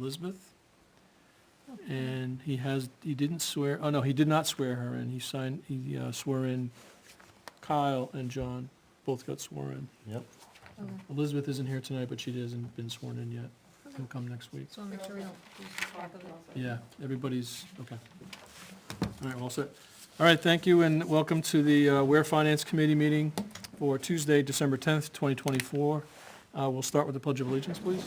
Elizabeth. And he didn't swear, oh no, he did not swear her in. He swore in Kyle and John, both got sworn in. Yep. Elizabeth isn't here tonight, but she hasn't been sworn in yet. He'll come next week. So I'll make sure we don't lose track of it. Yeah, everybody's, okay. All right, well said. All right, thank you, and welcome to the Ware Finance Committee meeting for Tuesday, December 10th, 2024. We'll start with the Pledge of Allegiance, please.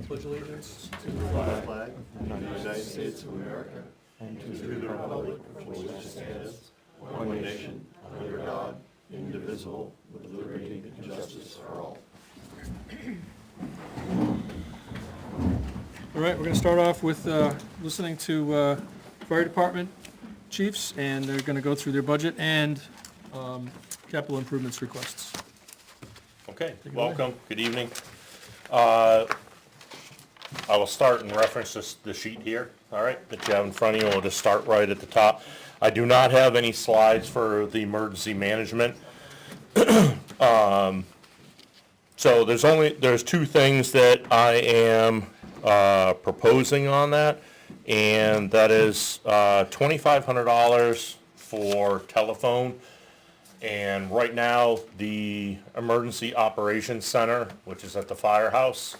Pledge allegiance to the flag Flag of the United States of America and to the republic for which it stands, one nation, under God, indivisible, with liberty and justice for all. All right, we're going to start off with listening to fire department chiefs, and they're going to go through their budget and capital improvements requests. Okay, Take it away. welcome, good evening. I will start in reference to the sheet here, all right, that you have in front of you. We'll just start right at the top. I do not have any slides for the emergency management. So there's two things that I am proposing on that, and that is $2,500 for telephone. And right now, the Emergency Operations Center, which is at the firehouse,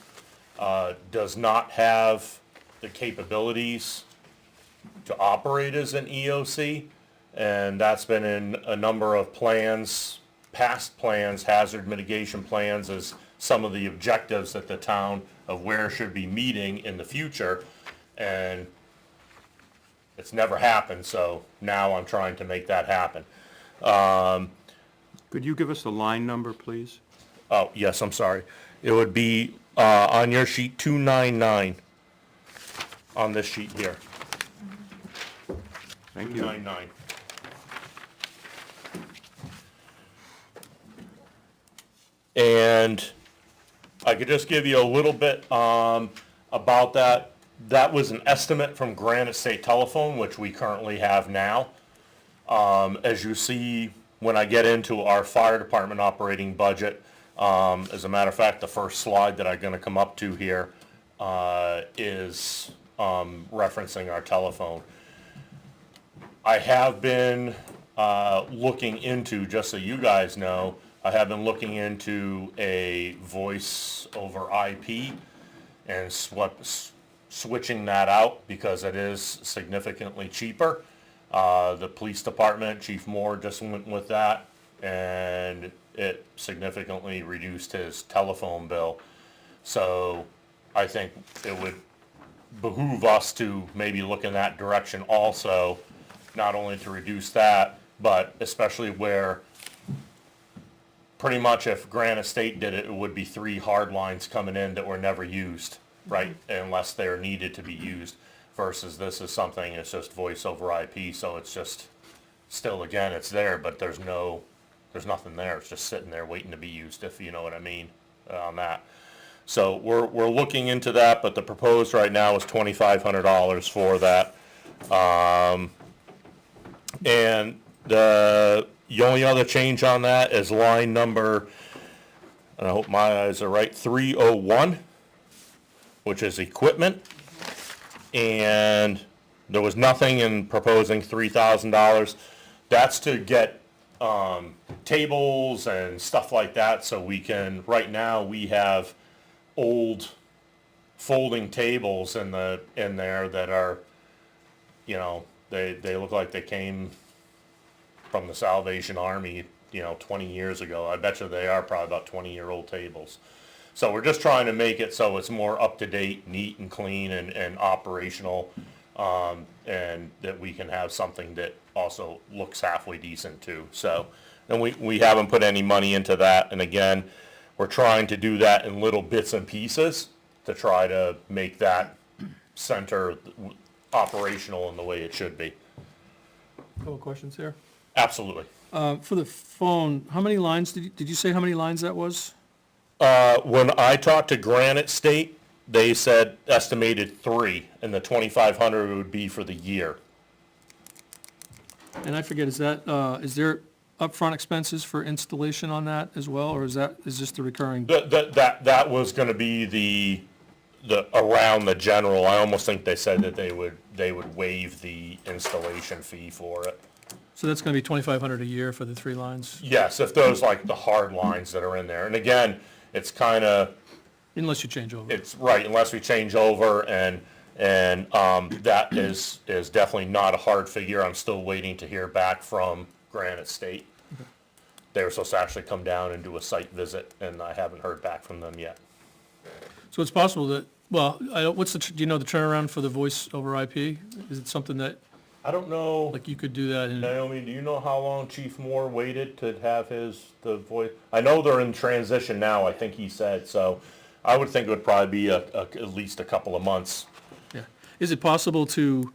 does not have the capabilities to operate as an EOC. And that's been in a number of plans, past plans, hazard mitigation plans, as some of the objectives that the town of Ware should be meeting in the future. And it's never happened, so now I'm trying to make that happen. Could you give us the line number, please? Oh, yes, I'm sorry. It would be on your sheet 299 on this sheet here. Thank you. 299. And I could just give you a little bit about that. That was an estimate from Granite State Telephone, which we currently have now. As you see, when I get into our fire department operating budget, as a matter of fact, the first slide that I'm going to come up to here is referencing our telephone. I have been looking into, just so you guys know, I have been looking into a voice over IP and switching that out because it is significantly cheaper. The police department, Chief Moore just went with that, and it significantly reduced his telephone bill. So I think it would behoove us to maybe look in that direction also, not only to reduce that, but especially where pretty much if Granite State did it, it would be 3 hard lines coming in that were never used, right? Unless they're needed to be used, versus this is something, it's just voice over IP, so it's just, still again, it's there, but there's nothing there. It's just sitting there waiting to be used, if you know what I mean, on that. So we're looking into that, but the proposed right now is $2,500 for that. And the only other change on that is line number, and I hope my eyes are right, 301, which is equipment. And there was nothing in proposing $3,000. That's to get tables and stuff like that, so we can, right now, we have old folding tables in there that are, you know, they look like they came from the Salvation Army, 20 years ago. I bet you they are probably about 20-year-old tables. So we're just trying to make it so it's more up-to-date, neat and clean and operational, and that we can have something that also looks halfway decent too. So, and we haven't put any money into that. And again, we're trying to do that in little bits and pieces to try to make that center operational in the way it should be. Couple questions here. Absolutely. For the phone, how many lines, did you say how many lines that was? When I talked to Granite State, they said estimated 3, and the 2,500 would be for the year. And I forget, is there upfront expenses for installation on that as well, or is just the recurring? That was gonna be around the general, I almost think they said that they would waive the installation fee for it. So that's gonna be $2,500 a year for the 3 lines, Yes, if those like the hard lines that are in there, and again, it's kinda, unless you change over. it's right, unless we change over, and that is definitely not a hard figure. I'm still waiting to hear back from Granite State. They were supposed to actually come down and do a site visit, and I haven't heard back from them yet. So it's possible that, well, do you know the turnaround for the voice over IP? Is it something that, I don't know, like, you could do that in, Naomi, do you know how long Chief Moore waited to have the voice? I know they're in transition now, I think he said, so I would think it would probably be at least a couple of months. yeah. Is it possible to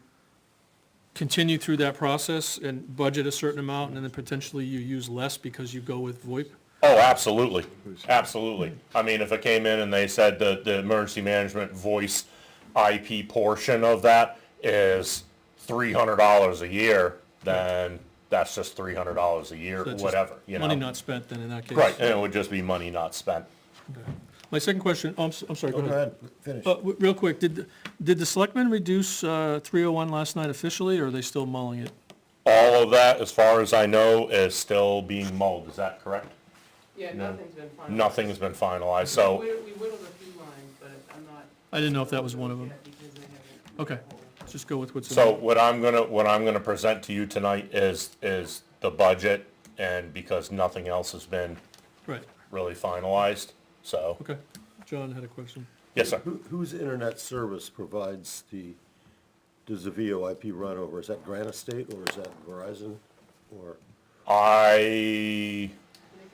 continue through that process and budget a certain amount, and then potentially you use less because you go with VoIP? Oh, absolutely, absolutely. I mean, if it came in and they said the emergency management voice IP portion of that is $300 a year, then that's just $300 a year, So that's just whatever, you know? Money not spent then in that case. Right, and it would just be money not spent. My second question, I'm sorry, go Go ahead. ahead, finish. Real quick, did the selectmen reduce 301 last night officially, or are they still mulling it? All of that, as far as I know, is still being mulled, is that correct? Yeah, nothing's been finalized. Nothing's been finalized, so, We whittled a few lines, but I'm not. I didn't know if that was one of them. yet because they haven't- Okay, just go with what's in so there. what I'm gonna present to you tonight is the budget, and because nothing else has been Right, really finalized, so, okay. John had a question. yes, sir. Whose internet service provides does the VoIP run over? Is that Granite State or is that Verizon? Or,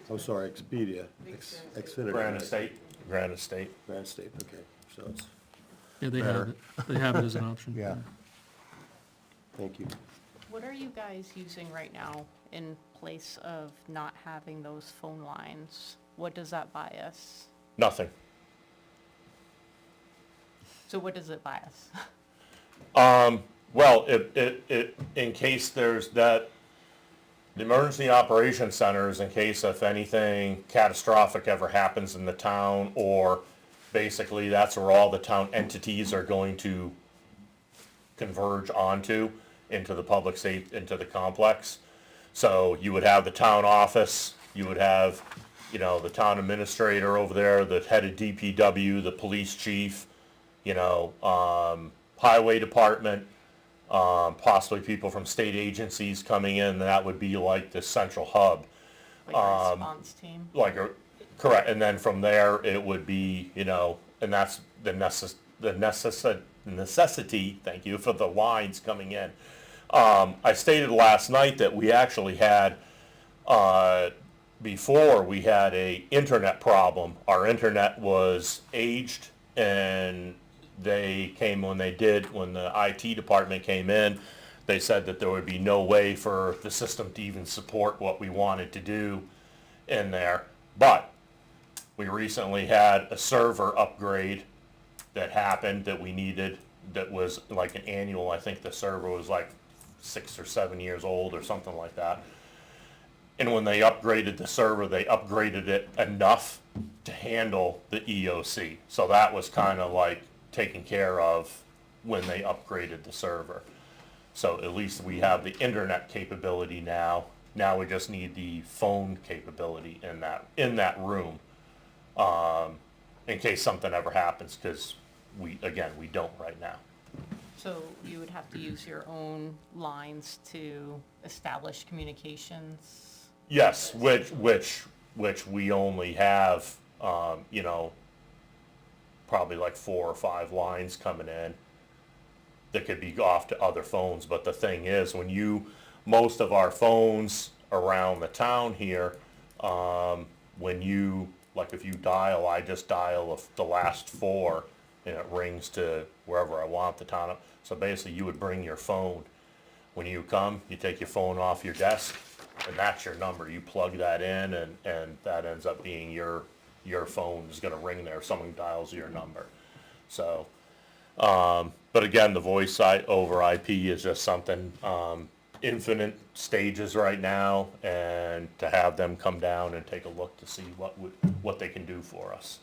I'm sorry, Expedia, Xfinity. Granite State, Granite State. Granite State, okay, so it's, Yeah, they have Better. it. They have it as an option. Yeah. thank you. What are you guys using right now in place of not having those phone lines? What does that buy us? Nothing. So what does it buy us? Well, in case there's that, the emergency operations centers, in case if anything catastrophic ever happens in the town, or basically that's where all the town entities are going to converge onto, into the public into the complex. So you would have the town office, you would have, the town administrator over there, the head of DPW, the police chief, highway department, possibly people from state agencies coming in, that would be like the central hub. Like a response team? Correct, and then from there, it would be, and that's the necessity, thank you, for the lines coming in. I stated last night that we actually had, before we had a internet problem. Our internet was aged, and when the IT department came in, they said that there would be no way for the system to even support what we wanted to do in there. But we recently had a server upgrade that happened that we needed, that was like an annual. I think the server was like 6 or 7 years old or something like that. And when they upgraded the server, they upgraded it enough to handle the EOC. So that was kind of like taken care of when they upgraded the server. So at least we have the internet capability now. Now we just need the phone capability in that room, in case something ever happens, because we don't right now. So you would have to use your own lines to establish communications? Yes, which we only have, probably like 4 or 5 lines coming in that could be off to other phones. But the thing is, most of our phones around the town here, if you dial, I just dial the last 4 and it rings to wherever I want the town. So basically you would bring your phone. When you come, you take your phone off your desk, and that's your number. You plug that in, and that ends up being your phone is gonna ring there if someone dials your number. So, but again, the voice side over IP is just something, infinite stages right now, and to have them come down and take a look to see what they can do for us.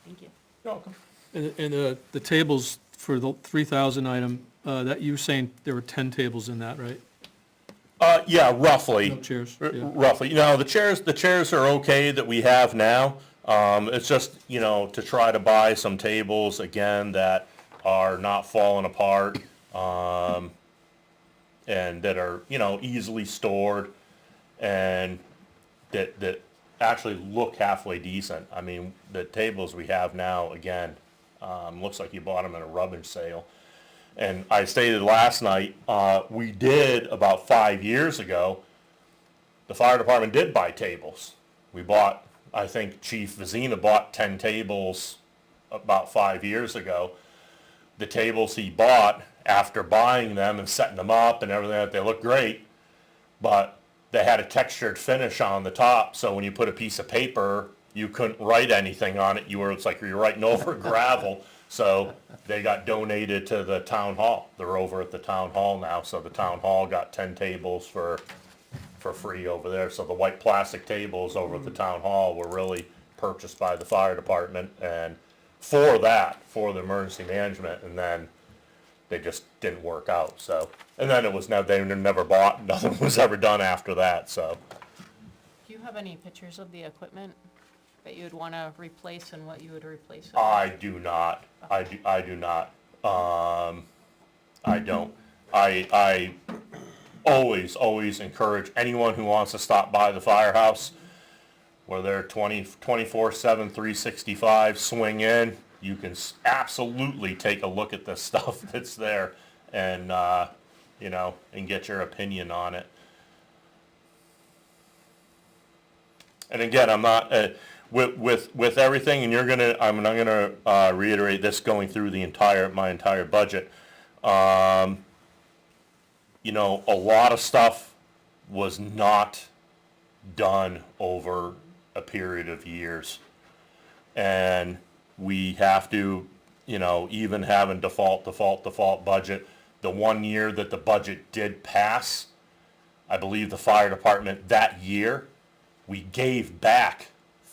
Thank you. You're welcome. And the tables for the 3,000 item, that you were saying there were 10 tables in that, right? Yeah, roughly. No chairs, yeah. Roughly. You know, the chairs are okay that we have now. It's just, you know, to try to buy some tables, again, that are not falling apart, and that are, you know, easily stored, and that actually look halfway decent. I mean, the tables we have now, again, looks like you bought them in a rummage sale. And I stated last night, we did about 5 years ago, the fire department did buy tables. We bought, I think Chief Vizina bought 10 tables about 5 years ago. The tables he bought, after buying them and setting them up and everything, they looked great, but they had a textured finish on the top, so when you put a piece of paper, you couldn't write anything on it. It's like you're writing over gravel. So they got donated to the town hall. They're over at the town hall now, so the town hall got 10 tables for free over there. So the white plastic tables over at the town hall were really purchased by the fire department, and for the emergency management, and then they just didn't work out, so. And then they were never bought, nothing was ever done after that, so. Do you have any pictures of the equipment that you would want to replace and what you would replace it with? I do not. I do not. I don't. I always encourage anyone who wants to stop by the firehouse, where they're 24/7, 365, swing in. You can absolutely take a look at the stuff that's there, and, you know, and get your opinion on it. And again, I'm not, with everything, and I'm not gonna reiterate this going through my entire budget. You know, a lot of stuff was not done over a period of years. And we have to, you know, even having default budget, the 1 year that the budget did pass, I believe the fire department that year, we gave back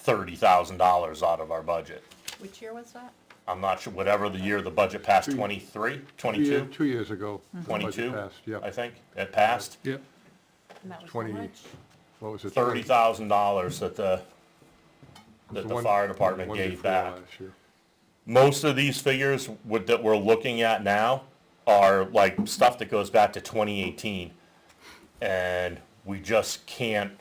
$30,000 out of our budget. Which year was that? I'm not sure, whatever the year the budget passed, 23, 22, 2 years ago. the budget 22, passed, yeah. I think, it passed. Yep. And that was how 20, much? what was it? $30,000 that the one- fire department one gave before back. last year. Most of these figures that we're looking at now are like stuff that goes back to 2018. And we just can't,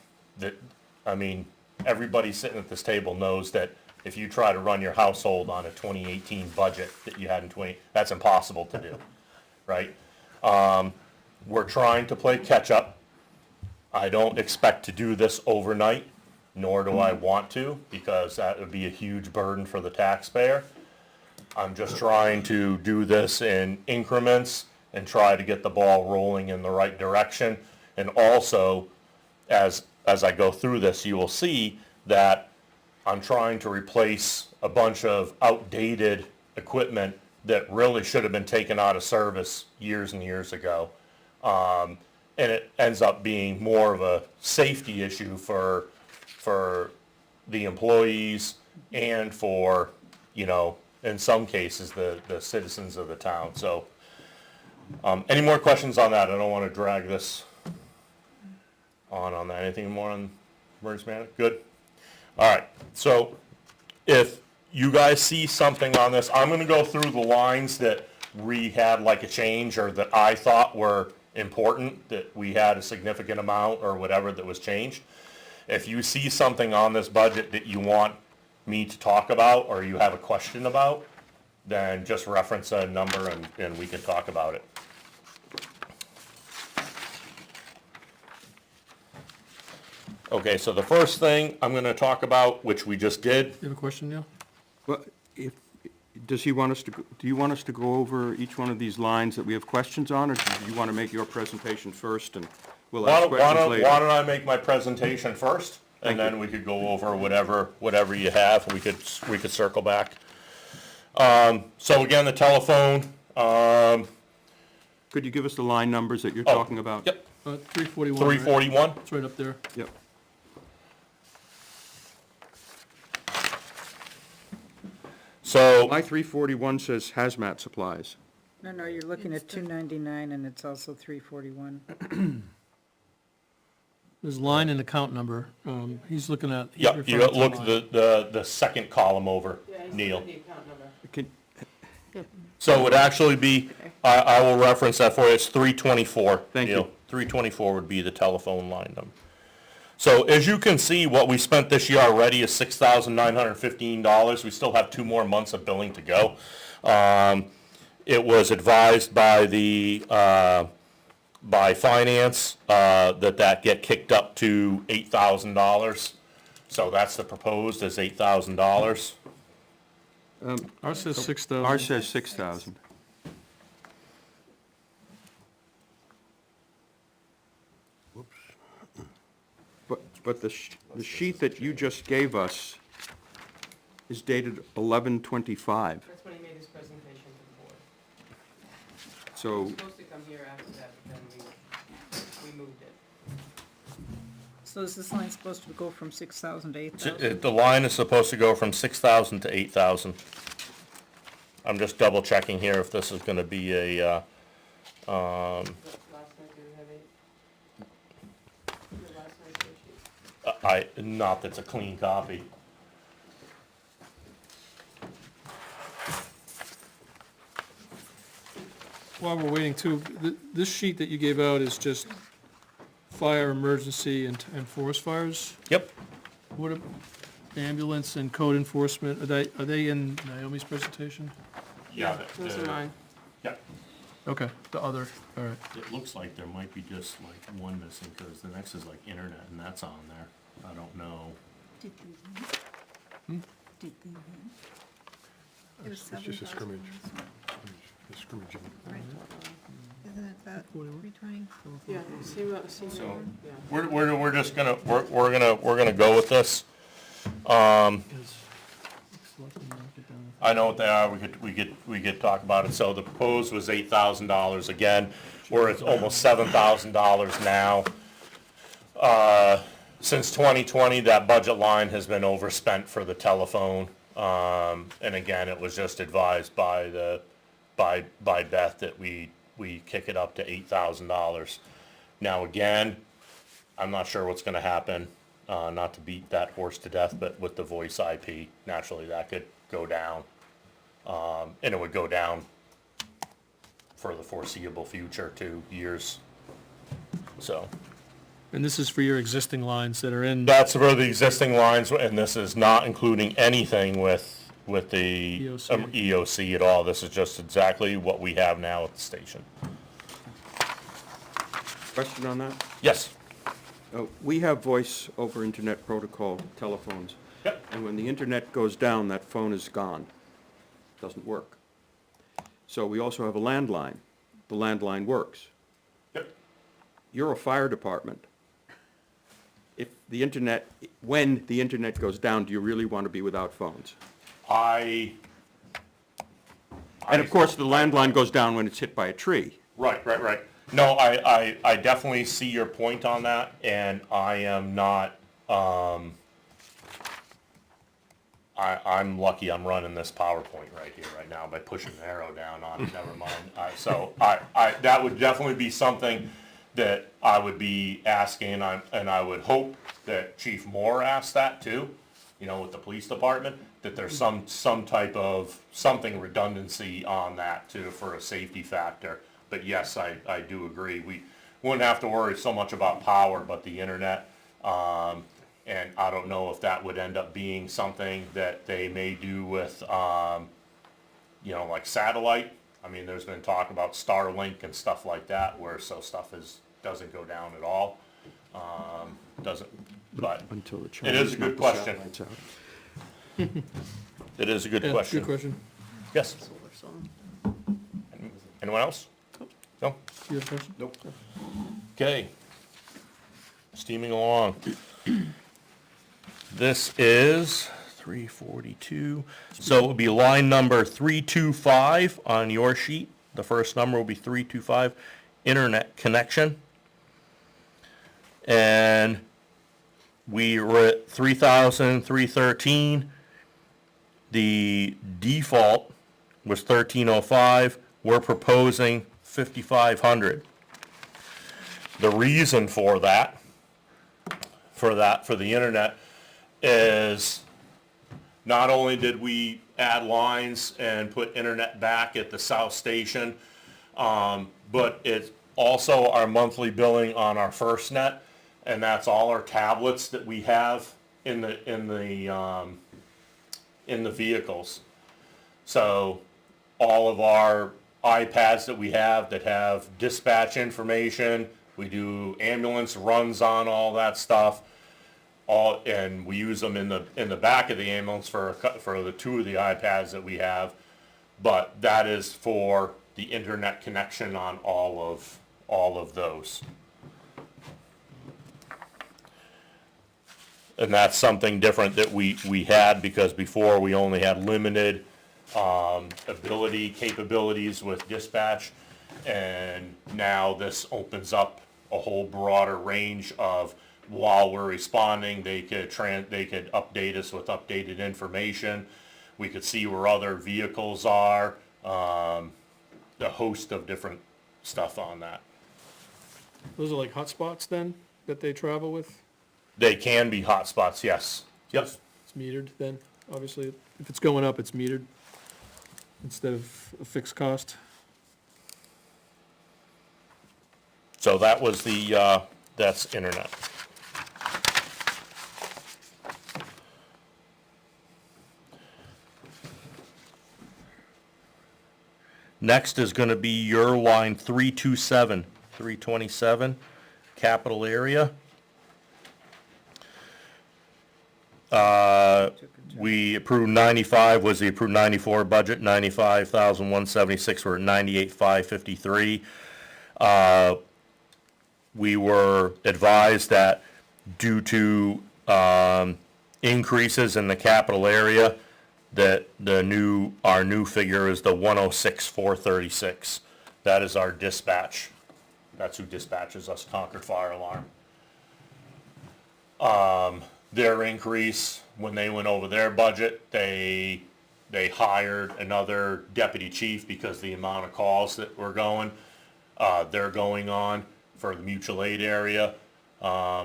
I mean, everybody sitting at this table knows that if you try to run your household on a 2018 budget that you had in that's impossible to do, right? We're trying to play catch-up. I don't expect to do this overnight, nor do I want to, because that would be a huge burden for the taxpayer. I'm just trying to do this in increments and try to get the ball rolling in the right direction. And also, as I go through this, you will see that I'm trying to replace a bunch of outdated equipment that really should have been taken out of service years and years ago. And it ends up being more of a safety issue for the employees and for, you know, in some cases, the citizens of the town. So, any more questions on that? I don't want to drag this on that. Anything more on emergency management? Good. All right. So, if you guys see something on this, I'm going to go through the lines that we had like a change, or that I thought were important, that we had a significant amount or whatever that was changed. If you see something on this budget that you want me to talk about, or you have a question about, then just reference a number and we can talk about it. Okay, so the first thing I'm gonna talk about, which we just did, You have a question, Neil? Well, do you want us to go over each one of these lines that we have questions on, or do you want to make your presentation first and we'll why ask don't, questions why later? don't I make my presentation first? And then we could go over whatever you have, we could circle back. So again, the telephone, Could you give us the line numbers that you're talking about? Yep, 341. 341. It's right up there. Yep. So, My 341 says hazmat supplies. No, you're looking at 299 and it's also 341. There's line and account number. He's looking at. he's yeah, you referring to look line. the second column over, Yeah, he's Neil. looking at the account number. Can, So it would actually be, I will reference that for you, it's 324. Thank Neil. you. 324 would be the telephone line number. So as you can see, what we spent this year already is $6,915. We still have 2 more months of billing to go. It was advised by by finance, that get kicked up to $8,000. So that's the proposed is $8,000. Ours says 6,000. ours says 6,000. But the sheet that you just gave us is dated 11/25. That's when he made his presentation to the board. He So, was supposed to come here after that, but then we moved it. So is this line supposed to go from 6,000 to 8,000? The line is supposed to go from 6,000 to 8,000. I'm just double checking here if this is gonna be a, Last night, did we have 8? Your last night's sheet? not that's a clean copy. While we're waiting too, this sheet that you gave out is just fire, emergency, and forest fires? Yep. What, ambulance and code enforcement, are they in Naomi's presentation? Yeah. Those are mine. Yeah. Okay, the other, all right. It looks like there might be just like one missing, because the next is like internet, and that's on there. I don't know. It's just a scrimmage. A scrimmage. Isn't it that 320? Yeah, see what, So- yeah. We're just gonna, we're gonna go with this. I know what they are, we could talk about it. So the proposed was $8,000 again, we're at almost $7,000 now. Since 2020, that budget line has been overspent for the telephone. And again, it was just advised by by Beth that we kick it up to $8,000. Now again, I'm not sure what's gonna happen, not to beat that horse to death, but with the voice IP, naturally that could go down. And it would go down for the foreseeable future, 2 years. So, And this is for your existing lines that are in, that's for the existing lines, and this is not including anything with the EOC. EOC at all. This is just exactly what we have now at the station. question on that? Yes. We have voice over internet protocol telephones. Yep. And when the internet goes down, that phone is gone. Doesn't work. So we also have a landline. The landline works. Yep. You're a fire department. If the internet, when the internet goes down, do you really want to be without phones? And And of course, the landline goes down when it's hit by a tree. Right. No, I definitely see your point on that, and I am not, I'm lucky I'm running this PowerPoint right here, right now, by pushing the arrow down on it, never mind. So that would definitely be something that I would be asking, and I would hope that Chief Moore asked that too, with the police department, that there's some type of, something redundancy on that too, for a safety factor. But yes, I do agree, we wouldn't have to worry so much about power, but the internet. And I don't know if that would end up being something that they may do with, like satellite. I mean, there's been talk about Starlink and stuff like that, where stuff doesn't go down at all. But Until the It is a Chinese good knock the question. satellites out. it is a good yeah, question. good question. Yes, Solar zone. anyone else? No? You have a question? Nope. Okay. Steaming along. This is 342, so it would be line number 325 on your sheet, The first number will be 325, internet connection. And we were at 3,313. The default was 1,305. We're proposing 5,500. The reason for that, for the internet, is not only did we add lines and put internet back at the south station, but it's also our monthly billing on our FirstNet, and that's all our tablets that we have in the vehicles. So all of our iPads that we have that have dispatch information, we do ambulance runs on all that stuff, and we use them in the back of the ambulance for the two of the iPads that we have. But that is for the internet connection on all of those. And that's something different that we had, because before we only had limited capabilities with dispatch, and now this opens up a whole broader range of, while we're responding, they could update us with updated information. We could see where other vehicles are, a host of different stuff on that. Those are like hotspots then, that they travel with? They can be hotspots, yes. Yep. It's metered then, obviously. If it's going up, it's metered instead of a fixed cost. So that was that's internet. Next is gonna be your line 327, capital area. We approved 95, was the approved 94 budget, 95,176, we're at 98,553. We were advised that due to increases in the capital area, that our new figure is the 106,436. That is our dispatch. That's who dispatches us, Concord Fire Alarm. Their increase, when they went over their budget, they hired another deputy chief because the amount of calls that were they're going on for the mutual aid area,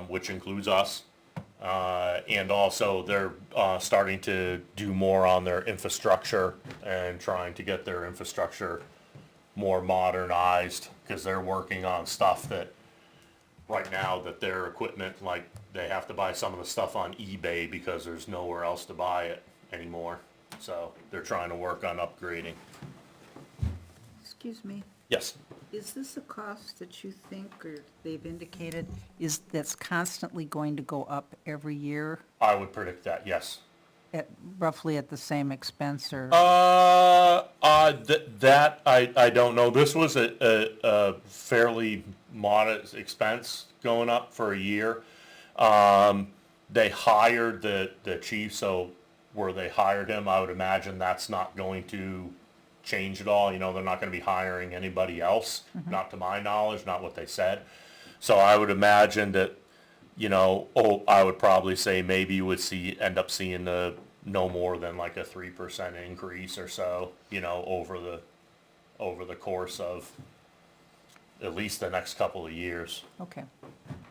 which includes us. And also they're starting to do more on their infrastructure and trying to get their infrastructure more modernized, because they're working on stuff that right now that their equipment, like, they have to buy some of the stuff on eBay because there's nowhere else to buy it anymore. So they're trying to work on upgrading. Excuse me, Yes. is this a cost that you think, or they've indicated, that's constantly going to go up every year I would predict that, yes. at roughly at the same expense, or? That I don't know. This was a fairly modest expense going up for a year. They hired the chief, so where they hired him, I would imagine that's not going to change at all. You know, they're not going to be hiring anybody else, not to my knowledge, not what they said. So I would imagine that, I would probably say maybe you would end up seeing no more than like a 3% increase or so, over the course of at least the next couple of years. Okay,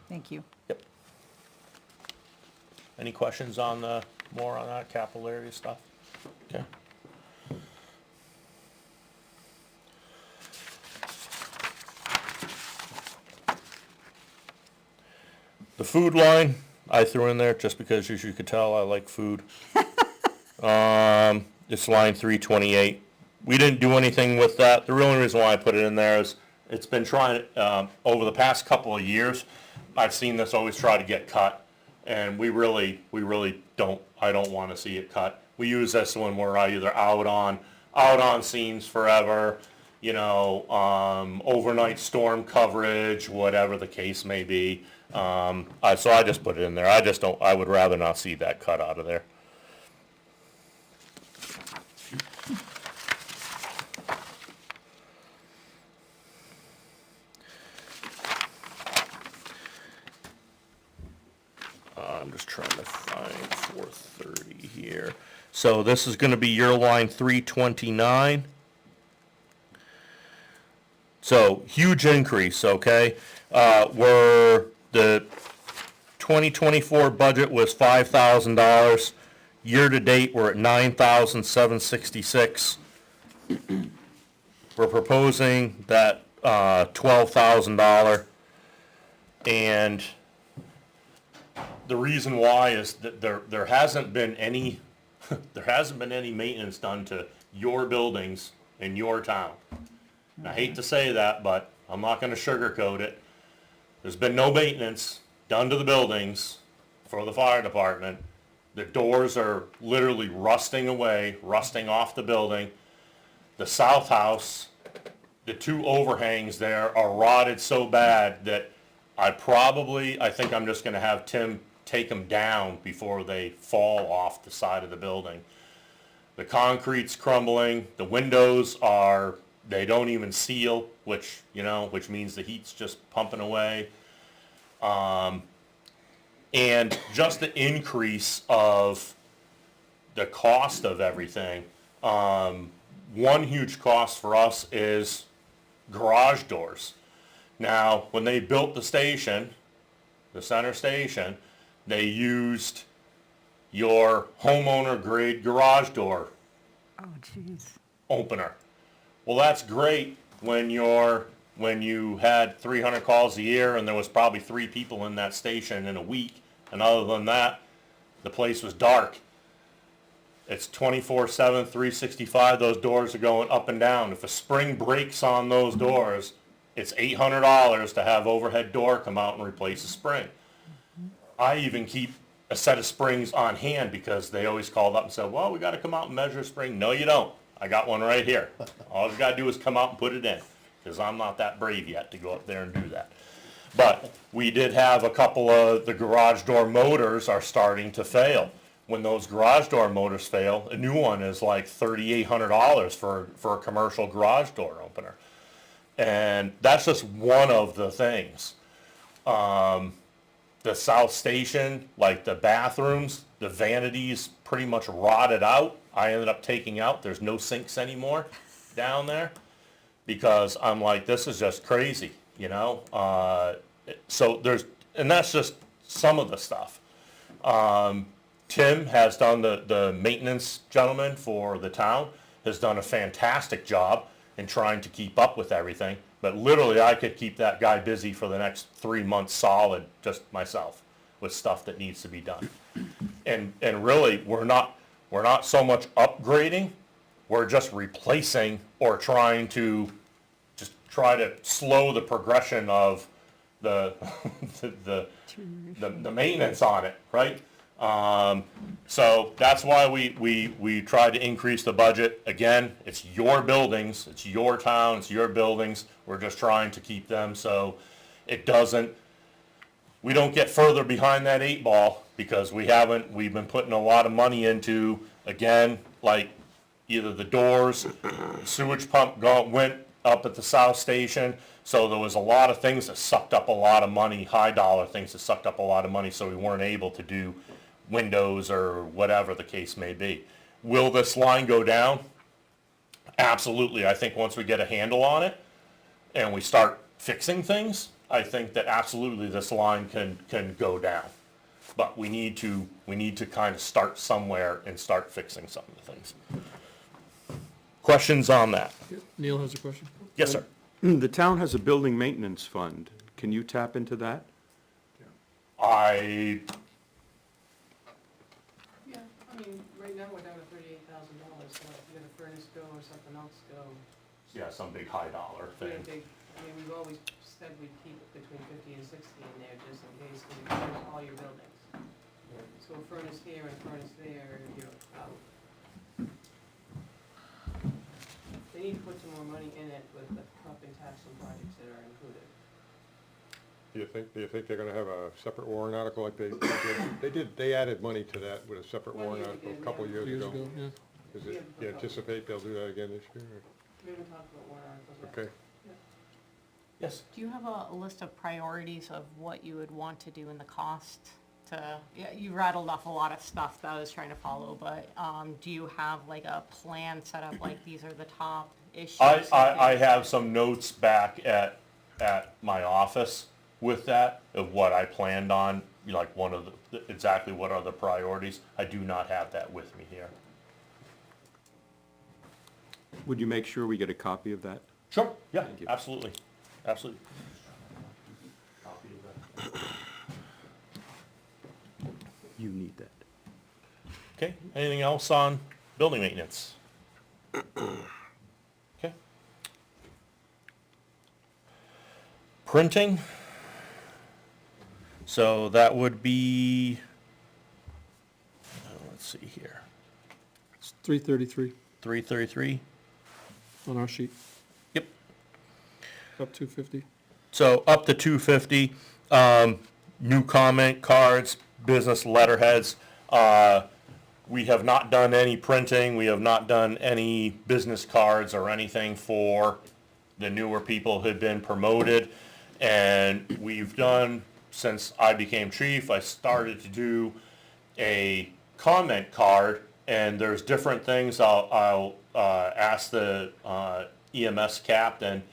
thank you. Yep. Any questions on more on that capital area stuff? Okay. The food line, I threw in there just because, as you could tell, I like food. It's line 328. We didn't do anything with that. The only reason why I put it in there is it's been trying, over the past couple of years, I've seen this always try to get cut, and we really don't, I don't want to see it cut. We use this when we're either out on scenes forever, overnight storm coverage, whatever the case may be. So I just put it in there. I would rather not see that cut out of there. here. So this is gonna be your line 329. So, huge increase, okay? Where the 2024 budget was $5,000, year-to-date, we're at $9,766. We're proposing that, $12,000. And the reason why is that there hasn't been any, there hasn't been any maintenance done to your buildings in your town. And I hate to say that, but I'm not gonna sugarcoat it. There's been no maintenance done to the buildings for the fire department. The doors are literally rusting away, rusting off the building. The south house, the two overhangs there are rotted so bad that I think I'm just gonna have Tim take them down before they fall off the side of the building. The concrete's crumbling, the windows they don't even seal, which means the heat's just pumping away. And just the increase of the cost of everything. One huge cost for us is garage doors. Now, when they built the station, the center station, they used your homeowner grade garage door Oh, jeez. opener. Well, that's great when you had 300 calls a year and there was probably 3 people in that station in a week, and other than that, the place was dark. It's 24/7, 365, those doors are going up and down. If a spring breaks on those doors, it's $800 to have overhead door come out and replace a spring. I even keep a set of springs on hand because they always called up and said, well, we gotta come out and measure a spring. No, you don't. I got one right here. All you gotta do is come out and put it in, because I'm not that brave yet to go up there and do that. But we did have a couple of the garage door motors are starting to fail. When those garage door motors fail, a new one is like $3,800 for a commercial garage door opener. And that's just one of the things. The south station, like the bathrooms, the vanities pretty much rotted out. I ended up taking out, there's no sinks anymore down there, because I'm like, this is just crazy, So and that's just some of the stuff. Tim has done, the maintenance gentleman for the town, has done a fantastic job in trying to keep up with everything. But literally, I could keep that guy busy for the next 3 months solid, just myself, with stuff that needs to be done. And really, we're not so much upgrading, we're just replacing or trying to slow the progression of the maintenance on it, right? So that's why we try to increase the budget. Again, it's your buildings, it's your town, it's your buildings. We're just trying to keep them so we don't get further behind that 8 ball, because we've been putting a lot of money into, again, like either the doors, sewage pump went up at the south station. So there was a lot of things that sucked up a lot of money, high dollar things that sucked up a lot of money, so we weren't able to do windows or whatever the case may be. Will this line go down? Absolutely. I think once we get a handle on it and we start fixing things, I think that absolutely this line can go down. But we need to kind of start somewhere and start fixing some of the things. Questions on that? Neil has a question? Yes, sir. The town has a building maintenance fund. Can you tap into that? Yeah, right now we're down to $38,000, so if you get a furnace go or something else go, Yeah, some big high dollar we thing. we've always said we'd keep between 50 and 60 in there, just in case, because it covers all your buildings. So a furnace here and a furnace there, you're out. They need to put some more money in it with the property tax and projects that are included. Do you think they're gonna have a separate warrant article like they did? They added money to that with a separate One warrant year article ago, a couple yeah. years Years ago. ago, yeah. Is it, you anticipate they'll do that again this year? We haven't talked about warrant articles yet. Okay. Yes. Do you have a list of priorities of what you would want to do in the cost to, yeah, you rattled off a lot of stuff that I was trying to follow, but, do you have like a plan set up, like these are the top issues? I have some notes back at my office with that, of what I planned on, like one of exactly what are the priorities. I do not have that with me here. Would you make sure we get a copy of that? Sure, yeah, Thank you. absolutely, absolutely. You need that. Okay, anything else on building maintenance? Okay. Printing. So that would be, let's see here, It's 333 333? on our sheet, Yep. up 250. So up to 250, new comment cards, business letterheads. We have not done any printing, we have not done any business cards or anything for the newer people who had been promoted. And we've done, since I became chief, I started to do a comment card, and there's different things I'll ask the EMS captain,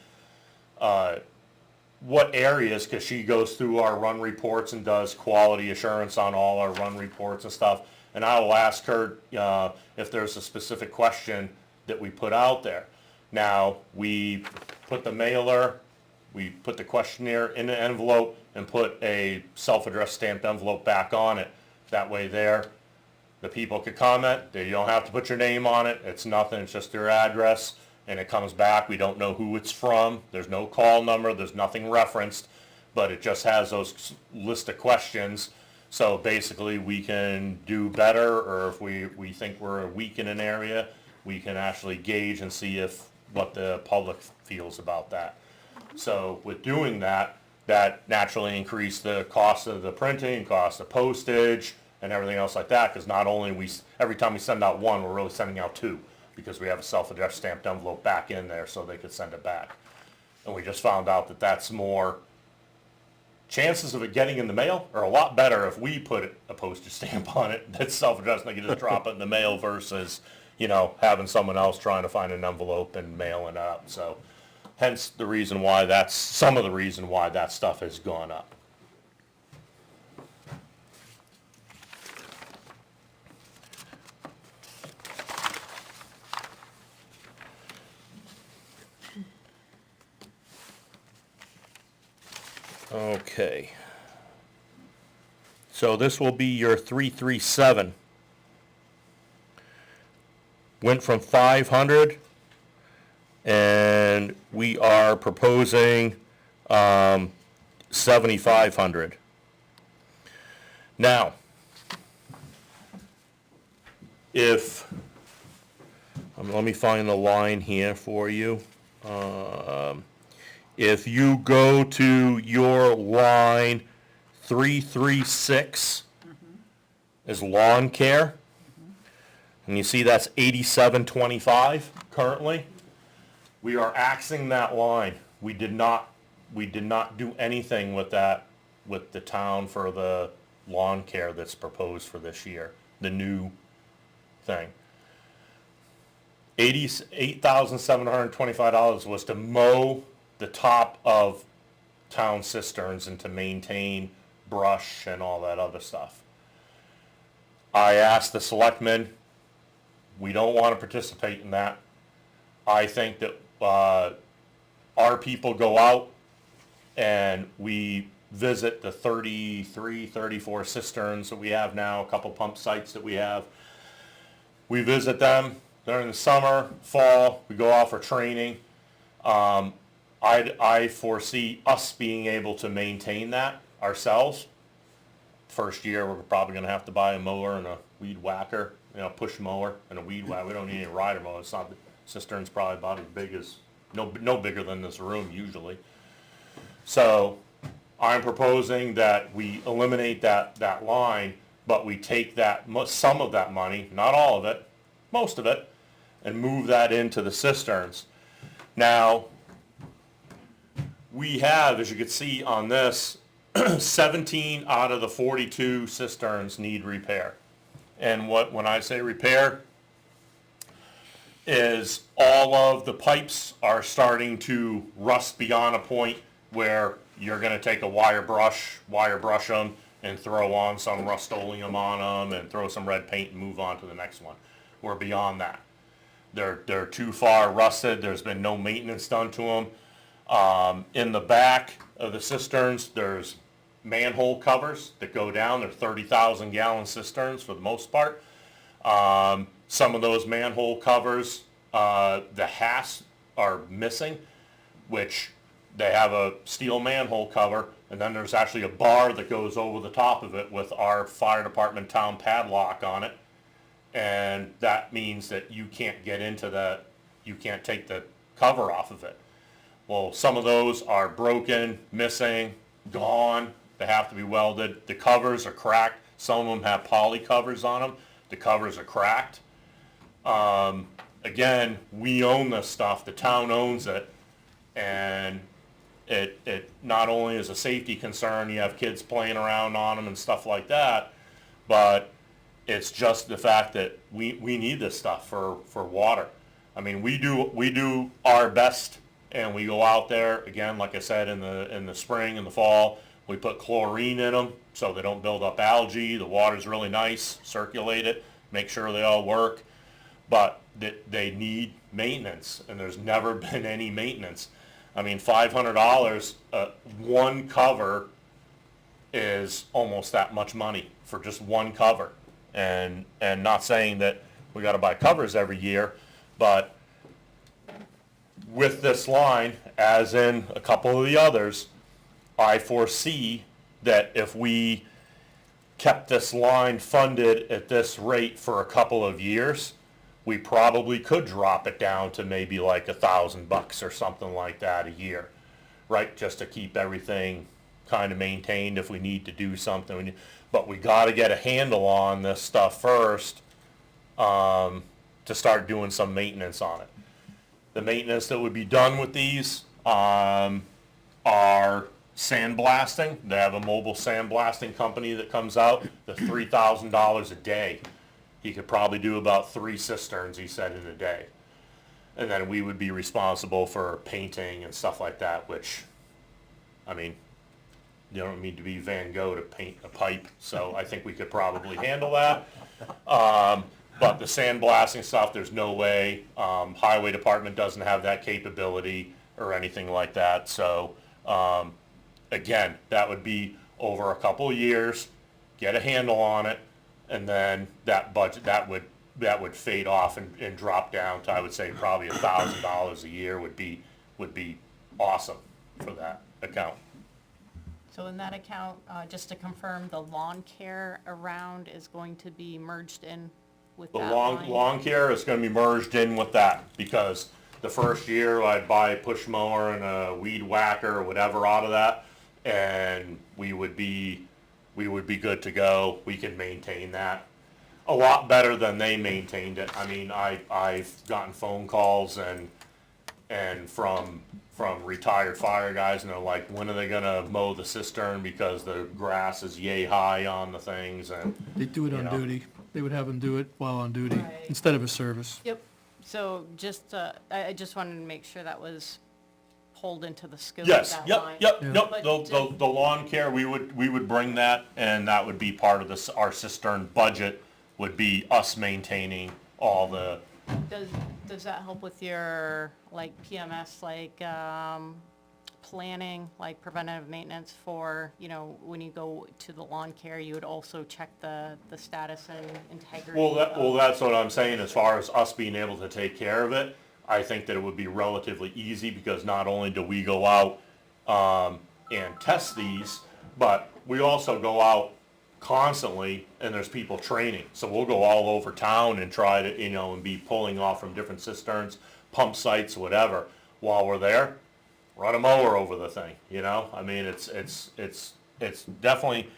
what areas, because she goes through our run reports and does quality assurance on all our run reports and stuff. And I will ask her if there's a specific question that we put out there. Now, we put the mailer, we put the questionnaire in the envelope and put a self-addressed stamped envelope back on it. That way there, the people could comment, you don't have to put your name on it, it's nothing, it's just your address. And it comes back, we don't know who it's from, there's no call number, there's nothing referenced, but it just has those list of questions. So basically, we can do better, or if we think we're weak in an area, we can actually gauge and see what the public feels about that. So with doing that, that naturally increased the cost of the printing, cost of postage, and everything else like that, because not only every time we send out one, we're really sending out two, because we have a self-addressed stamped envelope back in there so they could send it back. And we just found out that that's more, chances of it getting in the mail are a lot better if we put a postage stamp on it that's self-addressed and they can just drop it in the mail versus, having someone else trying to find an envelope and mailing it up. So hence the reason why some of the reason why that stuff has gone up. Okay. So this will be your 337. Went from 500, and we are proposing 7,500. Now, let me find the line here for you. If you go to your line 336 is lawn care, and you see that's 8725 currently. We are axing that line. We did not do anything with that, with the town for the lawn care that's proposed for this year, the new thing. $88,725 was to mow the top of town cisterns and to maintain brush and all that other stuff. I asked the selectmen, we don't want to participate in that. I think that our people go out and we visit the 33, 34 cisterns that we have now, a couple pump sites that we have. We visit them during the summer, fall, we go out for training. I foresee us being able to maintain that ourselves. First year, we're probably gonna have to buy a mower and a weed whacker, push mower and a weed whacker. We don't need a rider mower. It's not, the cistern's probably about as big as, no bigger than this room usually. So I'm proposing that we eliminate that line, but we take some of that money, not all of it, most of it, and move that into the cisterns. Now, we have, as you can see on this, 17 out of the 42 cisterns need repair. And when I say repair, is all of the pipes are starting to rust beyond a point where you're gonna take a wire brush them, and throw on some Rust-Oleum on them, and throw some red paint and move on to the next one. We're beyond that. They're too far rusted, there's been no maintenance done to them. In the back of the cisterns, there's manhole covers that go down, they're 30,000 gallon cisterns for the most part. Some of those manhole covers, the hasps are missing, which they have a steel manhole cover, and then there's actually a bar that goes over the top of it with our fire department town padlock on it. And that means that you can't get into that, you can't take the cover off of it. Well, some of those are broken, missing, gone, they have to be welded. The covers are cracked, some of them have poly covers on them, the covers are cracked. Again, we own this stuff, the town owns it, and it not only is a safety concern, you have kids playing around on them and stuff like that, but it's just the fact that we need this stuff for water. I mean, we do our best, and we go out there, again, like I said, in the spring and the fall, we put chlorine in them so they don't build up algae, the water's really nice, circulate it, make sure they all work, but they need maintenance, and there's never been any maintenance. I mean, $500, one cover is almost that much money for just one cover. And not saying that we gotta buy covers every year, but with this line, as in a couple of the others, I foresee that if we kept this line funded at this rate for a couple of years, we probably could drop it down to maybe like $1,000 or something like that a year, right? Just to keep everything kind of maintained if we need to do something. But we got to get a handle on this stuff first to start doing some maintenance on it. The maintenance that would be done with these are sandblasting. They have a mobile sandblasting company that comes out. They're $3,000 a day. He could probably do about 3 cisterns, he said, in a day. And then we would be responsible for painting and stuff like that, which, I mean, you don't need to be Van Gogh to paint a pipe, so I think we could probably handle that. But the sandblasting stuff, there's no way. Highway Department doesn't have that capability or anything like that. So, again, that would be over a couple of years, get a handle on it, and then that budget, that would fade off and drop down to, I would say, probably $1,000 a year would be awesome for that account. So in that account, just to confirm, the lawn care around is going to be merged in with The that line? lawn care is gonna be merged in with that, because the first year I'd buy a push mower and a weed whacker or whatever out of that, and we would be good to go. We can maintain that a lot better than they maintained it. I mean, I've gotten phone calls and from retired fire guys, and they're like, when are they gonna mow the cistern because the grass is yay high on the things, and They do it You on know. duty. They would have them do it while on duty, Right. instead of a service. Yep, so just, I just wanted to make sure that was pulled into the scope of yes, that yep, line. yep, Yeah. yep. But The lawn care, we would bring that, and that would be part of this, our cistern budget would be us maintaining all the, Does that help with your, like, PMS, like, planning, like preventative maintenance for, you know, when you go to the lawn care, you would also check the status and integrity well, of- that's what I'm saying, as far as us being able to take care of it. I think that it would be relatively easy, because not only do we go out, and test these, but we also go out constantly, and there's people training. So we'll go all over town and try to, you know, and be pulling off from different cisterns, pump sites, whatever. While we're there, run a mower over the thing, you know? I mean, it's definitely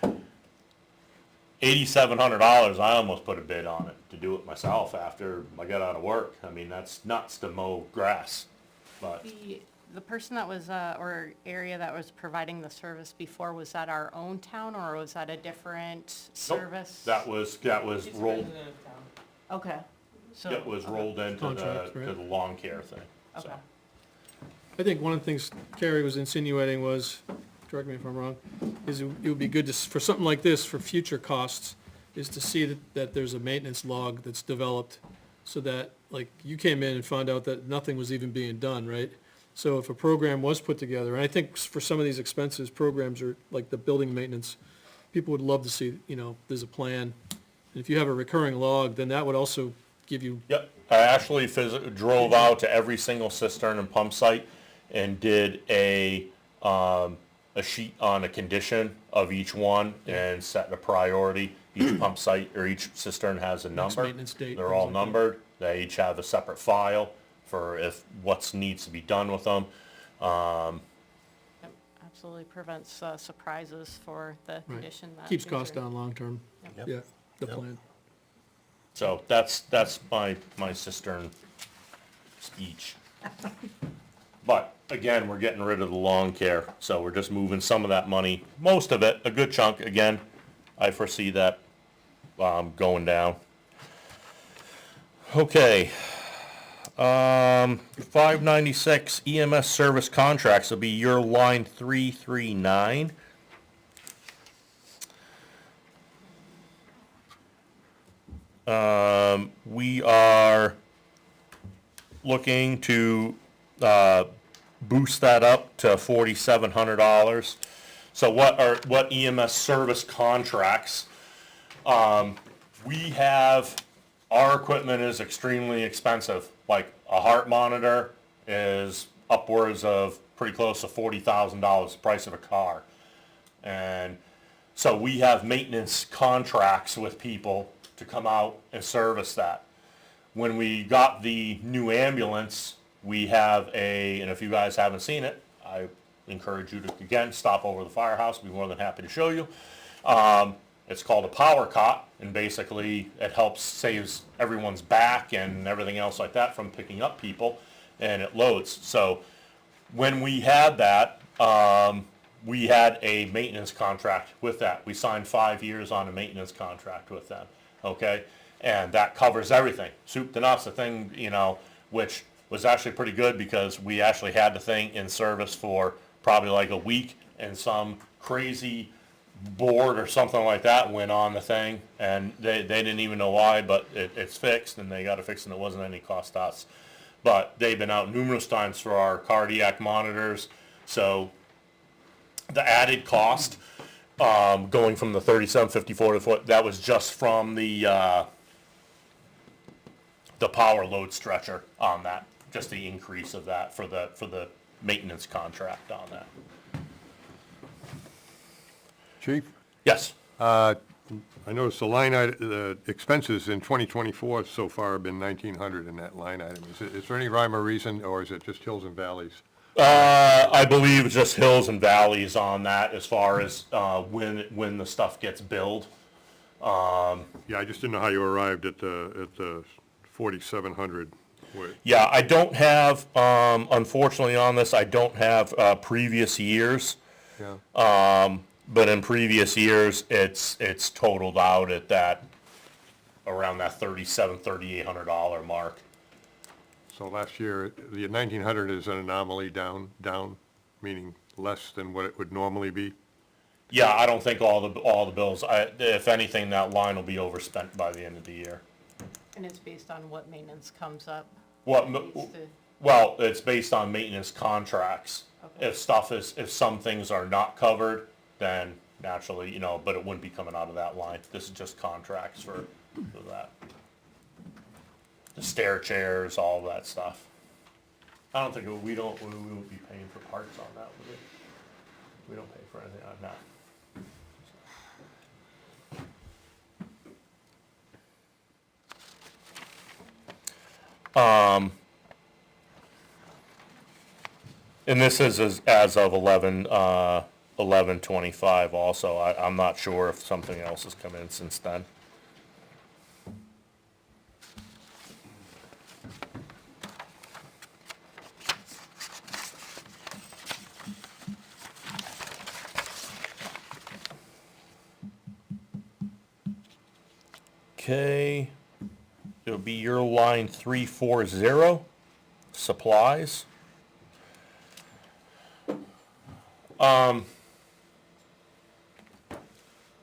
$8,700. I almost put a bid on it to do it myself after I got out of work. I mean, that's nuts to mow grass, but the person that was, or area that was providing the service before, was that our own town, or was that a different Nope, service? That was It's rolled, resident of town. Okay, so. it was rolled into Contract, the, right? to the lawn care thing, so. Okay. I think one of the things Carrie was insinuating was, correct me if I'm wrong, is it would be good to, for something like this, for future costs, is to see that there's a maintenance log that's developed, so that, like, you came in and found out that nothing was even being done, right? So if a program was put together, and I think for some of these expenses, programs are, like the building maintenance, people would love to see, there's a plan. And if you have a recurring log, then that would also give you, Yep, I actually drove out to every single cistern and pump site and did a sheet on a condition of each one and set a priority. Each pump site or each cistern has a Next number. maintenance date, They're things all like that. numbered. They each have a separate file for if what needs to be done with them. Yep, absolutely prevents surprises for the condition that. keeps things costs are- down long-term. Yep. Yeah, the Yep. plan. So that's my cistern speech. But again, we're getting rid of the lawn care, so we're just moving some of that money, most of it, a good chunk, again, I foresee that going down. Okay. 596 EMS service contracts will be your line 339. We are looking to boost that up to $4,700. So what EMS service contracts? We have, our equipment is extremely expensive. Like a heart monitor is upwards of pretty close to $40,000, the price of a car. And so we have maintenance contracts with people to come out and service that. When we got the new ambulance, we have and if you guys haven't seen it, I encourage you to, again, stop over the firehouse, be more than happy to show you. It's called a power cot, and basically it saves everyone's back and everything else like that from picking up people, and it loads. So when we had that, we had a maintenance contract with that. We signed 5 years on a maintenance contract with them, okay? And that covers everything, soup to nuts, the thing, which was actually pretty good because we actually had the thing in service for probably like a week, and some crazy board or something like that went on the thing, and they didn't even know why, but it's fixed, and they got it fixed, and it wasn't any cost to us. But they've been out numerous times for our cardiac monitors, so the added cost, going from the 3754 to foot, that was just from the power load stretcher on that, just the increase of that for the maintenance contract on that. Chief, Yes. I noticed the expenses in 2024 so far have been 1,900 in that line item. Is there any rhyme or reason, or is it just hills and valleys? I believe it's just hills and valleys on that as far as when the stuff gets billed. Yeah, I just didn't know how you arrived at the 4,700. Yeah, I don't have, unfortunately on this, I don't have previous years. Yeah. But in previous years, it's totaled out at that, around that $3,800 mark. So last year, the 1,900 is an anomaly down, meaning less than what it would normally be? Yeah, I don't think all the bills, if anything, that line will be overspent by the end of the year. And it's based on what maintenance comes up. What, Needs to- well, it's based on maintenance contracts. Okay. If some things are not covered, then naturally, but it wouldn't be coming out of that line. This is just contracts for that. The stair chairs, all that stuff. I don't think, we won't be paying for parts on that, would we? We don't pay for anything on that. And this is as of 11/25 also. I'm not sure if something else has come in since then. Okay, it'll be your line 340, supplies.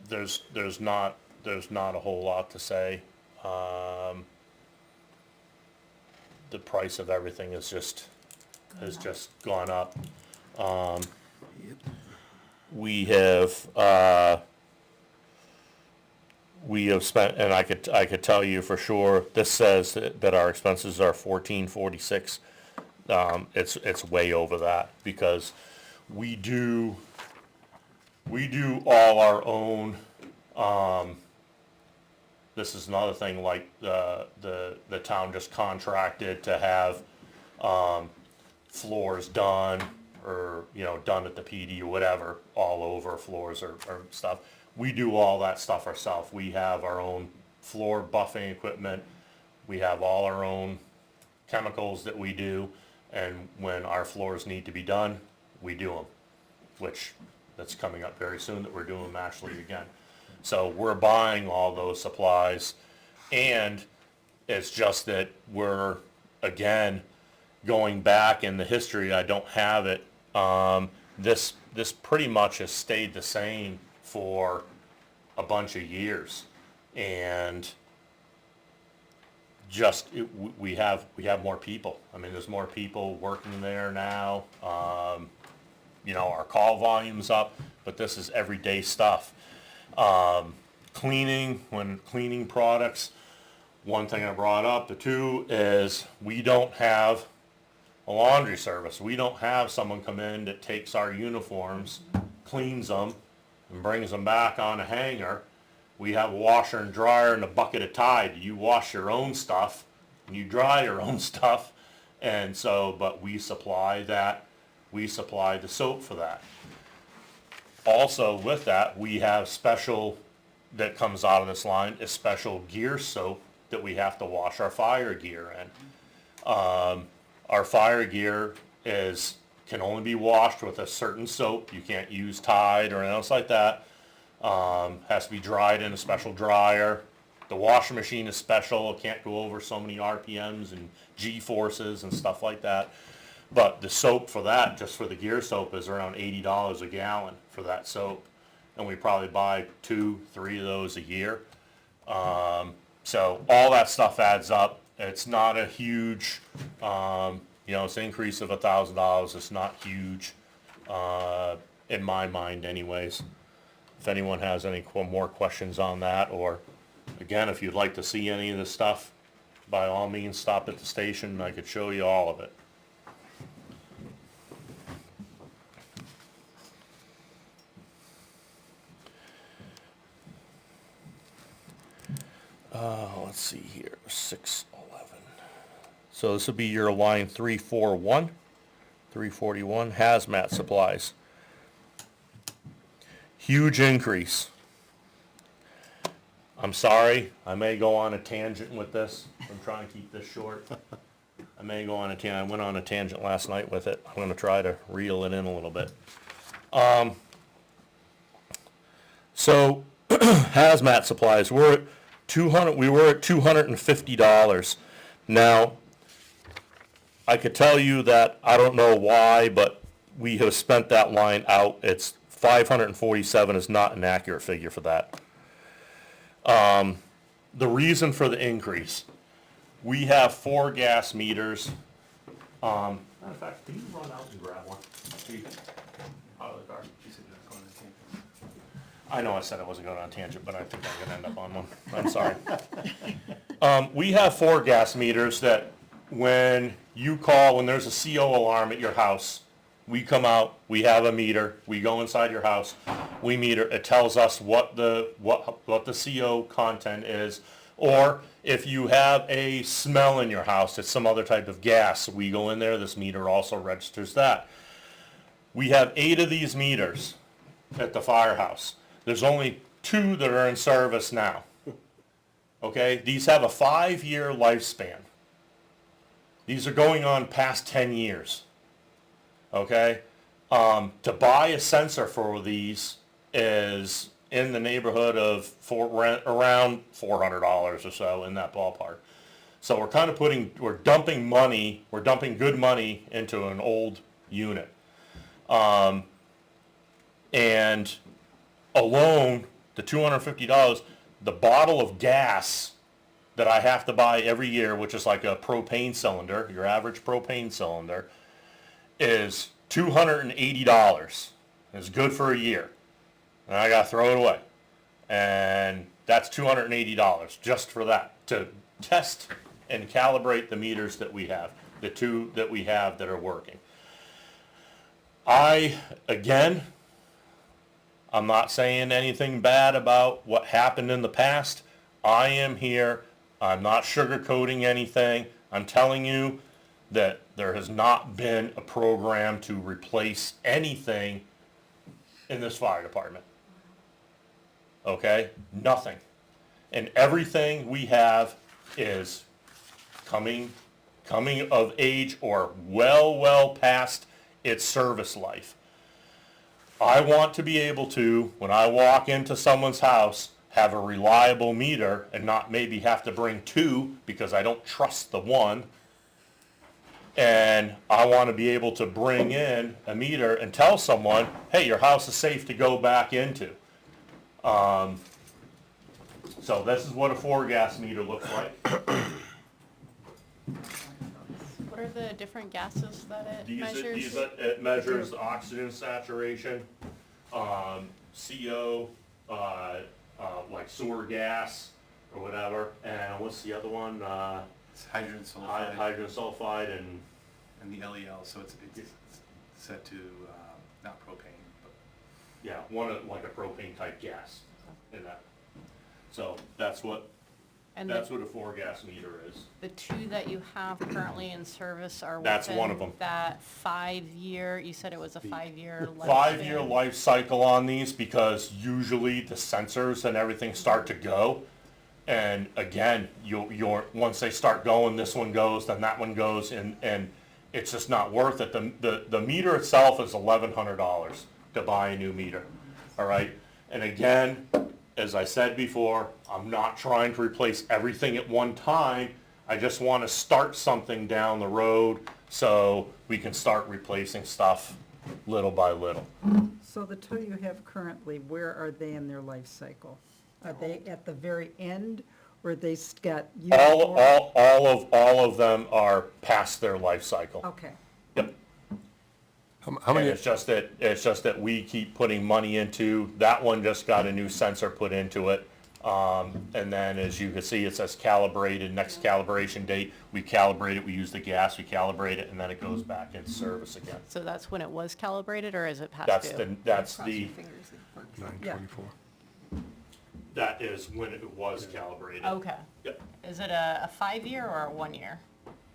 There's not a whole lot to say. The price of everything has just gone up. We have spent, and I could tell you for sure, this says that our expenses are 1446. It's way over that, because we do all our own, this is another thing, like, the town just contracted to have, floors done, or, done at the PD or whatever, all over floors or stuff. We do all that stuff ourselves. We have our own floor buffing equipment. We have all our own chemicals that we do, and when our floors need to be done, we do them, which that's coming up very soon that we're doing them actually again. So we're buying all those supplies, and it's just that we're, again, going back in the history, I don't have it, this pretty much has stayed the same for a bunch of years, and just, we have more people. I mean, there's more people working there now. Our call volume's up, but this is everyday stuff. Cleaning products, one thing I brought up, the two, is we don't have a laundry service. We don't have someone come in that takes our uniforms, cleans them, and brings them back on a hanger. We have a washer and dryer and a bucket of Tide. You wash your own stuff, and you dry your own stuff, and so, but we supply that. We supply the soap for that. Also with that, we have special, that comes out of this line, is special gear soap that we have to wash our fire gear in. Our fire gear can only be washed with a certain soap. You can't use Tide or anything else like that. Has to be dried in a special dryer. The washing machine is special. It can't go over so many RPMs and G-forces and stuff like that. But the soap for that, just for the gear soap, is around $80 a gallon for that soap. And we probably buy 2-3 of those a year. So all that stuff adds up. It's not a huge, it's an increase of $1,000. It's not huge, in my mind anyways. If anyone has any more questions on that, or again, if you'd like to see any of this stuff, by all means, stop at the station and I could show you all of it. Let's see here, 611. So this will be your line 341, 341, hazmat supplies. Huge increase. I'm sorry, I may go on a tangent with this. I'm trying to keep this short. I may go on a tangent. I went on a tangent last night with it. I'm going to try to reel it in a little bit. So hazmat supplies, we were at $250. Now, I could tell you that I don't know why, but we have spent that line out. It's 547 is not an accurate figure for that. The reason for the increase, we have 4 gas meters. Matter of fact, can you run out and grab one? Out of the car. I know I said I wasn't going on a tangent, but I think I'm going to end up on one. I'm sorry. We have 4 gas meters that when you call, when there's a CO alarm at your house, we come out, we have a meter, we go inside your house, we meter, it tells us what the CO content is, or if you have a smell in your house, it's some other type of gas, we go in there, this meter also registers that. We have 8 of these meters at the firehouse. There's only 2 that are in service now. Okay, these have a 5-year lifespan. These are going on past 10 years. Okay, to buy a sensor for these is in the neighborhood of around $400 or so, in that ballpark. So we're kind of we're dumping good money into an old unit. And alone, the $250, the bottle of gas that I have to buy every year, which is like a propane cylinder, your average propane cylinder, is $280. It's good for a year. And I gotta throw it away. And that's $280 just for that, to test and calibrate the meters that we have, the two that we have that are working. I'm not saying anything bad about what happened in the past. I am here, I'm not sugarcoating anything. I'm telling you that there has not been a program to replace anything in this fire department. Okay? Nothing. And everything we have is coming of age or well past its service life. I want to be able to, when I walk into someone's house, have a reliable meter and not maybe have to bring two because I don't trust the one. And I want to be able to bring in a meter and tell someone, hey, your house is safe to go back into. So this is what a 4-gas meter looks like. What are the different gases that it measures? It measures oxygen saturation, CO, like sewer gas or whatever, and what's the other one? It's hydrogen sulfide Hydrogen sulfide and, and the LEL, so it's set to, not propane, but yeah, like a propane type gas in that. So that's what a 4-gas meter is. The two that you have currently in service are That's one of within them. that 5-year, you said it was a 5-year lifespan? 5-year life cycle on these, because usually the sensors and everything start to go. And again, once they start going, this one goes, then that one goes, and it's just not worth it. The meter itself is $1,100 to buy a new meter, all right? And again, as I said before, I'm not trying to replace everything at one time. I just want to start something down the road so we can start replacing stuff little by little. So the two you have currently, where are they in their life cycle? Are they at the very end, or they got used more? All of them are past their life cycle. Okay, Yep. How And many, it's just that we keep putting money into, that one just got a new sensor put into it. And then as you can see, it says calibrated, next calibration date, we calibrate it, we use the gas, we calibrate it, and then it goes back into service again. So that's when it was calibrated, or is it past That's due? that is when it was calibrated. Okay. Yep. Is it a 5-year or a 1-year?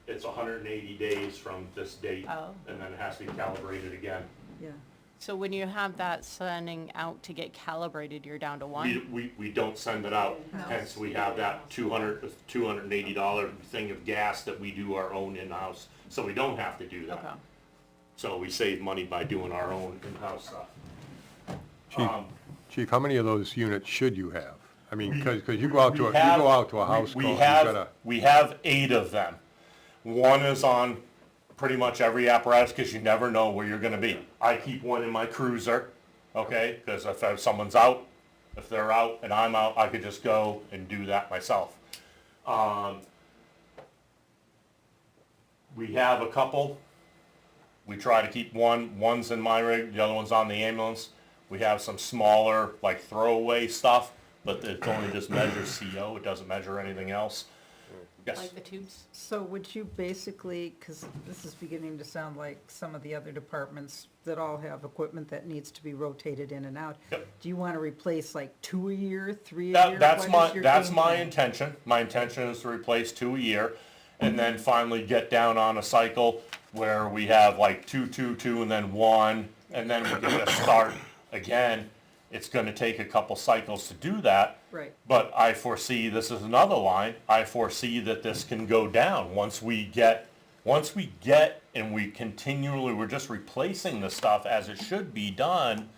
It's 180 days from this date, Oh. and then it has to be calibrated again. yeah. So when you have that sending out to get calibrated, you're down to 1? We don't send it out, hence we have that $280 thing of gas that we do our own in-house, so we don't have to do Okay. that. So we save money by doing our own in-house stuff. Chief, how many of those units should you have? I mean, because you go out to a house call, We you gotta, have 8 of them. One is on pretty much every apparatus, because you never know where you're gonna be. I keep one in my cruiser, okay, because if someone's out, if they're out and I'm out, I could just go and do that myself. We have a couple. We try to keep one's in my rig, the other one's on the ambulance. We have some smaller, like throwaway stuff, but it only just measures CO, it doesn't measure anything else. Yes. Like the tubes? So would you basically, because this is beginning to sound like some of the other departments that all have equipment that needs to be rotated in and out. Yep. Do you want to replace like 2 a year, 3 a year? That's What is your that's game my plan? intention. My intention is to replace 2 a year, and then finally get down on a cycle where we have like 2, 2, 2, and then 1, and then we're gonna start again. It's gonna take a couple cycles to do that. Right. But I foresee, this is another line, I foresee that this can go down once we get and we continually, we're just replacing the stuff as it should be done,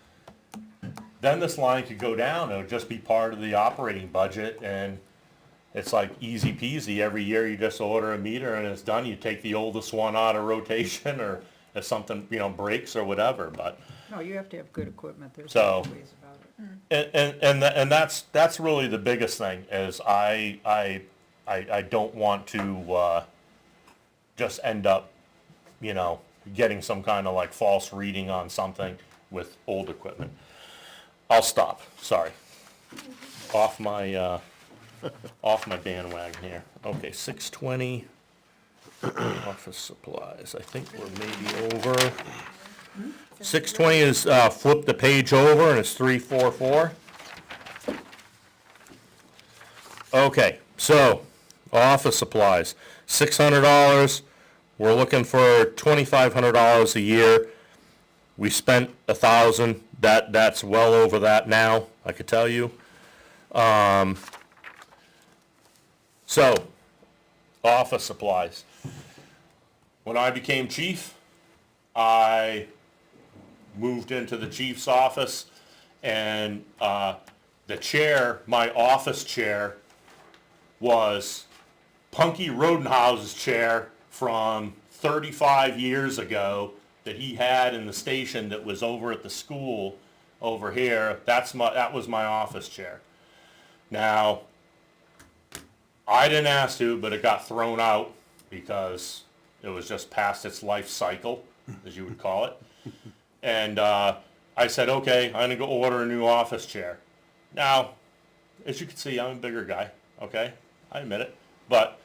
then this line could go down, it would just be part of the operating budget, and it's like easy peasy. Every year you just order a meter and it's done. You take the oldest one out of rotation, or if something, breaks or whatever, but. No, you have to have good equipment, there's So- no ways about it. And that's really the biggest thing, is I don't want to, just end up, getting some kind of like false reading on something with old equipment. I'll stop, sorry. Off my bandwagon here. Okay, 620, office supplies, I think we're maybe over. 620 is, flip the page over, and it's 344. Okay, so, office supplies, $600, we're looking for $2,500 a year. We spent $1,000, that's well over that now, I could tell you. So, office supplies. When I became chief, I moved into the chief's office, and the chair, my office chair, was Punky Rodenhouse's chair from 35 years ago that he had in the station that was over at the school over here. That was my office chair. Now, I didn't ask to, but it got thrown out because it was just past its life cycle, as you would call it. And I said, okay, I'm gonna go order a new office chair. Now, as you can see, I'm a bigger guy, okay? I admit it. But,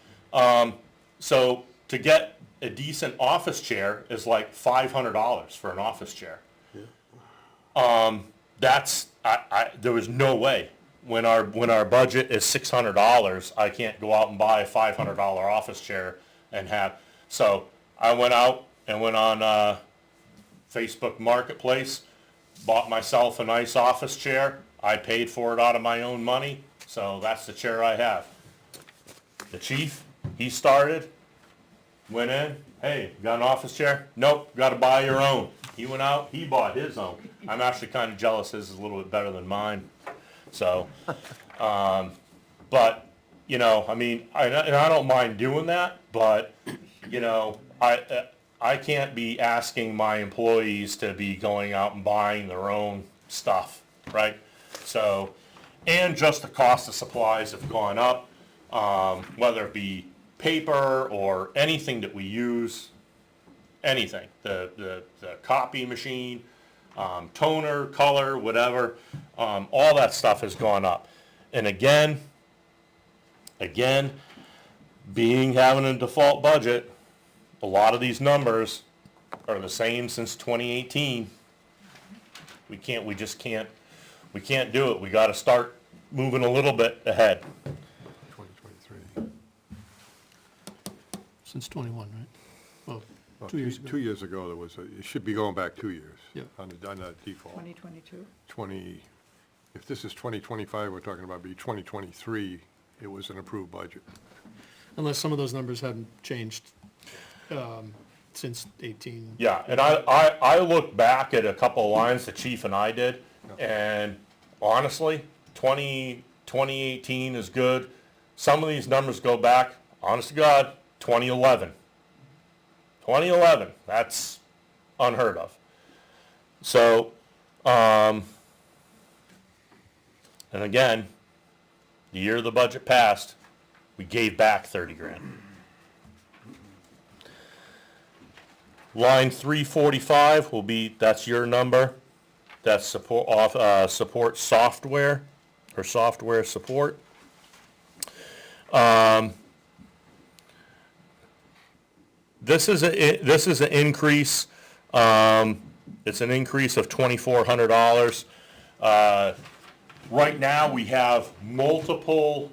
so to get a decent office chair is like $500 for an office chair. There was no way. When our budget is $600, I can't go out and buy a $500 office chair and have, so I went out and went on, Facebook Marketplace, bought myself a nice office chair. I paid for it out of my own money, so that's the chair I have. The chief, he started, went in, hey, got an office chair? Nope, gotta buy your own. He went out, he bought his own. I'm actually kinda jealous his is a little bit better than mine, so, but, I mean, and I don't mind doing that, but, I can't be asking my employees to be going out and buying their own stuff, right? So, and just the cost of supplies have gone up, whether it be paper or anything that we use, anything, the copy machine, toner, color, whatever, all that stuff has gone up. And again, having a default budget, a lot of these numbers are the same since 2018. We can't do it. We gotta start moving a little bit ahead. 2023. Since 21, right? Well, Well, 2 years ago. 2 years ago, it should be going back 2 years. Yeah. On the default. 2022? If this is 2025, we're talking about be 2023, it was an approved budget. Unless some of those numbers haven't changed since 18. Yeah, and I look back at a couple of lines the chief and I did, and honestly, 2018 is good. Some of these numbers go back, honest to God, 2011. 2011, that's unheard of. So, and again, the year the budget passed, we gave back 30 grand. Line 345 will be, that's your number. That's support software, or software support. This is an increase, it's an increase of $2,400. Right now, we have multiple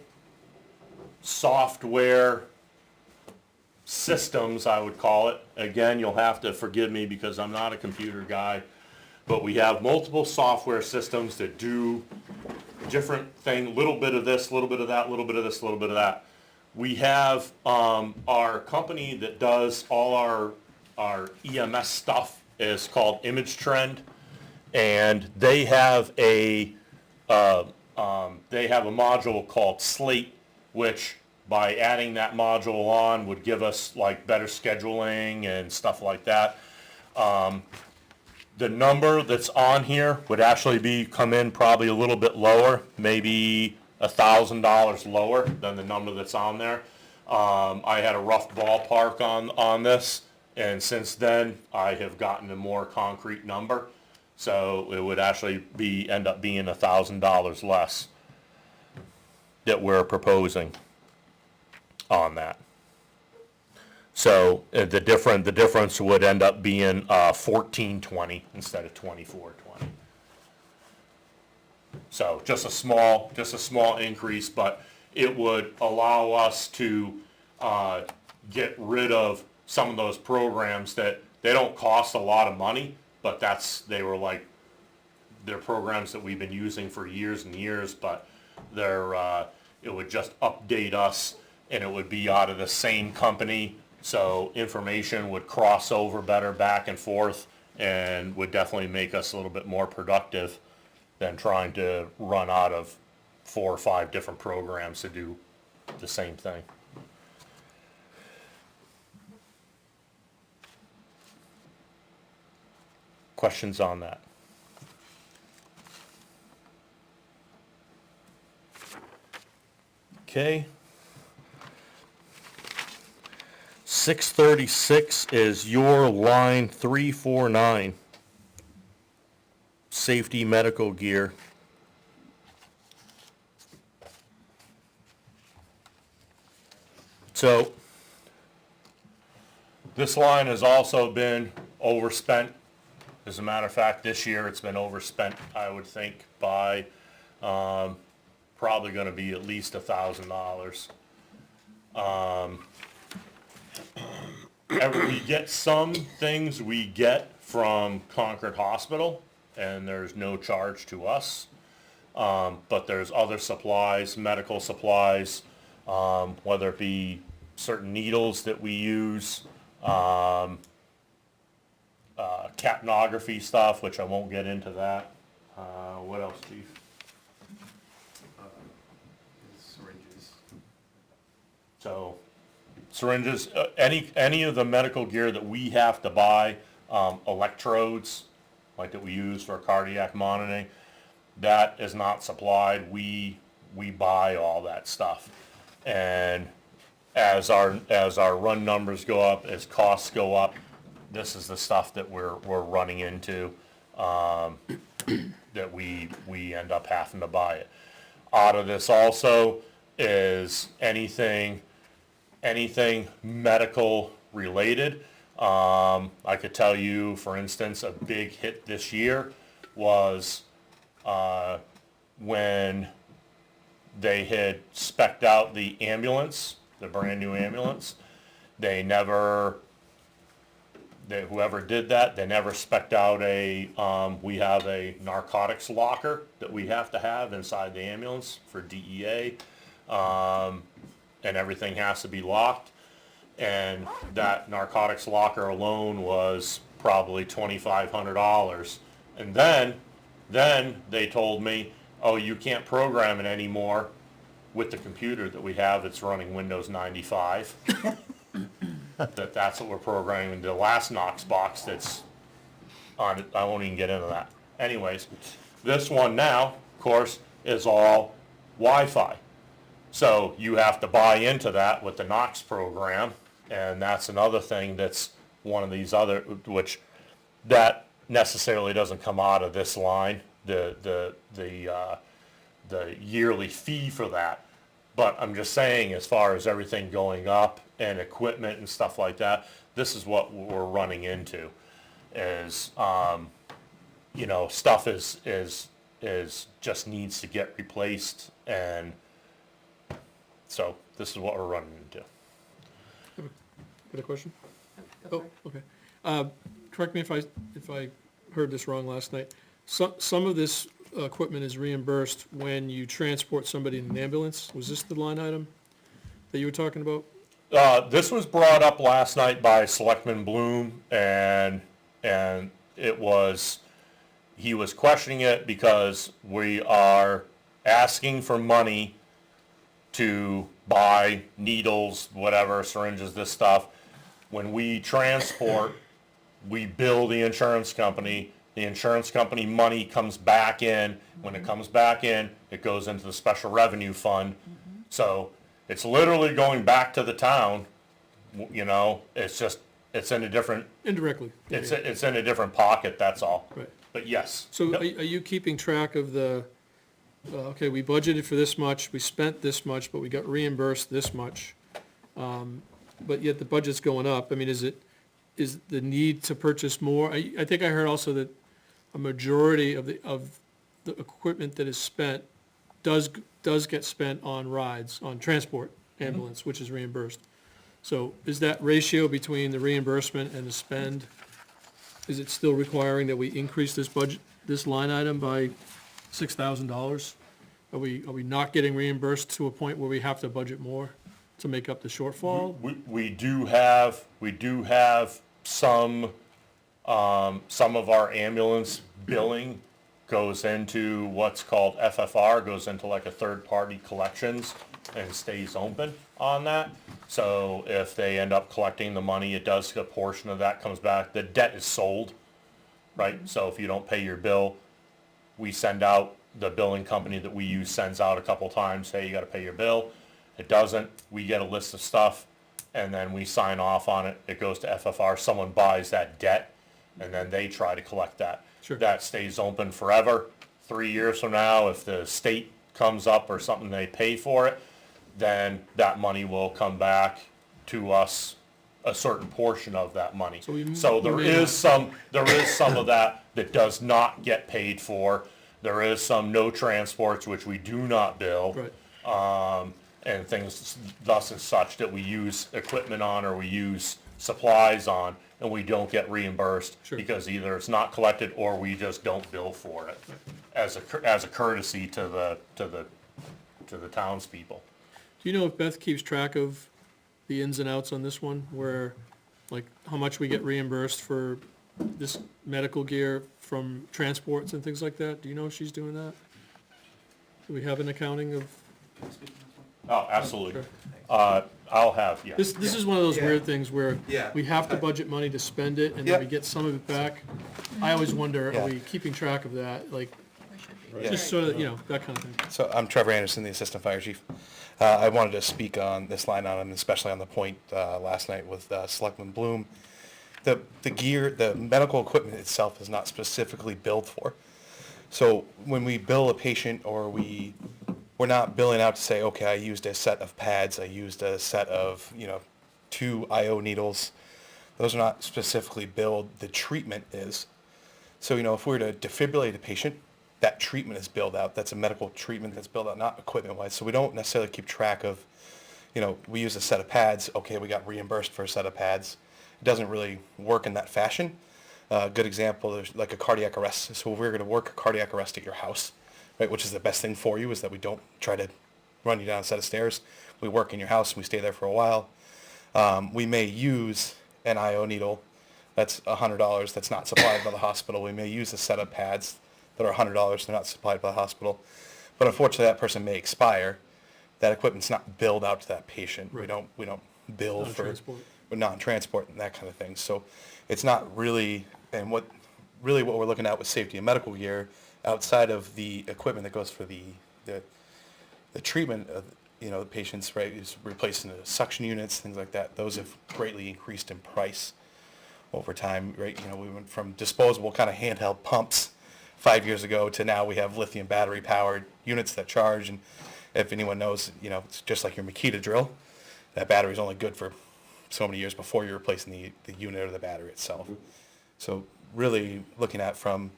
software systems, I would call it. Again, you'll have to forgive me because I'm not a computer guy, but we have multiple software systems that do different thing, little bit of this, little bit of that, little bit of this, little bit of that. We have our company that does all our EMS stuff is called Image Trend, and they have a module called Slate, which by adding that module on would give us like better scheduling and stuff like that. The number that's on here would actually come in probably a little bit lower, maybe $1,000 lower than the number that's on there. I had a rough ballpark on this, and since then, I have gotten a more concrete number. So it would actually end up being $1,000 less that we're proposing on that. So the difference would end up being $1,420 instead of $2,420. So just a small increase, but it would allow us to get rid of some of those programs that they don't cost a lot of money, but they're programs that we've been using for years and years, but it would just update us, and it would be out of the same company, so information would cross over better back and forth, and would definitely make us a little bit more productive than trying to run out of 4 or 5 different programs to do the same thing. Questions on that? Okay. 636 is your line 349. Safety medical gear. So, this line has also been overspent. As a matter of fact, this year it's been overspent, I would think, by probably going to be at least $1,000. We get some things we get from Concord Hospital, and there's no charge to us. But there's other supplies, medical supplies, whether it be certain needles that we use, capnography stuff, which I won't get into that. What else, Chief? Syringes. So, syringes, any of the medical gear that we have to buy, electrodes, like that we use for cardiac monitoring, that is not supplied. We buy all that stuff. And as our run numbers go up, as costs go up, this is the stuff that we're running into, that we end up having to buy it. Out of this also is anything medical related. I could tell you, for instance, a big hit this year was when they had spec'd out the ambulance, the brand new ambulance. Whoever did that, they never spec'd out we have a narcotics locker that we have to have inside the ambulance for DEA, and everything has to be locked. And that narcotics locker alone was probably $2,500. And then they told me, oh, you can't program it anymore with the computer that we have that's running Windows 95. That's what we're programming. The last Knox box that's on it, I won't even get into that. Anyways, this one now, of course, is all Wi-Fi. So you have to buy into that with the Knox program, and that's another thing that's one of these other, which that necessarily doesn't come out of this line, the yearly fee for that. But I'm just saying, as far as everything going up and equipment and stuff like that, this is what we're running into, is stuff is just needs to get replaced, and so this is what we're running into. Got a question? Go Oh, for it. okay. Correct me if I heard this wrong last night. Some of this equipment is reimbursed when you transport somebody in an ambulance. Was this the line item that you were talking about? This was brought up last night by Selectman Bloom, and it was he was questioning it because we are asking for money to buy needles, whatever, syringes, this stuff. When we transport, we bill the insurance company. The insurance company money comes back in. When it comes back in, it goes into the special revenue fund. So it's literally going back to the town, you know, it's just, it's in a different, Indirectly. Yeah, yeah. it's in a different pocket, that's all. Right. But yes. So Yep. are you keeping track of the, okay, we budgeted for this much, we spent this much, but we got reimbursed this much, but yet the budget's going up? I mean, is the need to purchase more? I think I heard also that a majority of the equipment that is spent does get spent on rides, on transport ambulance, which is reimbursed. So is that ratio between the reimbursement and the spend, is it still requiring that we increase this budget, this line item by $6,000? Are we not getting reimbursed to a point where we have to budget more to make up the shortfall? We do have some of our ambulance billing goes into what's called FFR, goes into like a third-party collections and stays open on that. So if they end up collecting the money, it does, a portion of that comes back. The debt is sold, right? So if you don't pay your bill, we send out, the billing company that we use sends out a couple times, hey, you gotta pay your bill. It doesn't, we get a list of stuff, and then we sign off on it. It goes to FFR, someone buys that debt, and then they try to collect that. Sure. That stays open forever. 3 years from now, if the state comes up or something, they pay for it, then that money will come back to us, a certain portion of that money. So there is some of that does not get paid for. There is some no transports, which we do not bill. Right. And things thus and such that we use equipment on or we use supplies on, and we don't get reimbursed. Sure. Because either it's not collected or we just don't bill for it as a courtesy to the townspeople. Do you know if Beth keeps track of the ins and outs on this one, where, like, how much we get reimbursed for this medical gear from transports and things like that? Do you know if she's doing that? Do we have an accounting of? Oh, absolutely. Sure. I'll have, yeah. This is one of those weird things where Yeah. we have to budget money to spend it, and then we get some of it back. I always wonder, Yeah. are we keeping track of that, like, We should be. just so that, you know, that kind of thing. So I'm Trevor Anderson, the Assistant Fire Chief. I wanted to speak on this line item, especially on the point last night with Selectman Bloom. The gear, the medical equipment itself is not specifically billed for. So when we bill a patient, or we're not billing out to say, okay, I used a set of pads, I used a set of, 2 IO needles. Those are not specifically billed. The treatment is. So, if we were to defibrillate a patient, that treatment is billed out. That's a medical treatment that's billed out, not equipment-wise. So we don't necessarily keep track of, we use a set of pads. Okay, we got reimbursed for a set of pads. It doesn't really work in that fashion. A good example, there's like a cardiac arrest. So if we're going to work a cardiac arrest at your house, right, which is the best thing for you, is that we don't try to run you down a set of stairs. We work in your house and we stay there for a while. We may use an IO needle that's $100 that's not supplied by the hospital. We may use a set of pads that are $100, they're not supplied by the hospital. But unfortunately, that person may expire. That equipment's not billed out to that patient. Right. We don't bill for Non-transport. non-transport and that kind of thing. So it's not really, and what we're looking at with safety and medical gear, outside of the equipment that goes for the treatment of, the patients, right, is replacing the suction units, things like that. Those have greatly increased in price over time, right? We went from disposable kind of handheld pumps 5 years ago to now we have lithium battery powered units that charge. And if anyone knows, it's just like your Makita drill. That battery is only good for so many years before you're replacing the unit or the battery itself. So really looking at from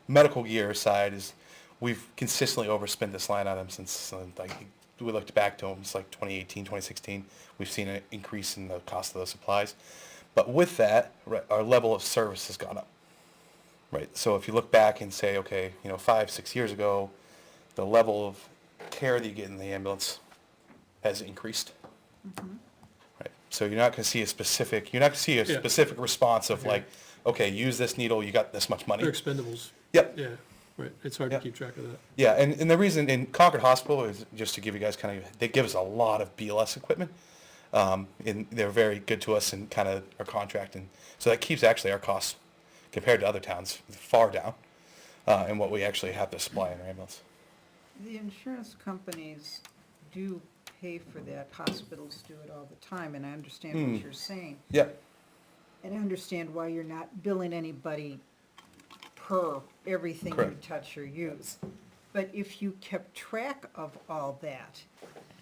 medical gear side is we've consistently overspent this line item since we looked back to them, it's like 2018, 2016. We've seen an increase in the cost of those supplies. But with that, right, our level of service has gone up. Right, so if you look back and say, okay, 5-6 years ago, the level of care that you get in the ambulance has increased. Right, So you're not gonna see a specific, Yeah. specific response of Okay. like, okay, use this needle, you got this much money. They're expendables. Yep. Yeah, right. It's hard to Yep. keep track of that. Yeah, and the reason in Concord Hospital is, just to give you guys kind of, they give us a lot of BLS equipment. And they're very good to us and kind of our contract, and so that keeps actually our costs compared to other towns far down, in what we actually have to supply in our ambulance. The insurance companies do pay for that, hospitals do it all the time, and I understand what you're saying. Yep. And I understand why you're not billing anybody per everything you Correct. touch or use. But if you kept track of all that,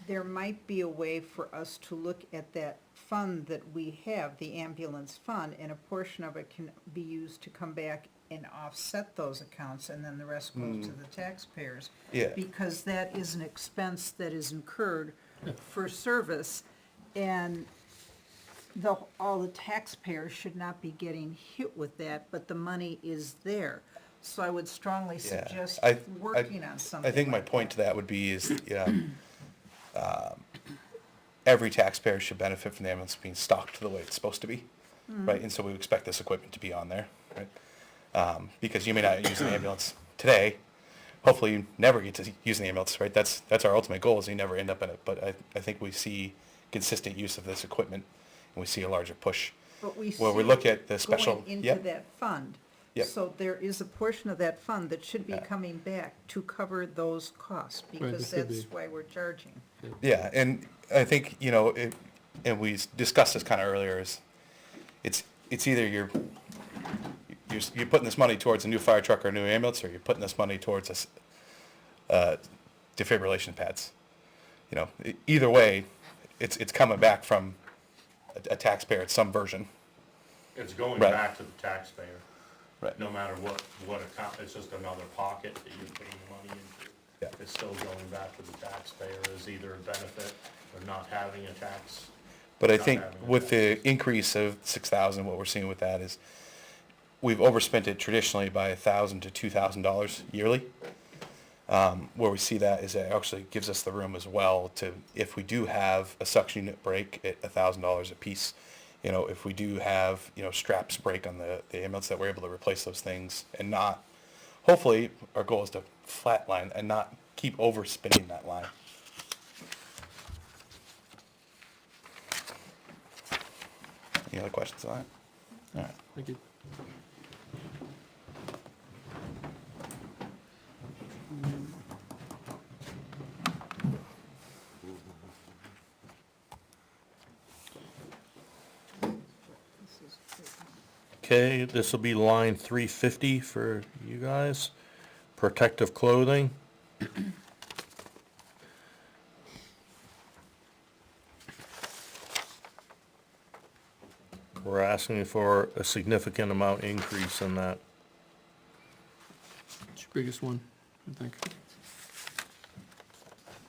there might be a way for us to look at that fund that we have, the ambulance fund, and a portion of it can be used to come back and offset those accounts, and then the rest goes to the taxpayers. Yeah. Because that is an expense that is incurred for service, and all the taxpayers should not be getting hit with that, but the money is there. So I would strongly Yeah. suggest I- working on something I think my like point to that would be is, every taxpayer should benefit from the ambulance being stocked the way it's supposed to be, right? And so we expect this equipment to be on there, right? Because you may not use an ambulance today, hopefully you never get to use an ambulance, right? That's our ultimate goal, is you never end up in it, but I think we see consistent use of this equipment, and we see a larger push. But we Well, we see look it at the special- going into yep. that fund. Yep. So there is a portion of that fund that should be Yeah. coming back to cover those costs, because there could that's be. why we're charging. Yeah, and I think, and we discussed this kind of earlier, is it's either you're putting this money towards a new fire truck or a new ambulance, or you're putting this money towards defibrillation pads. Either way, it's coming back from a taxpayer at some version. It's going Right. back to the taxpayer. Right. No matter what account, it's just another pocket that you're putting the money into. Yeah. It's still going back to the taxpayer as either a benefit or not having a tax. But I Not think having a with the tax. increase of 6,000, what we're seeing with that is we've overspent it traditionally by $1,000 to $2,000 yearly. Where we see that is it actually gives us the room as well to, if we do have a suction unit break at $1,000 a piece, if we do have, straps break on the ambulance, that we're able to replace those things and not, hopefully, our goal is to flatline and not keep overspinning that line. Any other questions on that? All right. Thank you. Okay, this will be line 350 for you guys. Protective clothing. We're asking for a significant amount increase in that. It's your biggest one, I think.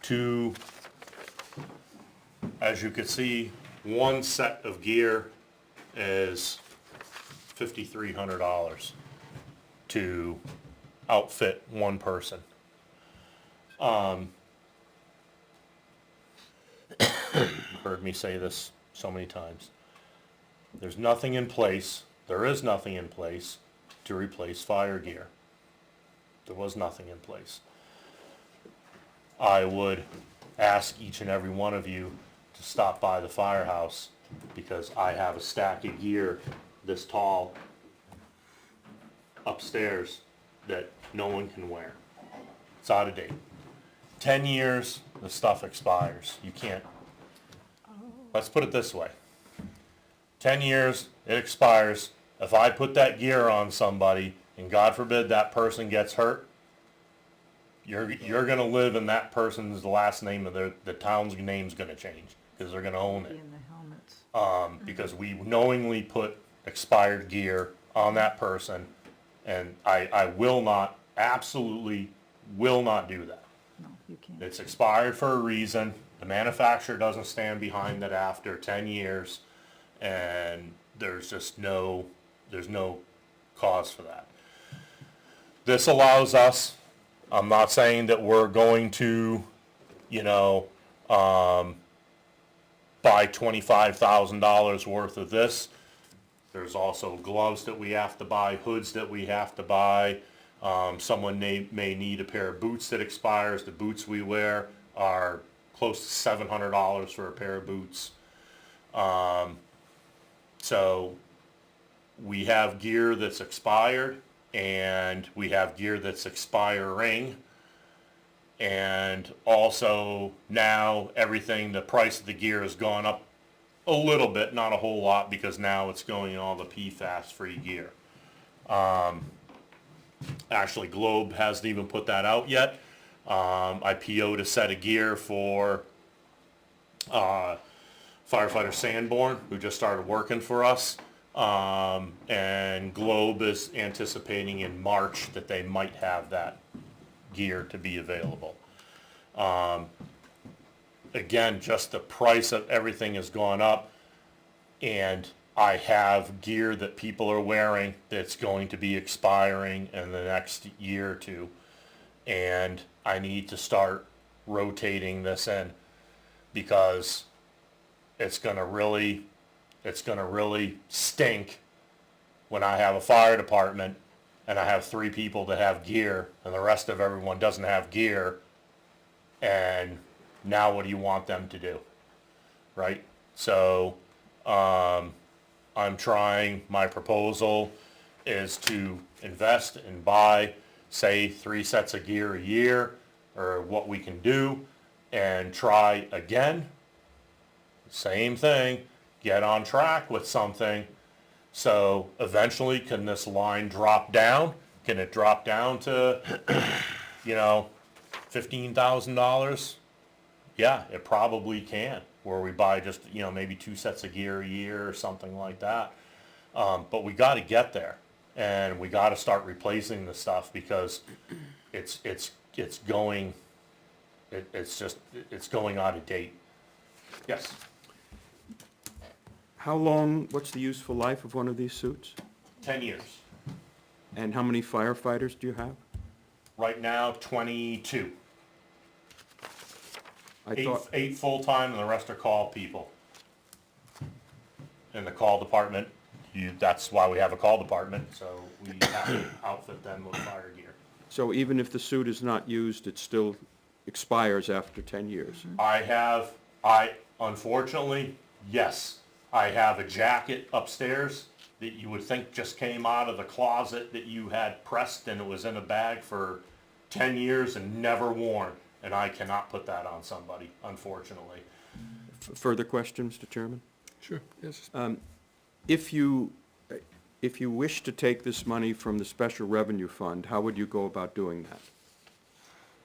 To, as you can see, one set of gear is $5,300 to outfit one person. You've heard me say this so many times. There is nothing in place to replace fire gear. There was nothing in place. I would ask each and every one of you to stop by the firehouse, because I have a stack of gear this tall upstairs that no one can wear. It's out of date. 10 years, the stuff expires. You can't, let's put it this way. 10 years, it expires. If I put that gear on somebody, and God forbid that person gets hurt, you're gonna live in that person's last name, of the town's name's gonna change, because they're gonna own it. In the helmets. Because we knowingly put expired gear on that person, and I will not, absolutely will not do that. No, you can't. It's expired for a reason. The manufacturer doesn't stand behind it after 10 years, and there's no cause for that. This allows us, I'm not saying that we're going to, buy $25,000 worth of this. There's also gloves that we have to buy, hoods that we have to buy. Someone may need a pair of boots that expires. The boots we wear are close to $700 for a pair of boots. So we have gear that's expired, and we have gear that's expiring. And also now everything, the price of the gear has gone up a little bit, not a whole lot, because now it's going in all the PFAS-free gear. Actually, Globe hasn't even put that out yet. I PO'd a set of gear for firefighter Sanborn, who just started working for us. And Globe is anticipating in March that they might have that gear to be available. Again, just the price of everything has gone up, and I have gear that people are wearing that's going to be expiring in the next year or two, and I need to start rotating this in, because it's gonna really stink when I have a fire department and I have 3 people that have gear and the rest of everyone doesn't have gear, and now what do you want them to do, right? So I'm trying, my proposal is to invest and buy, say, 3 sets of gear a year, or what we can do, and try again. Same thing, get on track with something. So eventually, can this line drop down? Can it drop down to, $15,000? Yeah, it probably can, where we buy just, maybe 2 sets of gear a year or something like that. But we got to get there, and we got to start replacing the stuff, because it's going out of date. Yes. How long, what's the useful life of one of these suits? 10 years. And how many firefighters do you have? Right now, 22. I thought, Eight full-time, and the rest are call people. In the call department, that's why we have a call department, so we have to outfit them with fire gear. so even if the suit is not used, it still expires after 10 years? Unfortunately, yes. I have a jacket upstairs that you would think just came out of the closet that you had pressed, and it was in a bag for 10 years and never worn, and I cannot put that on somebody, unfortunately. Further questions, Mr. Chairman? Sure, yes. If you wish to take this money from the special revenue fund, how would you go about doing that?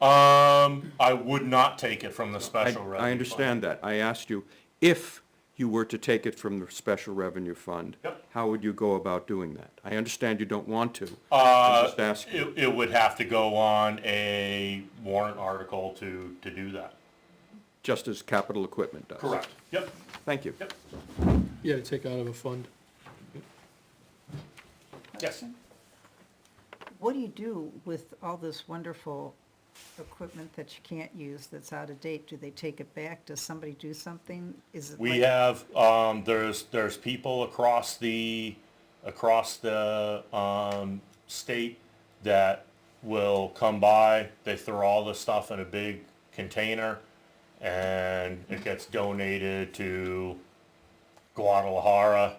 I would not take it from the special revenue fund. I understand that. I asked you, if you were to take it from the special revenue fund, Yep. how would you go about doing that? I understand you don't want to. I'm just asking. It would have to go on a warrant article to do that. Just as capital equipment does? Correct. Yep. Thank you. Yep. Yeah, to take out of a fund. Yes. What do you do with all this wonderful equipment that you can't use, that's out of date? Do they take it back? Does somebody do something? Is it We like- have, there's people across the state that will come by, they throw all this stuff in a big container, and it gets donated to Guadalajara,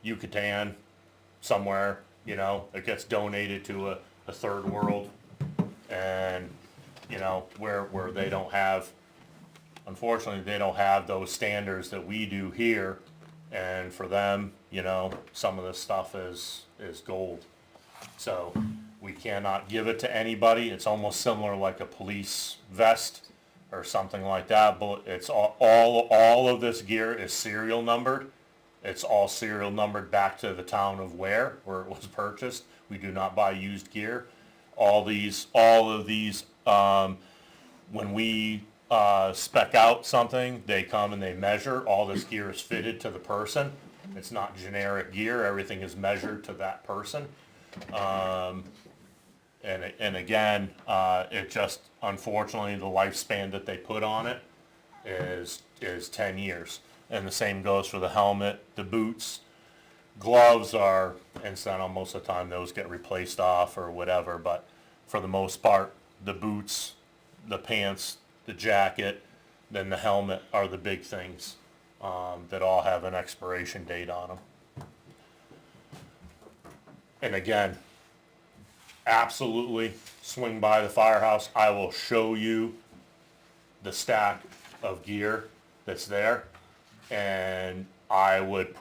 Yucatan, somewhere, it gets donated to a third world, and, where they don't have, unfortunately, they don't have those standards that we do here, and for them, some of this stuff is gold. So we cannot give it to anybody. It's almost similar like a police vest or something like that, but it's all of this gear is serial numbered. It's all serial numbered back to the town of where it was purchased. We do not buy used gear. All of these, when we spec out something, they come and they measure. All this gear is fitted to the person. It's not generic gear. Everything is measured to that person. And again, it just, unfortunately, the lifespan that they put on it is 10 years. and the same goes for the helmet, the boots. Gloves are incidental, most of the time those get replaced off or whatever, but for the most part, the boots, the pants, the jacket, then the helmet are the big things, that all have an expiration date on them. And again, absolutely swing by the firehouse. I will show you the stack of gear that's there. And I would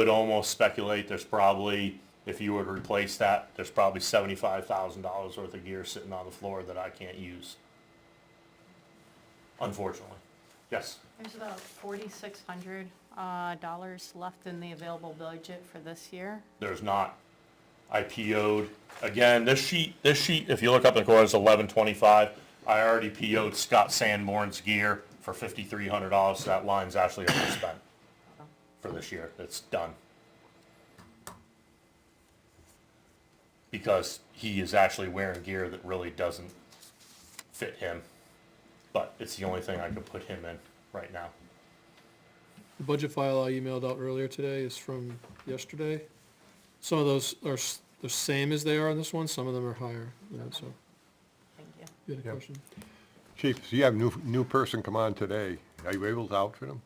almost speculate there's probably, if you were to replace that, there's probably $75,000 worth of gear sitting on the floor that I can't use. Unfortunately. Yes? There's about $4,600 left in the available budget for this year. There's not. I PO'd, again, this sheet, if you look up in the corner, it's 1125. I already PO'd Scott Sanborn's gear for $5,300, so that line's actually already spent for this year. It's done. Because he is actually wearing gear that really doesn't fit him. But it's the only thing I can put him in right now. The budget file I emailed out earlier today is from yesterday. Some of those are the same as they are on this one, some of them are higher, so, Thank you. you had a Yep. question? Chief, so you have new person come on today. Are you able to outfit him?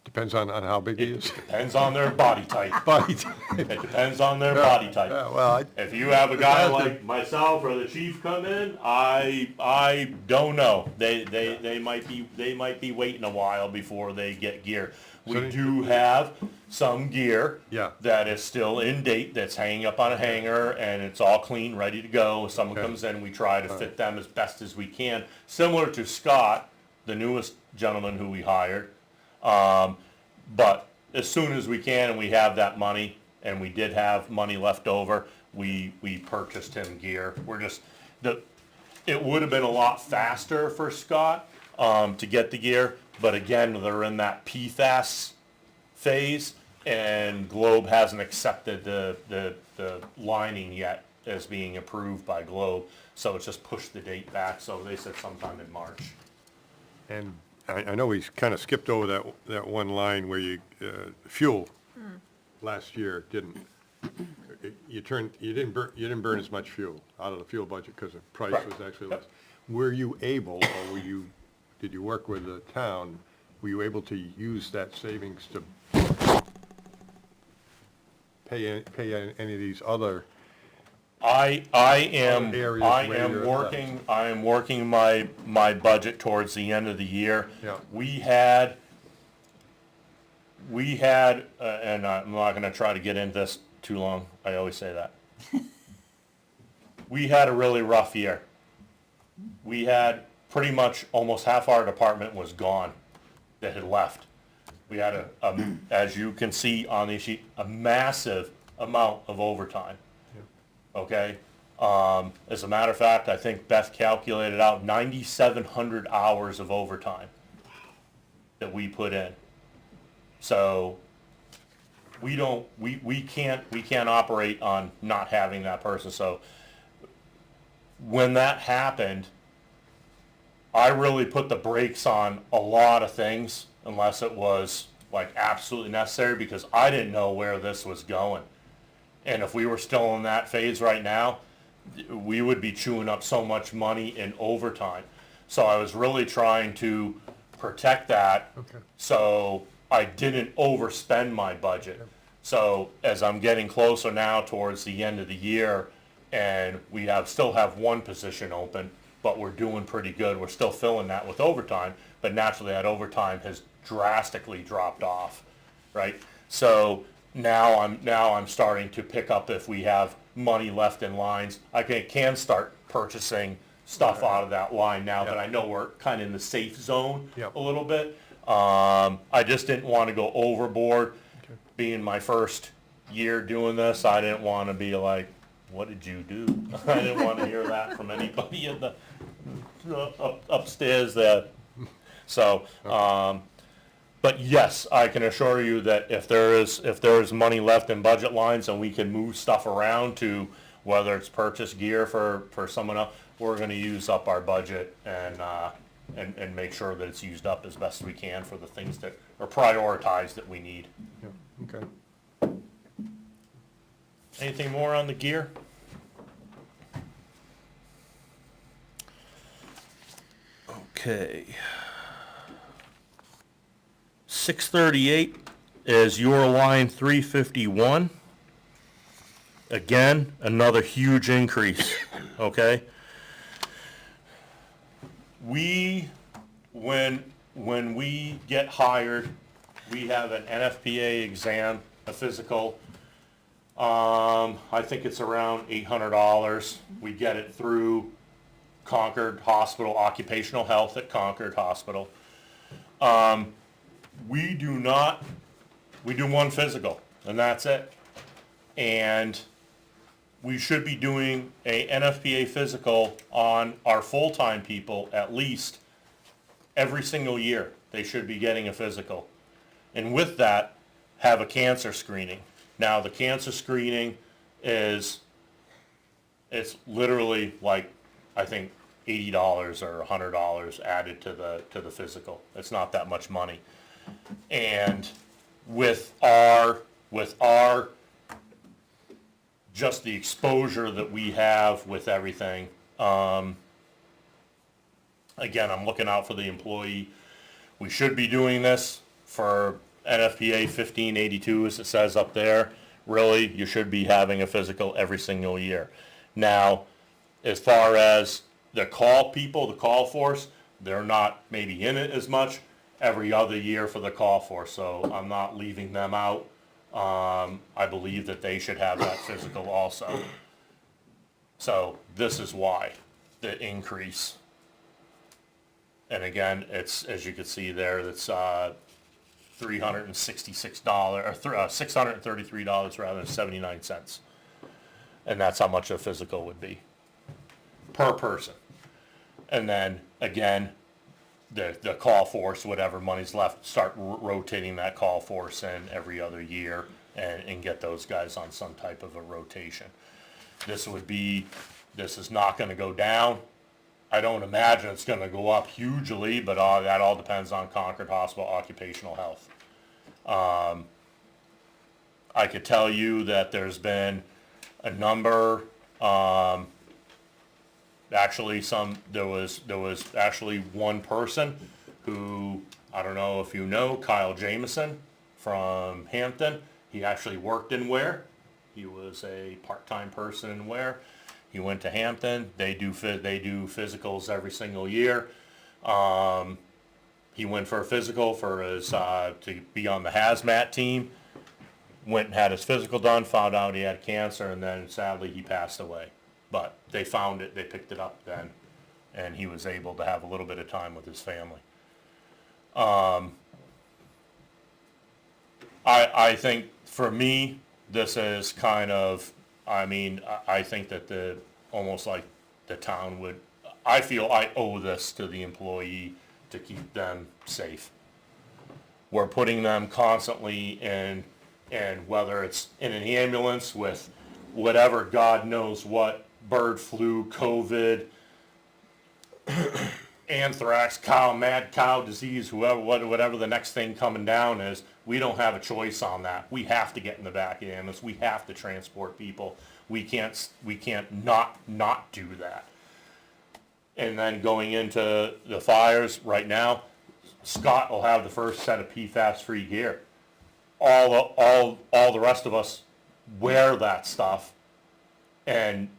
Depends on how big he is. Depends on their body type. Body It depends on their body type. Yeah, well, If you have a guy like myself or the chief come in, I don't know. They might be waiting a while before they get gear. So We then- do have some gear Yeah. that is still in date, that's hanging up on a hanger, and it's all clean, ready to go. If someone Okay. comes in, we try to fit them as best as we can, similar to Scott, the newest gentleman who we hired. But as soon as we can and we have that money, and we did have money left over, we purchased him gear. It would have been a lot faster for Scott, to get the gear, but again, they're in that PFAS phase, and Globe hasn't accepted the lining yet as being approved by Globe, so it's just pushed the date back, so they said sometime in March. And I know we kind of skipped over that one line where fuel last year didn't, you didn't burn as much fuel out of the fuel budget because the price Right. was actually less. Were you able, or did you work with the town, were you able to use that savings to pay any of these other? I am Other areas where you're working my budget towards the end of the year. Yeah. We had, and I'm not gonna try to get into this too long, I always say that. We had a really rough year. We had pretty much almost half our department was gone that had left. We had as you can see on the sheet, a massive amount of overtime. Okay? As a matter of fact, I think Beth calculated out 9,700 hours of overtime that we put in. So we can't operate on not having that person. So when that happened, I really put the brakes on a lot of things unless it was like absolutely necessary, because I didn't know where this was going. And if we were still in that phase right now, we would be chewing up so much money in overtime. So I was really trying to protect that, so I didn't overspend my budget. So as I'm getting closer now towards the end of the year, and we still have one position open, but we're doing pretty good. We're still filling that with overtime, but naturally that overtime has drastically dropped off, right? So now I'm starting to pick up, if we have money left in lines, I can start purchasing stuff out of that line now that I know we're kind of in the safe zone Yep. a little bit. I just didn't want to go overboard. Being my first year doing this, I didn't want to be like, what did you do? I didn't want to hear that from anybody in the upstairs there. So, but yes, I can assure you that if there is money left in budget lines and we can move stuff around to, whether it's purchase gear for someone else, we're gonna use up our budget and and make sure that it's used up as best we can for the things that are prioritized that we need. Yeah, okay. Anything more on the gear? Okay. 638 is your line 351. Again, another huge increase, okay? When we get hired, we have an NFPA exam, a physical. I think it's around $800. We get it through Concord Hospital, Occupational Health at Concord Hospital. We do one physical, and that's it. And we should be doing a NFPA physical on our full-time people at least every single year. They should be getting a physical. And with that, have a cancer screening. Now, the cancer screening it's literally like, I think, $80 or $100 added to the physical. It's not that much money. And with our just the exposure that we have with everything, again, I'm looking out for the employee. We should be doing this for NFPA 1582, as it says up there. Really, you should be having a physical every single year. Now, as far as the call people, the call force, they're not maybe in it as much every other year for the call force, so I'm not leaving them out. I believe that they should have that physical also. So this is why the increase. And again, it's, as you can see there, that's $366 or $633 rather than 79 cents. And that's how much a physical would be per person. And then again, the call force, whatever money's left, start rotating that call force in every other year and get those guys on some type of a rotation. This is not gonna go down. I don't imagine it's gonna go up hugely, but that all depends on Concord Hospital Occupational Health. I could tell you that there's been a number, there was actually one person who, I don't know if you know, Kyle Jameson from Hampton. He actually worked in Ware. He was a part-time person in Ware. He went to Hampton. They do physicals every single year. He went for a physical for his to be on the hazmat team. Went and had his physical done, found out he had cancer, and then sadly he passed away. But they found it, they picked it up then, and he was able to have a little bit of time with his family. I think for me, this is kind of, I think that almost like the town would, I feel I owe this to the employee to keep them safe. We're putting them constantly in, and whether it's in an ambulance with whatever, God knows what, bird flu, COVID, anthrax, mad cow disease, whatever the next thing coming down is, we don't have a choice on that. We have to get in the back of the ambulance. We have to transport people. We can't not do that. And then going into the fires right now, Scott will have the first set of PFAS-free gear. All the rest of us wear that stuff, and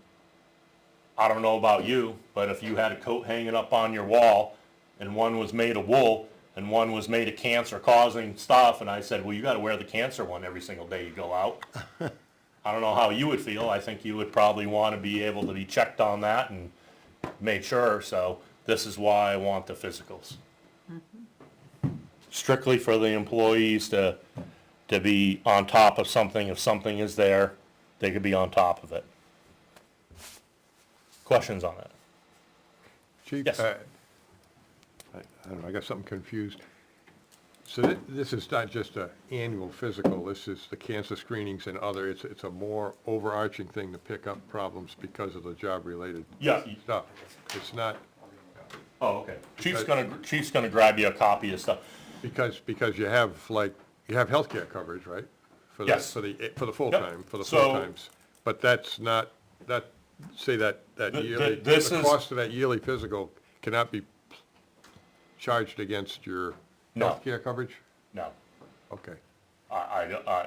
I don't know about you, but if you had a coat hanging up on your wall and one was made of wool and one was made of cancer-causing stuff, and I said, well, you got to wear the cancer one every single day you go out. I don't know how you would feel. I think you would probably want to be able to be checked on that and made sure. So this is why I want the physicals. Strictly for the employees to be on top of something. If something is there, they could be on top of it. Questions on that? Chief, Yes. I don't know, I got something confused. So this is not just an annual physical, this is the cancer screenings and other, it's a more overarching thing to pick up problems because of the job-related Yeah. stuff. It's not, Oh, okay. Chief's gonna grab you a copy of stuff. Because you have healthcare coverage, right? For the- Yes. For the Yep. full-time, for the So- full-times. But that's not, say that yearly, this the is- cost of that yearly physical cannot be charged against your No. healthcare coverage? No. Okay.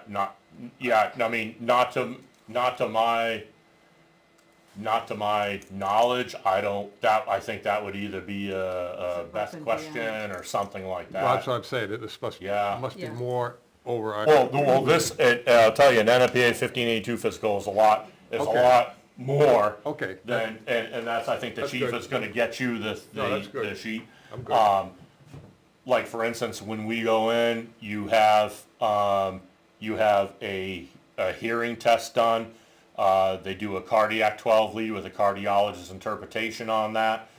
Not, yeah, I mean, not to my knowledge, I think that would either be a Beth question or something like Well, that's that. what I'm saying, that this must be Yeah. more over. Well, I'll tell you, an NFPA 1582 fiscal is a lot Okay. more Okay. than, and that's, I think the That's chief good. is gonna get you No, that's good. the sheet. I'm good. Like, for instance, when we go in, you have a hearing test done. They do a cardiac 12 lead with a cardiologist's interpretation on that.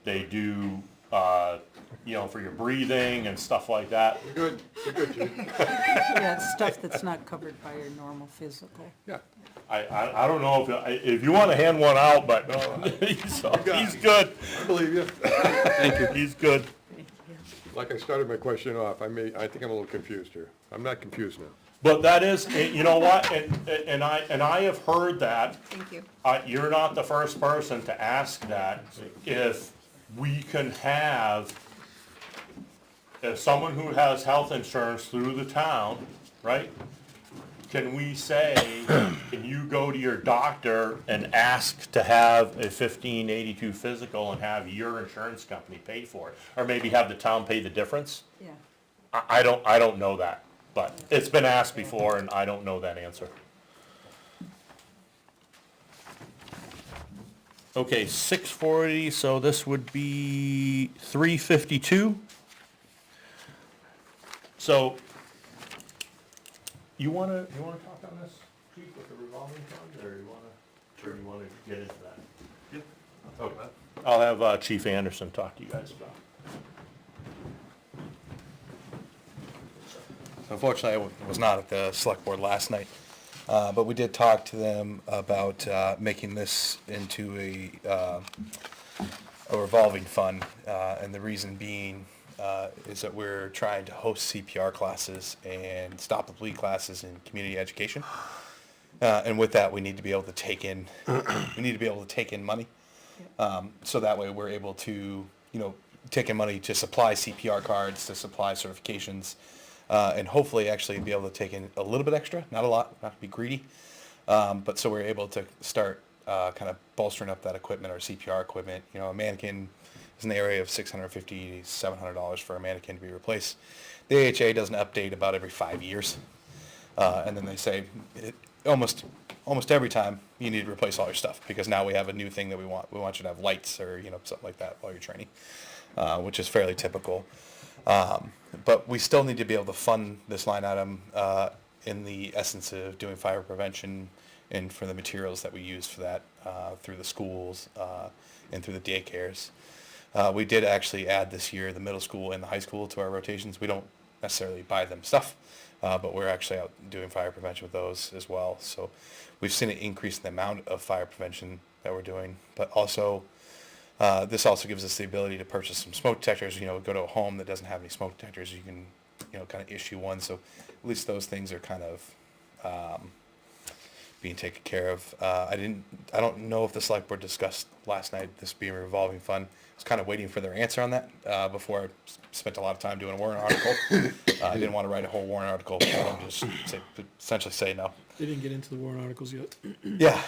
They do, for your breathing and stuff like that. Good, good, Chief. Yeah, it's stuff that's not covered by your normal physical. Yeah. I don't know if you want to hand one out, but he's good. I believe you. Thank you. He's good. Like I started my question off, I think I'm a little confused here. I'm not confused now. But that is, you know what, and I have heard that. Thank you. You're not the first person to ask that. If we can have, if someone who has health insurance through the town, right? Can we say, can you go to your doctor and ask to have a 1582 physical and have your insurance company pay for it? Or maybe have the town pay the difference? Yeah. I don't know that, but it's been asked before and I don't know that answer. Okay, 640, so this would be 352. So, you wanna talk on this, Chief, with the revolving fund, or you wanna get into that? Yeah. Okay. I'll have, Chief Anderson talk to you guys about it. Unfortunately, I was not at the select board last night, but we did talk to them about making this into a revolving fund, and the reason being is that we're trying to host CPR classes and stop the bleed classes in community education, and with that, we need to be able to take in money, so that way we're able to take in money to supply CPR cards, to supply certifications. And hopefully actually be able to take in a little bit extra, not a lot, not to be greedy, but so we're able to start kind of bolstering up that equipment, our CPR equipment. A mannequin is in the area of $650 to $700 for a mannequin to be replaced. The AHA does an update about every 5 years, and then they say almost every time you need to replace all your stuff because now we have a new thing that we want. We want you to have lights or something like that while you're training, which is fairly typical. But we still need to be able to fund this line item in the essence of doing fire prevention and for the materials that we use for that through the schools and through the daycares. We did actually add this year the middle school and the high school to our rotations. We don't necessarily buy them stuff, but we're actually out doing fire prevention with those as well. So we've seen an increase in the amount of fire prevention that we're doing, but also this also gives us the ability to purchase some smoke detectors. Go to a home that doesn't have any smoke detectors, you can, kind of issue one. So at least those things are kind of being taken care of. I don't know if the select board discussed last night this being a revolving fund. I was kind of waiting for their answer on that before I spent a lot of time doing a warrant article. I didn't want to write a whole warrant article, just essentially say no. They didn't get into the warrant articles yet. Yeah,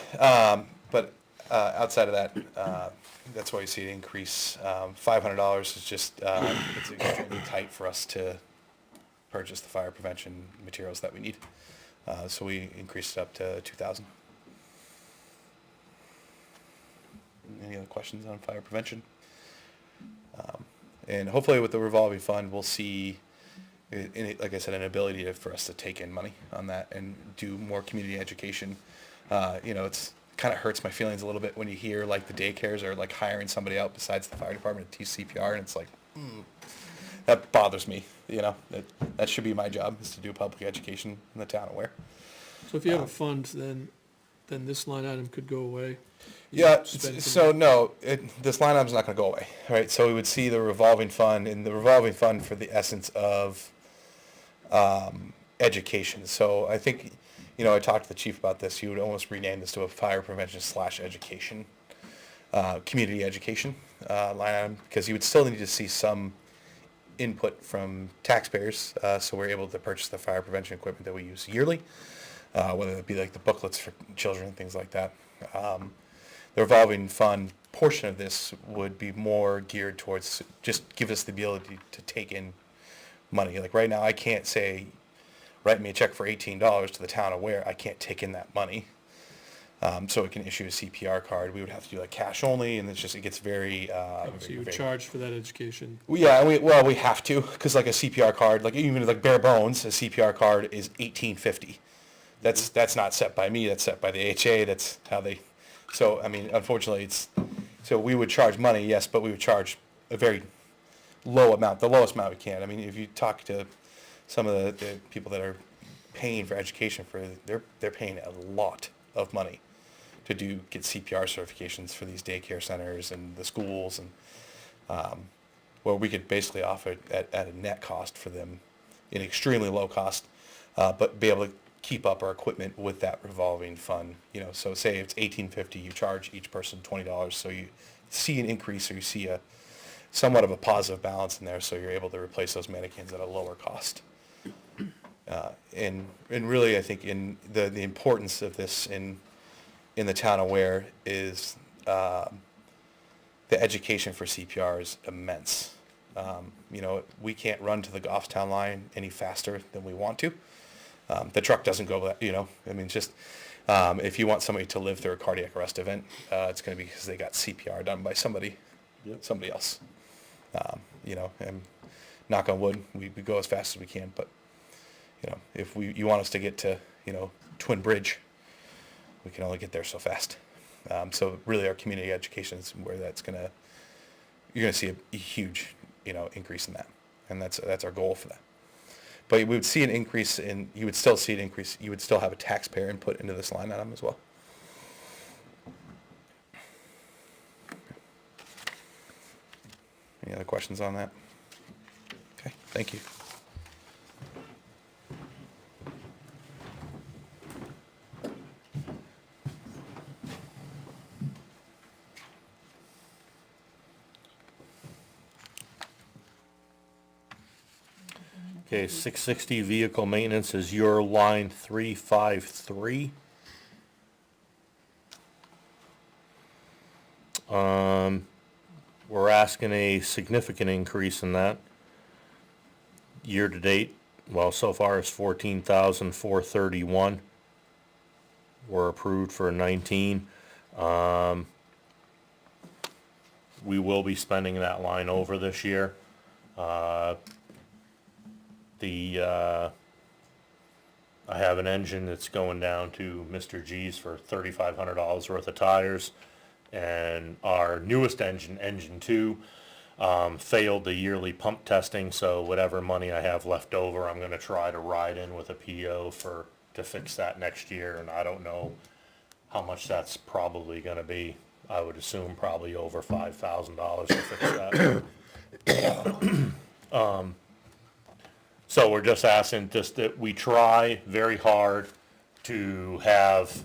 but outside of that, that's why you see it increase. $500 is just, it's extremely tight for us to purchase the fire prevention materials that we need. So we increased it up to $2,000. Any other questions on fire prevention? And hopefully with the revolving fund, we'll see, like I said, an ability for us to take in money on that and do more community education. It's kind of hurts my feelings a little bit when you hear like the daycares are like hiring somebody out besides the fire department to teach CPR, and it's like, that bothers me. That should be my job, is to do public education in the town of Ware. So if you have a fund, then then this line item could go away. You Yeah, spend some- so no, this line item's not gonna go away, right? So we would see the revolving fund, and the revolving fund for the essence of, education. So I think, I talked to the chief about this, you would almost rename this to a fire prevention / education, community education, line item, because you would still need to see some input from taxpayers, so we're able to purchase the fire prevention equipment that we use yearly, whether it be like the booklets for children, things like that. The revolving fund portion of this would be more geared towards just give us the ability to take in money. Like right now, I can't say, write me a check for $18 to the town of Ware. I can't take in that money. So it can issue a CPR card. We would have to do like cash only, and it gets very, So you would very- charge for that education. Well, yeah, we have to, because like a CPR card, like even like bare bones, a CPR card is $18.50. That's not set by me, that's set by the HA, that's how they, so, I mean, unfortunately, so we would charge money, yes, but we would charge a very low amount, the lowest amount we can. I mean, if you talk to some of the people that are paying for education they're paying a lot of money to get CPR certifications for these daycare centers and the schools, and where we could basically offer it at a net cost for them, in extremely low cost, but be able to keep up our equipment with that revolving fund. So say it's $18.50, you charge each person $20, so you see an increase, or you see a somewhat of a positive balance in there, so you're able to replace those mannequins at a lower cost. And really, I think in the importance of this in the town of Ware is the education for CPR is immense. We can't run to the Goffstown line any faster than we want to. The truck doesn't go, I mean, just, if you want somebody to live through a cardiac arrest event, it's gonna be because they got CPR done by somebody else. And knock on wood, we go as fast as we can, but, if you want us to get to, Twin Bridge, we can only get there so fast. So really our community education is where you're gonna see a huge, increase in that. And that's our goal for that. But we would see an increase you would still see an increase, you would still have a taxpayer input into this line item as well. Any other questions on that? Okay, thank you. Okay, 660 vehicle maintenance is your line 353. We're asking a significant increase in that. Year to date, well, so far it's 14,431. We're approved for 19. We will be spending that line over this year. I have an engine that's going down to Mr. G's for $3,500 worth of tires, and our newest engine, Engine 2, failed the yearly pump testing, so whatever money I have left over, I'm gonna try to ride in with a PO to fix that next year, and I don't know how much that's probably gonna be. I would assume probably over $5,000 to fix that. So we're just asking that we try very hard to have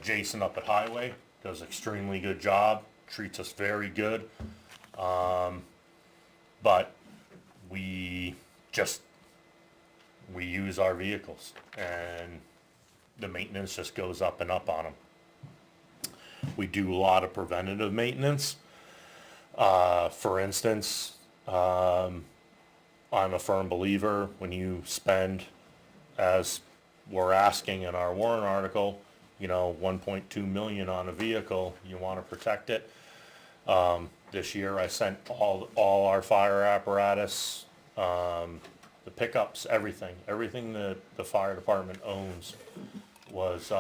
Jason up at Highway, does extremely good job, treats us very good. But we use our vehicles, and the maintenance just goes up and up on them. We do a lot of preventative maintenance. For instance, I'm a firm believer when you spend, as we're asking in our warrant article, $1.2 million on a vehicle, you want to protect it. This year I sent all our fire apparatus, the pickups, everything that the fire department owns was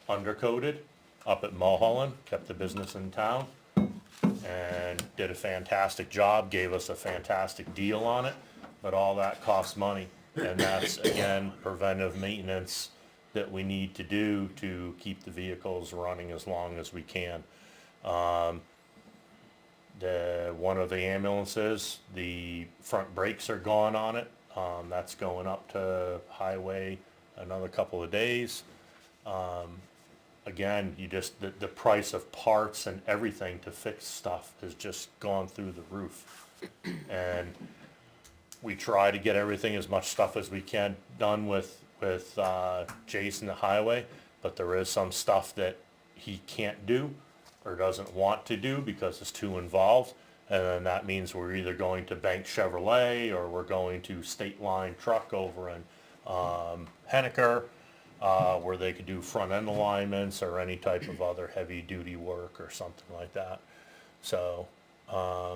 undercoated up at Mulholland, kept the business in town, and did a fantastic job, gave us a fantastic deal on it, but all that costs money, and that's, again, preventive maintenance that we need to do to keep the vehicles running as long as we can. One of the ambulances, the front brakes are gone on it. That's going up to highway another couple of days. Again, the price of parts and everything to fix stuff has just gone through the roof. And we try to get everything, as much stuff as we can, done with Jason the highway, but there is some stuff that he can't do or doesn't want to do because it's too involved. And then that means we're either going to Bank Chevrolet or we're going to State Line Truck over in Henniker, where they could do front end alignments or any type of other heavy duty work or something like that. So, I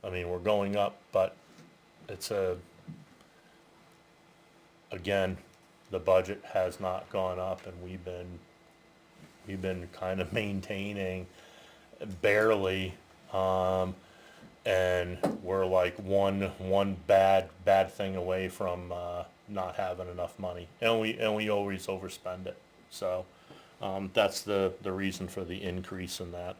mean, we're going up, but it's again, the budget has not gone up, and we've been kind of maintaining barely, and we're like one bad thing away from not having enough money, and we always overspend it. So that's the reason for the increase in that.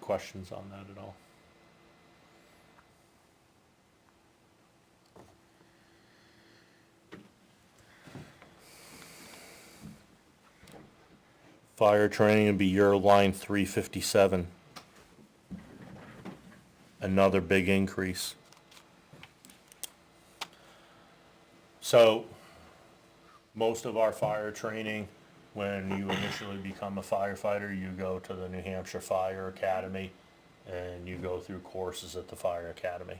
Questions on that at all? Fire training would be your line 357. Another big increase. So, most of our fire training, when you initially become a firefighter, you go to the New Hampshire Fire Academy and you go through courses at the Fire Academy.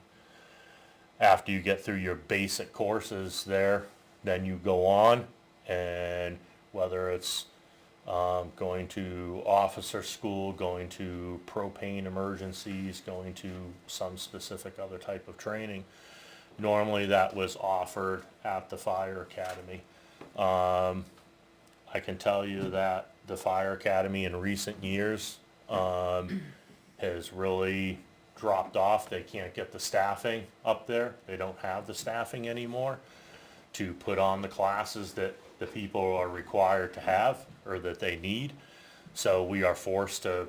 After you get through your basic courses there, then you go on, and whether it's going to officer school, going to propane emergencies, going to some specific other type of training, normally that was offered at the Fire Academy. I can tell you that the Fire Academy in recent years has really dropped off. They can't get the staffing up there. They don't have the staffing anymore to put on the classes that the people are required to have or that they need. So we are forced to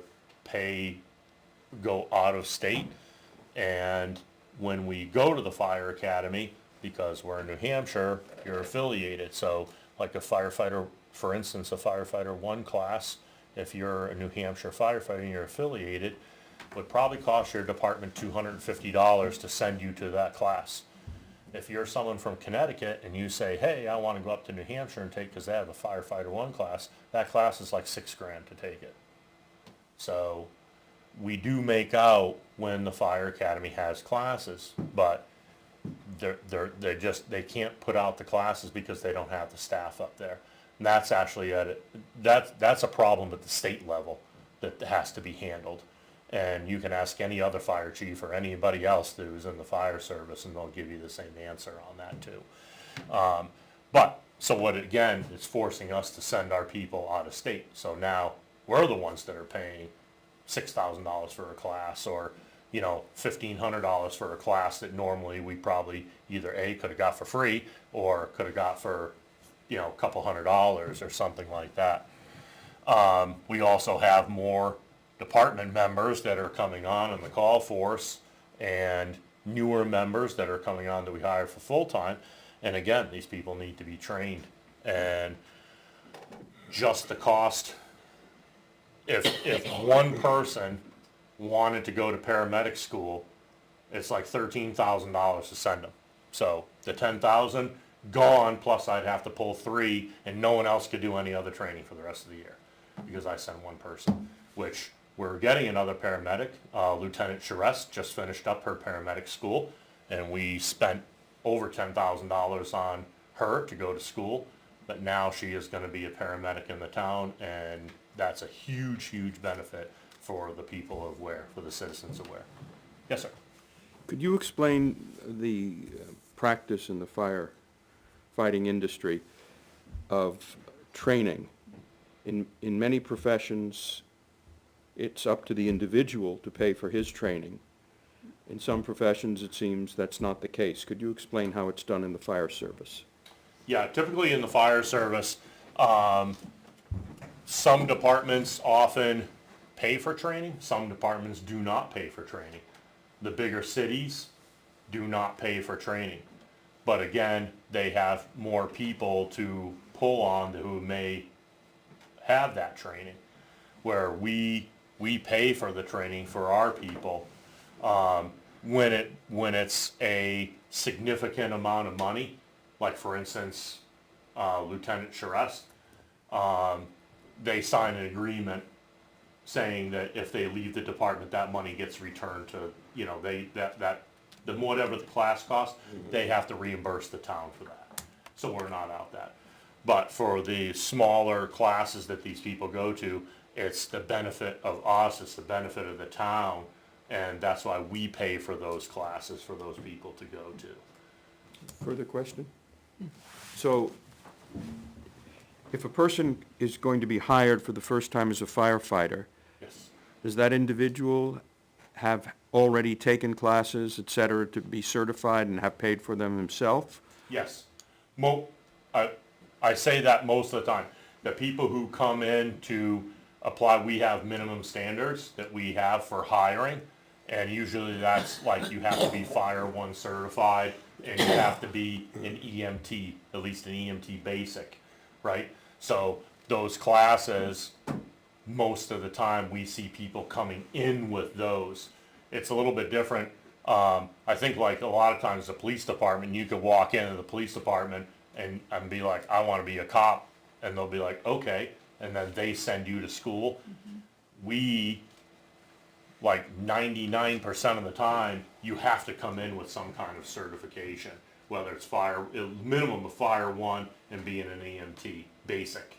go out of state. And when we go to the Fire Academy, because we're in New Hampshire, you're affiliated. So like a firefighter, for instance, a firefighter 1 class, if you're a New Hampshire firefighter and you're affiliated, would probably cost your department $250 to send you to that class. If you're someone from Connecticut and you say, hey, I want to go up to New Hampshire and take, because they have a firefighter 1 class, that class is like $6,000 to take it. So we do make out when the Fire Academy has classes, but they can't put out the classes because they don't have the staff up there. And that's actually that's a problem at the state level that has to be handled. And you can ask any other fire chief or anybody else who's in the fire service, and they'll give you the same answer on that too. But so what, again, it's forcing us to send our people out of state. So now we're the ones that are paying $6,000 for a class, or $1,500 for a class that normally we probably either could have got for free or could have got for a couple $100 or something like that. We also have more department members that are coming on in the call force, and newer members that are coming on that we hire for full-time. And again, these people need to be trained. And just the cost, if one person wanted to go to paramedic school, it's like $13,000 to send them. So the $10,000 gone, plus I'd have to pull 3, and no one else could do any other training for the rest of the year because I send one person, which we're getting another paramedic. Lieutenant Charest just finished up her paramedic school, and we spent over $10,000 on her to go to school, but now she is going to be a paramedic in the town, and that's a huge, huge benefit for the people of Ware, for the citizens of Ware. Yes, sir. Could you explain the practice in the firefighting industry of training in many professions, it's up to the individual to pay for his training. In some professions, it seems that's not the case. Could you explain how it's done in the fire service? Yeah, typically in the fire service, some departments often pay for training, some departments do not pay for training. The bigger cities do not pay for training. But again, they have more people to pull on who may have that training. Where we pay for the training for our people, when it's a significant amount of money, like for instance, Lieutenant Charest, they sign an agreement saying that if they leave the department, that money gets returned to, you know, whatever the class costs, they have to reimburse the town for that. So we're not out that. But for the smaller classes that these people go to, it's the benefit of us, it's the benefit of the town, and that's why we pay for those classes for those people to go to. Further question? So, if a person is going to be hired for the first time as a firefighter, Yes. does that individual have already taken classes, et cetera, to be certified and have paid for them himself? Yes. I say that most of the time. The people who come in to apply, we have minimum standards that we have for hiring. And usually that's like you have to be Fire One certified and you have to be an EMT, at least an EMT basic, right? So those classes, most of the time we see people coming in with those. It's a little bit different. I think like a lot of times the police department, you could walk into the police department and be like, I want to be a cop. And they'll be like, okay. And then they send you to school. We, like 99% of the time, you have to come in with some kind of certification, whether it's minimum of Fire One and being an EMT basic,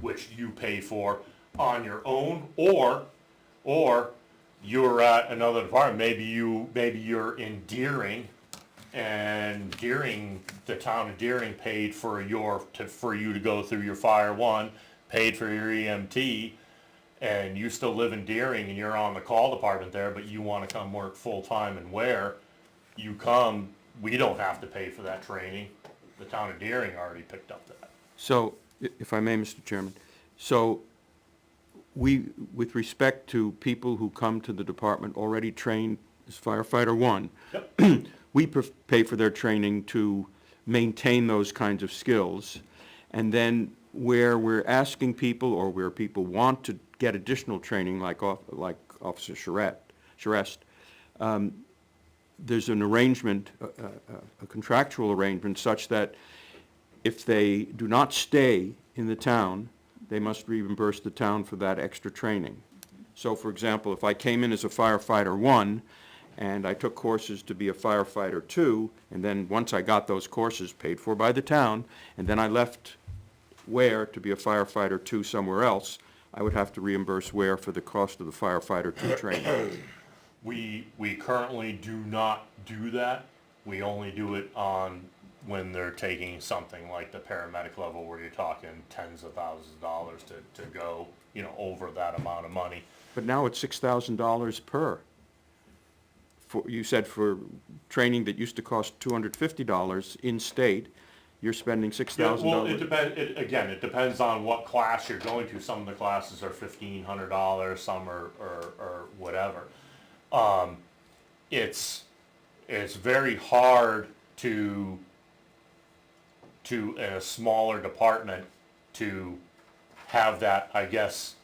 which you pay for on your own, or you're at another department. Maybe you're in Deering, and the town of Deering paid for you to go through your Fire One, paid for your EMT, and you still live in Deering and you're on the call department there, but you want to come work full-time and where you come, we don't have to pay for that training. The town of Deering already picked up that. So, if I may, Mr. Chairman, so with respect to people who come to the department already trained as firefighter one, Yep. we pay for their training to maintain those kinds of skills. And then where we're asking people, or where people want to get additional training, like Officer Charest, there's an arrangement, a contractual arrangement, such that if they do not stay in the town, they must reimburse the town for that extra training. So, for example, if I came in as a firefighter one, and I took courses to be a firefighter two, and then once I got those courses paid for by the town, and then I left Ware to be a firefighter two somewhere else, I would have to reimburse Ware for the cost of the firefighter two training. We currently do not do that. We only do it when they're taking something like the paramedic level, where you're talking tens of thousands of dollars to go, over that amount of money. But now it's $6,000 per. You said for training that used to cost $250 in-state, you're spending $6,000. Yeah, well, it depends on what class you're going to. Some of the classes are $1,500, some are whatever. It's very hard to in a smaller department to have that, I guess,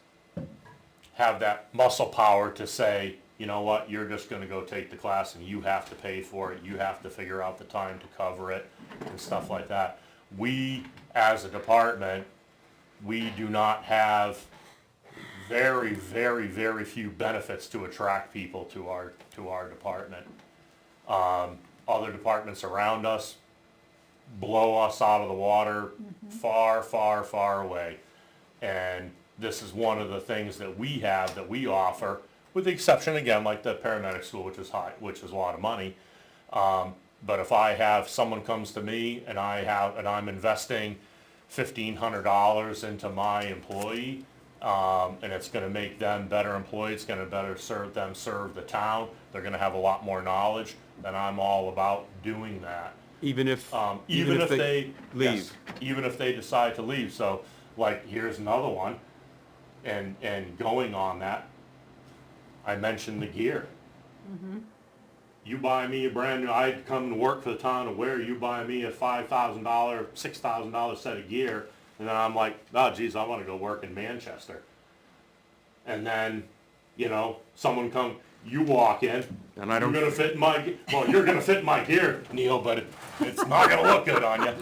have that muscle power to say, you know what, you're just gonna go take the class and you have to pay for it, you have to figure out the time to cover it and stuff like that. We, as a department, we do not have very, very, very few benefits to attract people to our department. Other departments around us blow us out of the water far, far, far away. And this is one of the things that we have, that we offer, with the exception, again, like the paramedic school, which is a lot of money. But if I have someone comes to me and I'm investing $1,500 into my employee, and it's gonna make them better employees, it's gonna better serve the town, they're gonna have a lot more knowledge, then I'm all about doing that. Even if, Even if they leave. yes, even if they decide to leave, so, like, here's another one, and going on that, I mentioned the gear. You buy me a brand new, I come to work for the town of Ware, you buy me a $5,000, $6,000 set of gear, and then I'm like, oh geez, I wanna go work in Manchester. And then, you know, someone come, you walk in, And I don't- you're gonna fit in my, well, you're gonna fit in my gear, Neil, but it's not gonna look good on you.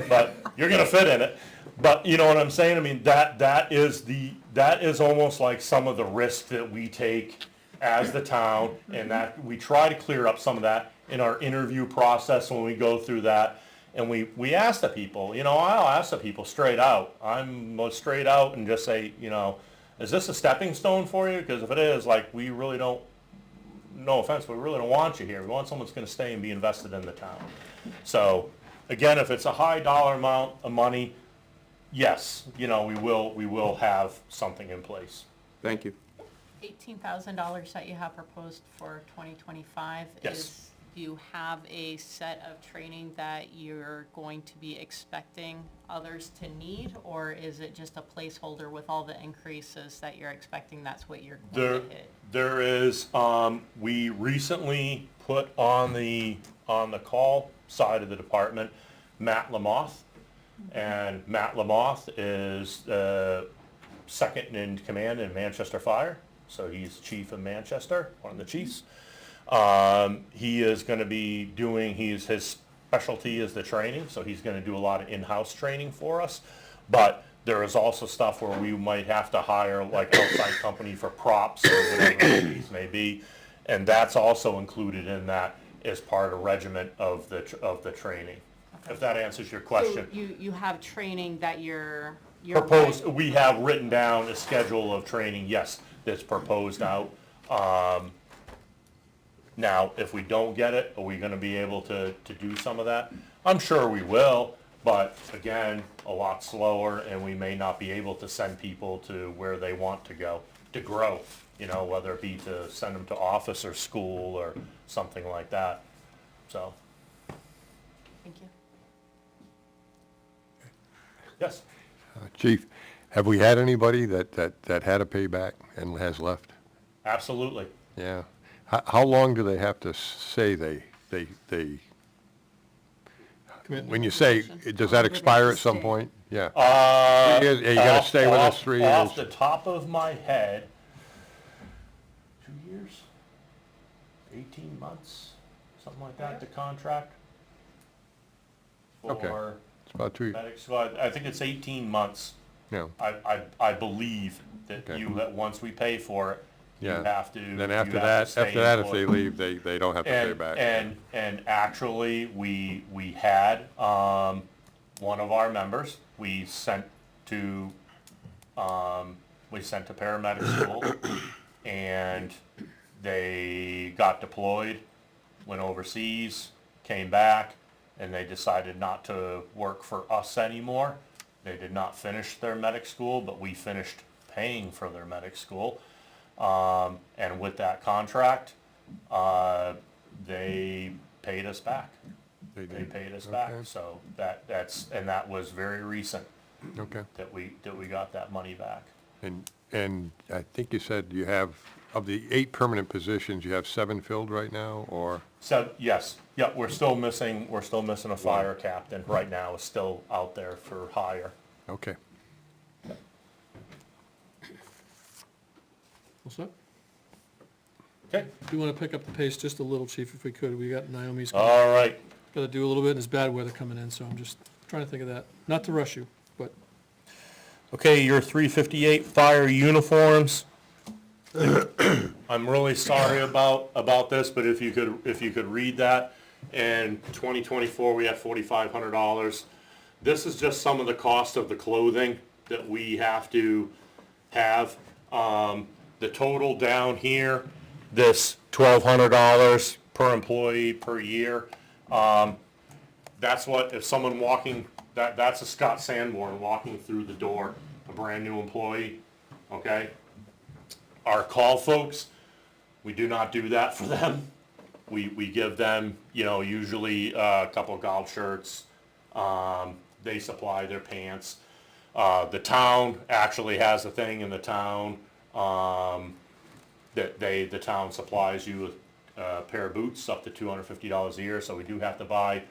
But you're gonna fit in it. But you know what I'm saying? I mean, that is almost like some of the risk that we take as the town, and that we try to clear up some of that in our interview process when we go through that. And we ask the people, you know, I'll ask the people straight out. I'm straight out and just say, you know, is this a stepping stone for you? Because if it is, like, we really don't, no offense, but we really don't want you here. We want someone that's gonna stay and be invested in the town. So, again, if it's a high dollar amount of money, yes, you know, we will have something in place. Thank you. $18,000 that you have proposed for 2025 Yes. is, do you have a set of training that you're going to be expecting others to need? Or is it just a placeholder with all the increases that you're expecting, that's what you're going to hit? There is, we recently put on the call side of the department, Matt Lamoth. And Matt Lamoth is, second in command in Manchester Fire. So he's chief of Manchester, one of the chiefs. He is gonna be doing, his specialty is the training, so he's gonna do a lot of in-house training for us. But there is also stuff where we might have to hire like outside company for props or whatever the case may be. And that's also included in that as part of regiment of the training. If that answers your question. So you have training that you're Proposed, we have written down a schedule of training, yes, that's proposed out. Now, if we don't get it, are we gonna be able to do some of that? I'm sure we will, but again, a lot slower, and we may not be able to send people to where they want to go, to grow, you know, whether it be to send them to office or school or something like that, so, Thank you. yes. Chief, have we had anybody that had a payback and has left? Absolutely. Yeah. How long do they have to say they, when you say, does that expire at some point? Yeah. 3 years, yeah, you gotta stay with us 3 years. Off the top of my head, 2 years, 18 months, something like that, the contract. Okay. For It's about 2 years, medics, well, I think it's 18 months. yeah. I believe that Okay. once we pay for it, you Yeah. have to. Then you after have to that, stay if they employed. leave, they don't have to pay back. And actually, we had, one of our members, we sent to paramedic school, and they got deployed, went overseas, came back, and they decided not to work for us anymore. They did not finish their medic school, but we finished paying for their medic school. And with that contract, they paid us back. They did. paid us back, Okay. so that was very recent Okay. that we got that money back. And I think you said you have, of the 8 permanent positions, you have 7 filled right now, or? So, yes, yeah, we're still missing a fire captain right now, is still out there for hire. Okay. All set? Okay, Do you want to pick up the pace just a little, chief, if we could? We got Naomi's got all right. to do a little bit, and it's bad weather coming in, so I'm just trying to think of that. Not to rush you, but Okay, your 358 fire uniforms. I'm really sorry about this, but if you could read that. In 2024, we had $4,500. This is just some of the cost of the clothing that we have to have. The total down here, this $1,200 per employee per year. That's what, if someone walking That's a Scott Sanborn walking through the door, a brand-new employee, okay? Our call folks, we do not do that for them. We give them, you know, usually a couple of golf shirts. They supply their pants. The town actually has a thing in the town, that the town supplies you with a pair of boots up to $250 a year, so we do have to buy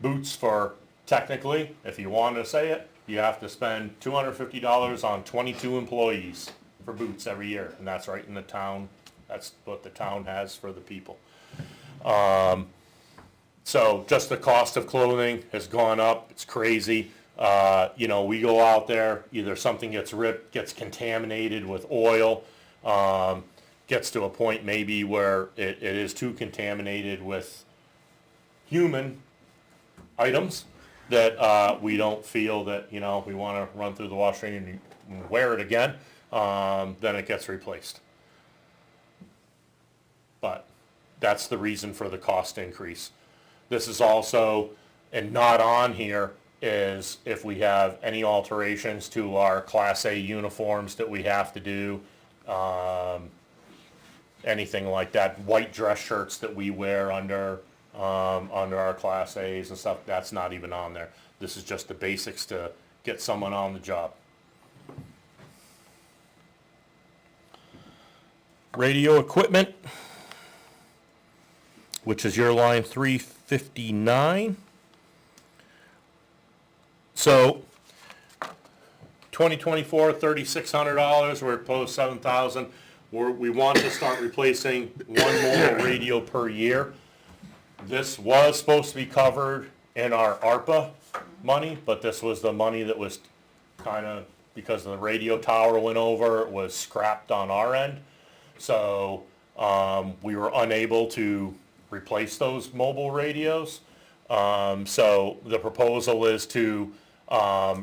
boots for, technically, if you want to say it, you have to spend $250 on 22 employees for boots every year, and that's right in the town. That's what the town has for the people. So just the cost of clothing has gone up. It's crazy. You know, we go out there, either something gets ripped, gets contaminated with oil, gets to a point maybe where it is too contaminated with human items that we don't feel that, you know, we want to run through the wash machine and wear it again, then it gets replaced. But that's the reason for the cost increase. This is also, and not on here, is if we have any alterations to our Class A uniforms that we have to do, anything like that, white dress shirts that we wear under our Class A's and stuff, that's not even on there. This is just the basics to get someone on the job. Radio equipment, which is your line 359. So 2024, $3,600, we're opposed $7,000. We want to start replacing one mobile radio per year. This was supposed to be covered in our ARPA money, but this was the money that was kind of, because the radio tower went over, it was scrapped on our end. So we were unable to replace those mobile radios. So the proposal is to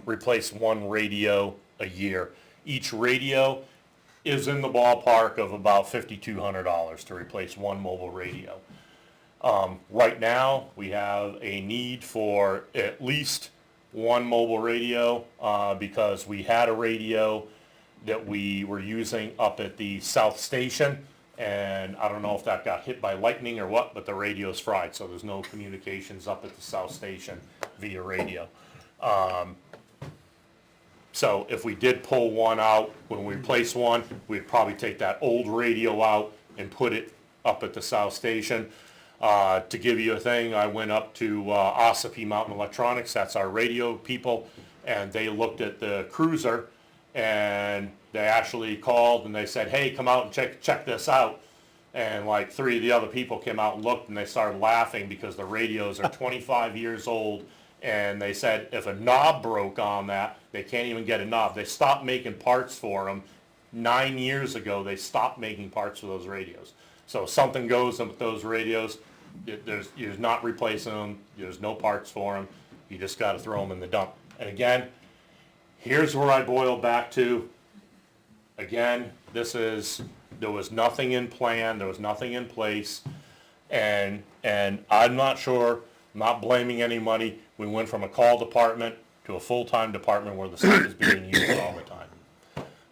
replace one radio a year. Each radio is in the ballpark of about $5,200 to replace one mobile radio. Right now, we have a need for at least one mobile radio because we had a radio that we were using up at the South Station, and I don't know if that got hit by lightning or what, but the radio's fried, so there's no communications up at the South Station via radio. So if we did pull one out, when we replace one, we'd probably take that old radio out and put it up at the South Station. To give you a thing, I went up to Ossipee Mountain Electronics, that's our radio people, and they looked at the cruiser, and they actually called and they said, hey, come out and check this out. And like 3 of the other people came out and looked, and they started laughing because the radios are 25 years old. And they said if a knob broke on that, they can't even get a knob. They stopped making parts for them. 9 years ago, they stopped making parts for those radios. So if something goes with those radios, you're not replacing them. There's no parts for them. You just got to throw them in the dump. And again, here's where I boil back to. Again, there was nothing in plan. There was nothing in place. And I'm not sure, I'm not blaming anybody. We went from a call department to a full-time department where the stuff is being used all the time.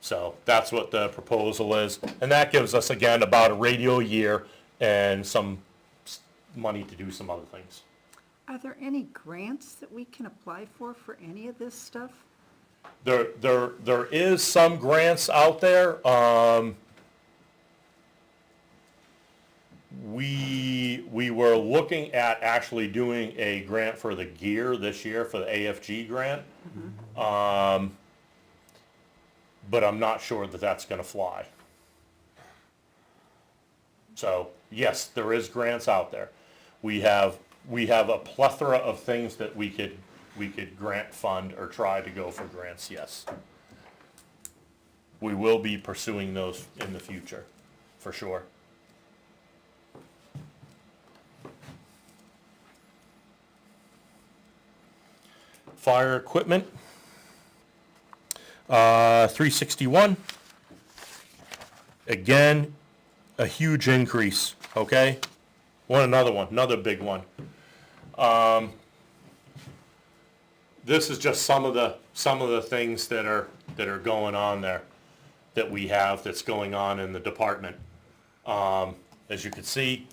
So that's what the proposal is. And that gives us, again, about a radio a year and some money to do some other things. Are there any grants that we can apply for any of this stuff? There is some grants out there. We were looking at actually doing a grant for the gear this year for the AFG grant. But I'm not sure that that's going to fly. So yes, there is grants out there. We have a plethora of things that we could grant fund or try to go for grants, yes. We will be pursuing those in the future, for sure. Fire equipment, 361. Again, a huge increase, okay? Another big one. this is just some of the things that are going on there, that we have, that's going on in the department. As you can see,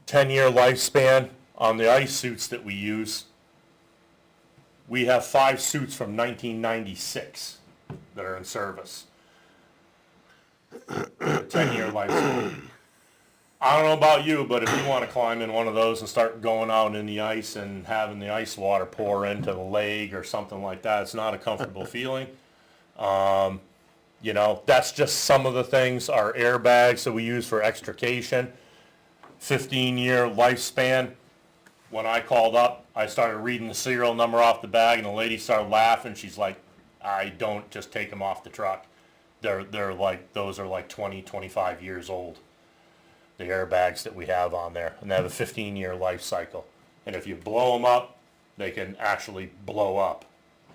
10-year lifespan on the ice suits that we use. We have 5 suits from 1996 that are in service. 10-year lifespan. I don't know about you, but if you want to climb in one of those and start going out in the ice and having the ice water pour into the leg or something like that, it's not a comfortable feeling. You know, that's just some of the things. Our airbags that we use for extrication, 15-year lifespan. When I called up, I started reading the serial number off the bag, and the lady started laughing. She's like, I don't just take them off the truck. They're like, those are like 20, 25 years old, the airbags that we have on there, and they have a 15-year life cycle. And if you blow them up, they can actually blow up.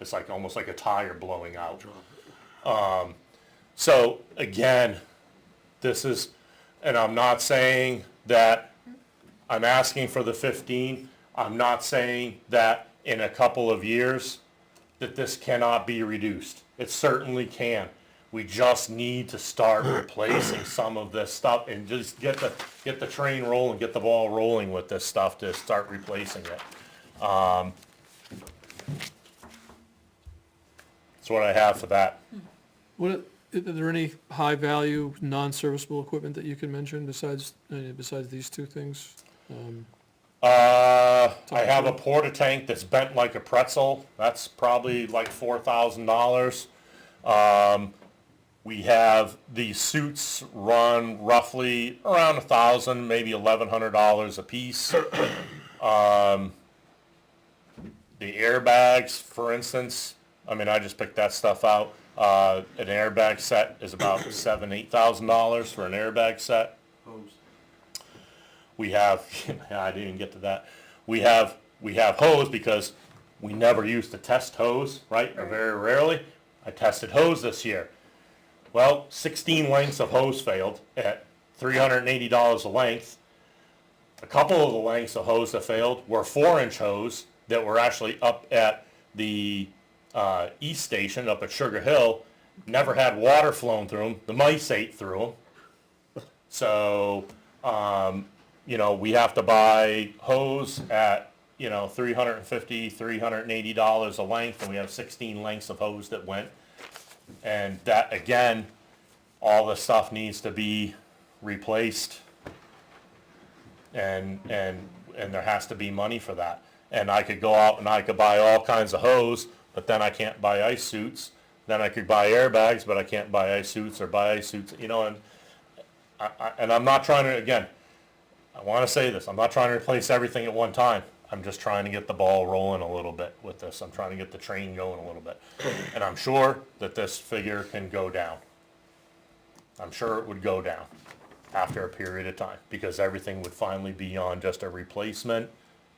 It's like almost like a tire blowing out. So again, this is, and I'm not saying that I'm asking for the 15. I'm not saying that in a couple of years that this cannot be reduced. It certainly can. We just need to start replacing some of this stuff and just get the train rolling, get the ball rolling with this stuff to start replacing it. That's what I have for that. Are there any high-value, non-serviceable equipment that you can mention besides these two things? I have a porta tank that's bent like a pretzel. That's probably like $4,000. We have, these suits run roughly around $1,000, maybe $1,100 a piece. The airbags, for instance, I mean, I just picked that stuff out. An airbag set is about $7,000-8,000 for an airbag set. We have, I didn't even get to that. We have hose because we never used to test hose, right? Or very rarely. I tested hose this year. Well, 16 lengths of hose failed at $380 a length. A couple of the lengths of hose that failed were 4-inch hose that were actually up at the East Station up at Sugar Hill. Never had water flowing through them. The mice ate through them. So, you know, we have to buy hose at, you know, $350, $380 a length, and we have 16 lengths of hose that went. And that, again, all the stuff needs to be replaced, and there has to be money for that. And I could go out and I could buy all kinds of hose, but then I can't buy ice suits. Then I could buy airbags, but I can't buy ice suits or buy ice suits, you know, and I'm not trying to, again, I want to say this, I'm not trying to replace everything at one time. I'm just trying to get the ball rolling a little bit with this. I'm trying to get the train going a little bit. And I'm sure that this figure can go down. I'm sure it would go down after a period of time, because everything would finally be on just a replacement,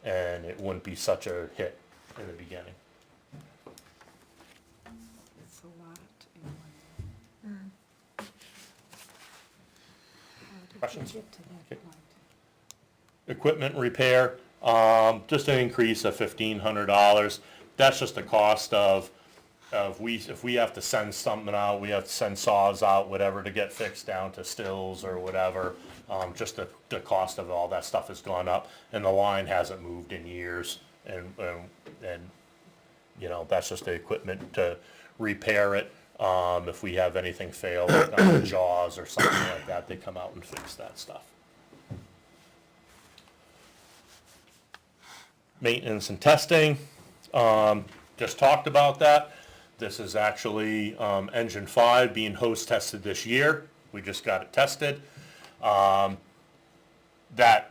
and it wouldn't be such a hit in the beginning. It's a lot in one. Questions? Get to that Okay. point. Equipment repair, just an increase of $1,500. That's just the cost of if we have to send something out, we have to send saws out, whatever, to get fixed down to stills or whatever. Just the cost of all that stuff has gone up, and the line hasn't moved in years, and you know, that's just the equipment to repair it. If we have anything fail, like on the jaws or something like that, they come out and fix that stuff. Maintenance and testing, just talked about that. This is actually engine 5 being hose tested this year. We just got it tested. That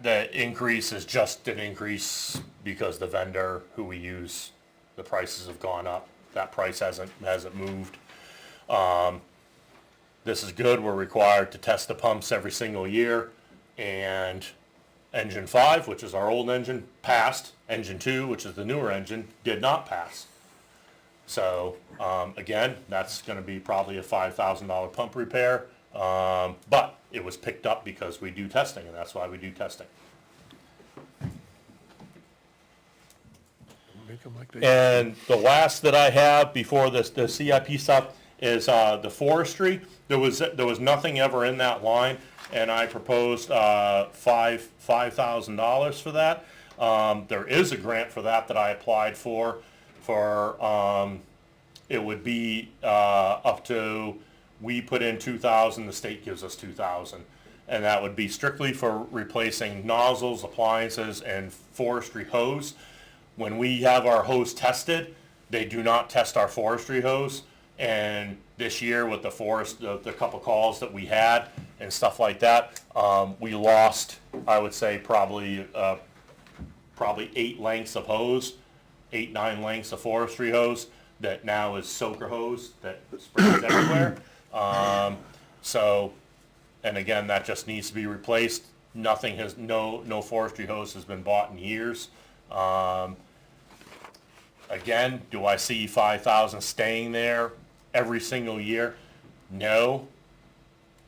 the increase is just an increase because the vendor who we use, the prices have gone up. That price hasn't moved. This is good. We're required to test the pumps every single year, and engine 5, which is our old engine, passed. Engine 2, which is the newer engine, did not pass. So, again, that's gonna be probably a $5,000 pump repair, but it was picked up because we do testing, and that's why we do testing. Make 'em like they. And the last that I have before this, the CIP stuff is, the forestry. There was nothing ever in that line, and I proposed, $5,000 for that. There is a grant for that I applied for, it would be, up to, we put in 2,000, the state gives us 2,000. And that would be strictly for replacing nozzles, appliances, and forestry hose. When we have our hose tested, they do not test our forestry hose. And this year with the couple calls that we had and stuff like that, we lost, I would say, probably 8 lengths of hose, 9 lengths of forestry hose that now is soaker hose that sprays everywhere. And again, that just needs to be replaced. No forestry hose has been bought in years. Again, do I see 5,000 staying there every single year? No.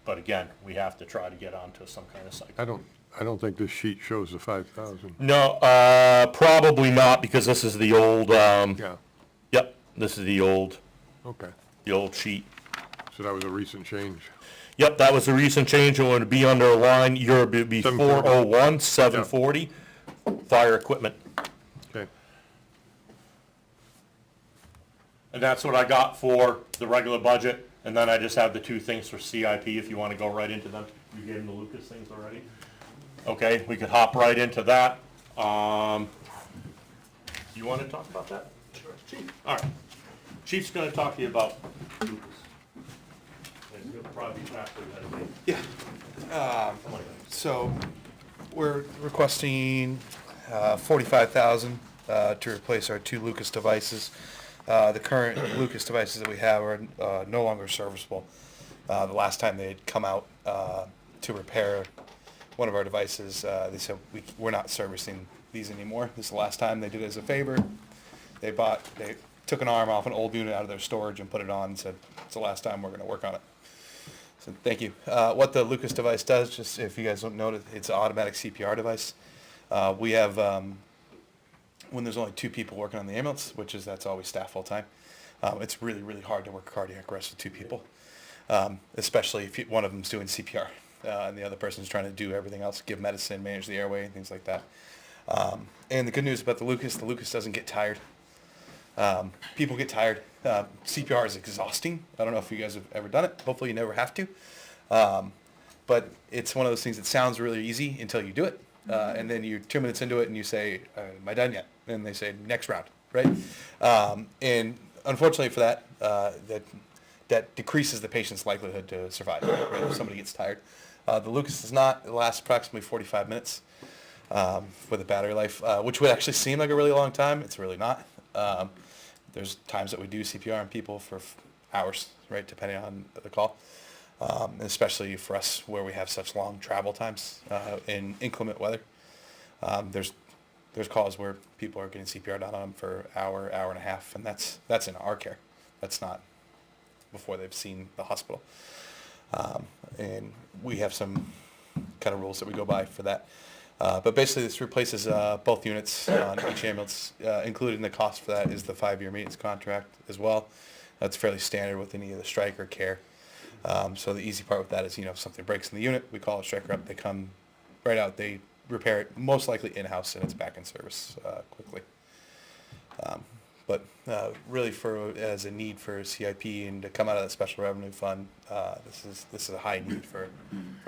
But again, we have to try to get onto some kind of cycle. I don't think this sheet shows the 5,000. No, probably not, because this is the old, Yeah, yep, this is the old okay. sheet. So that was a recent change. Yep, that was a recent change, and would be under a line, year be 401, 740, fire equipment. Okay. And that's what I got for the regular budget, and then I just have the 2 things for CIP, if you want to go right into them. You gave them the Lucas things already? Okay, we could hop right into that. You want to talk about that? Sure. Chief, all right. Chief's going to talk to you about Lucas. And he'll probably be faster than me. Yeah. So we're requesting $45,000 to replace our 2 Lucas devices. The current Lucas devices that we have are no longer serviceable. The last time they had come out to repair one of our devices, they said we're not servicing these anymore. This is the last time they did it as a favor. They took an arm off an old unit out of their storage and put it on and said, it's the last time we're going to work on it. So thank you. What the Lucas device does, just if you guys don't know it, it's an automatic CPR device. We have, when there's only 2 people working on the ambulance, that's always staff full time, it's really, really hard to work cardiac arrest with 2 people, especially if one of them's doing CPR and the other person's trying to do everything else, give medicine, manage the airway, and things like that. And the good news about the Lucas doesn't get tired. People get tired. CPR is exhausting. I don't know if you guys have ever done it. Hopefully you never have to. But it's one of those things that sounds really easy until you do it. And then you're 2 minutes into it and you say, am I done yet? And they say, next round, right? And unfortunately for that, that decreases the patient's likelihood to survive, right, if somebody gets tired. The Lucas does not. It lasts approximately 45 minutes with a battery life, which would actually seem like a really long time. It's really not. There's times that we do CPR on people for hours, right, depending on the call, especially for us where we have such long travel times in inclement weather. There's calls where people are getting CPR done on them for an hour and a half, and that's in our care. That's not before they've seen the hospital. And we have some kind of rules that we go by for that. But basically this replaces both units on each ambulance. Included in the cost for that is the 5-year maintenance contract as well. That's fairly standard with any of the Stryker care. So the easy part with that is, if something breaks in the unit, we call a Stryker up, they come right out, they repair it, most likely in-house, and it's back in service quickly. But really as a need for CIP and to come out of that special revenue fund, this is a high need for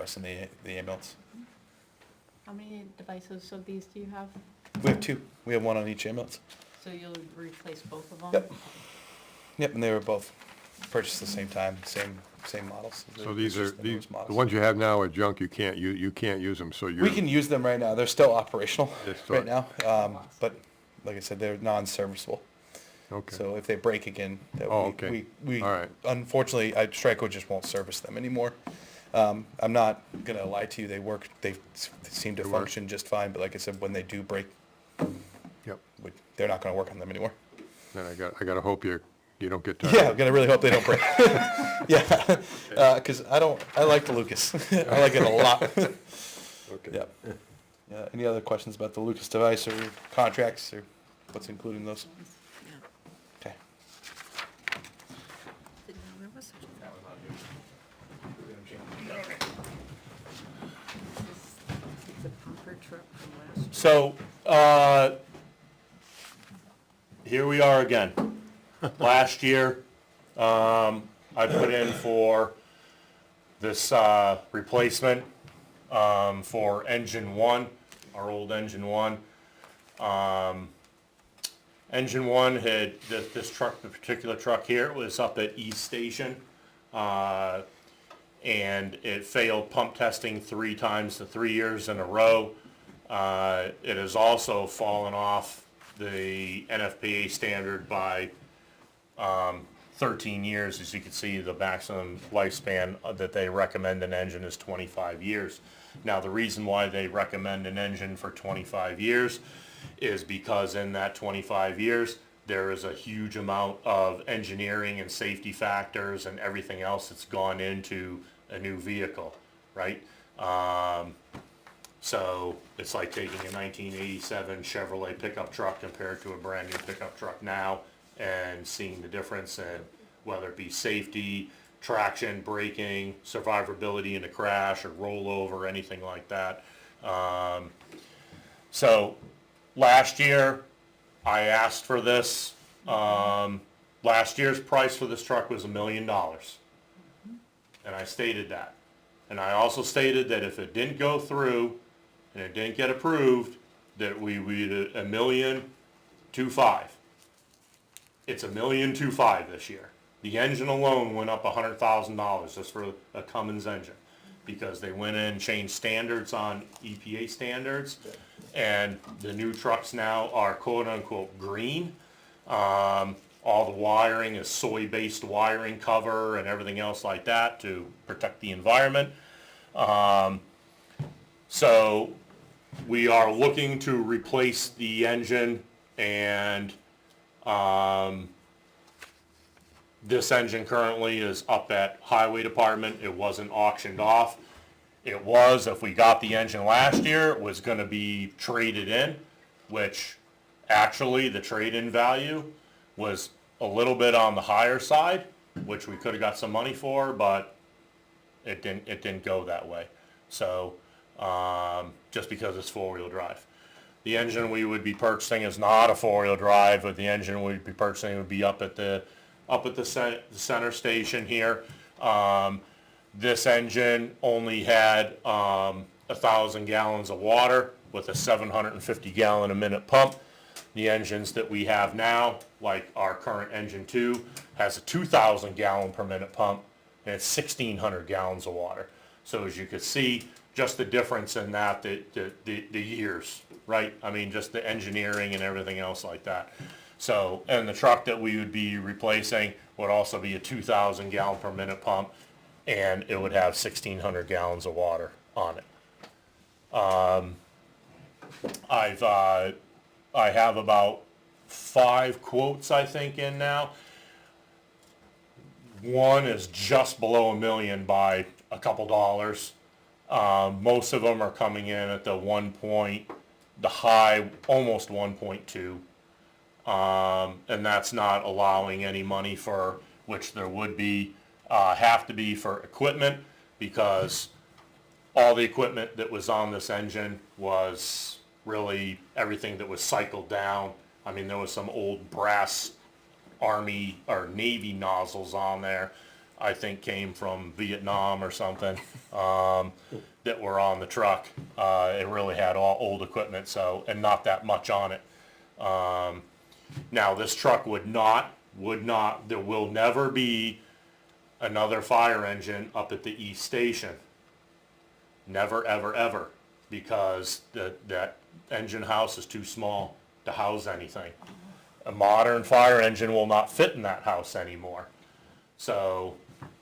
us in the ambulance. How many devices of these do you have? We have 2. We have 1 on each ambulance. So you'll replace both of them? Yep, and they were both purchased at the same time, same models. So It's these are, just the newest the models. ones you have now are junk, you can't use them, so you're. We can use them right now. They're still operational They're still- right now, but like I said, they're non-serviceable. Okay, So if they break again, okay. we All right. unfortunately, Stryker just won't service them anymore. I'm not gonna lie to you, they seem to They work. function just fine, but like I said, when they do break, Yep, they're not gonna work on them anymore. then I gotta hope you don't get tired. Yeah, I'm gonna really hope they don't break. Yeah, cause I like the Lucas. I like it a lot. Okay. Yeah. Any other questions about the Lucas device or contracts or? what's included in those? Okay. Didn't know there was such a The pumper truck from last. So, here we are again. Last year, I put in for this, replacement, for engine one, our old engine one. Engine one had, this truck, the particular truck here, was up at East Station. And it failed pump testing 3 times to 3 years in a row. It has also fallen off the NFPA standard by 13 years. As you can see, the maximum lifespan that they recommend an engine is 25 years. Now, the reason why they recommend an engine for 25 years is because in that 25 years, there is a huge amount of engineering and safety factors and everything else that's gone into a new vehicle, right? So it's like taking a 1987 Chevrolet pickup truck compared to a brand new pickup truck now and seeing the difference in whether it be safety, traction, braking, survivability in a crash or rollover, anything like that. So last year, I asked for this. Last year's price for this truck was $1 million. And I stated that. And I also stated that if it didn't go through and it didn't get approved, that we would $1,250,000. It's $1,250,000 this year. The engine alone went up $100,000 just for a Cummins engine because they went in and changed standards on EPA standards, and the new trucks now are quote-unquote green. All the wiring is soy-based wiring cover and everything else like that to protect the environment. So we are looking to replace the engine, and this engine currently is up at Highway Department. It wasn't auctioned off. It was, if we got the engine last year, it was gonna be traded in, which actually the trade-in value was a little bit on the higher side, which we could have got some money for, but it didn't go that way. So, just because it's 4-wheel drive. The engine we would be purchasing is not a 4-wheel drive, but the engine we'd be purchasing would be up at the center station here. This engine only had 1,000 gallons of water with a 750 gallon a minute pump. The engines that we have now, like our current engine 2, has a 2,000 gallon per minute pump and it's 1,600 gallons of water. So as you can see, just the difference in that, the years, right? I mean, just the engineering and everything else like that. So, and the truck that we would be replacing would also be a 2,000 gallon per minute pump, and it would have 1,600 gallons of water on it. I have about 5 quotes, I think, in now. One is just below $1 million by a couple dollars. Most of them are coming in at the high, almost 1.2. And that's not allowing any money for, which there would be, have to be for equipment, because all the equipment that was on this engine was really everything that was cycled down. I mean, there was some old brass Army or Navy nozzles on there, I think came from Vietnam or something, that were on the truck. It really had all old equipment, so, and not that much on it. Now, this truck there will never be another fire engine up at the East Station. Never, ever, ever, because that engine house is too small to house anything. A modern fire engine will not fit in that house anymore. So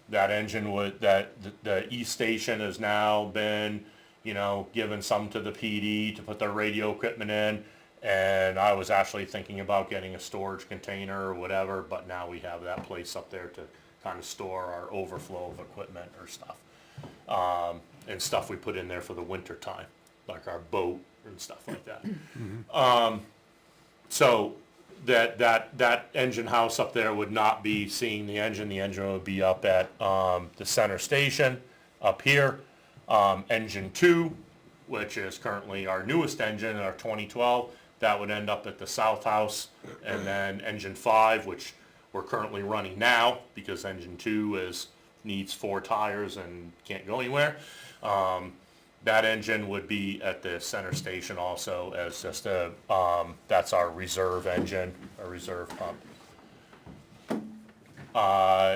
that engine the East Station has now been, given some to the PD to put their radio equipment in. And I was actually thinking about getting a storage container or whatever, but now we have that place up there to kind of store our overflow of equipment or stuff. And stuff we put in there for the winter time, like our boat and stuff like that. So that engine house up there would not be seeing the engine would be up at, the center station up here. Engine 2, which is currently our newest engine, our 2012, that would end up at the south house. And then engine 5, which we're currently running now, because engine 2 needs 4 tires and can't go anywhere. That engine would be at the center station also as just that's our reserve engine, a reserve pump.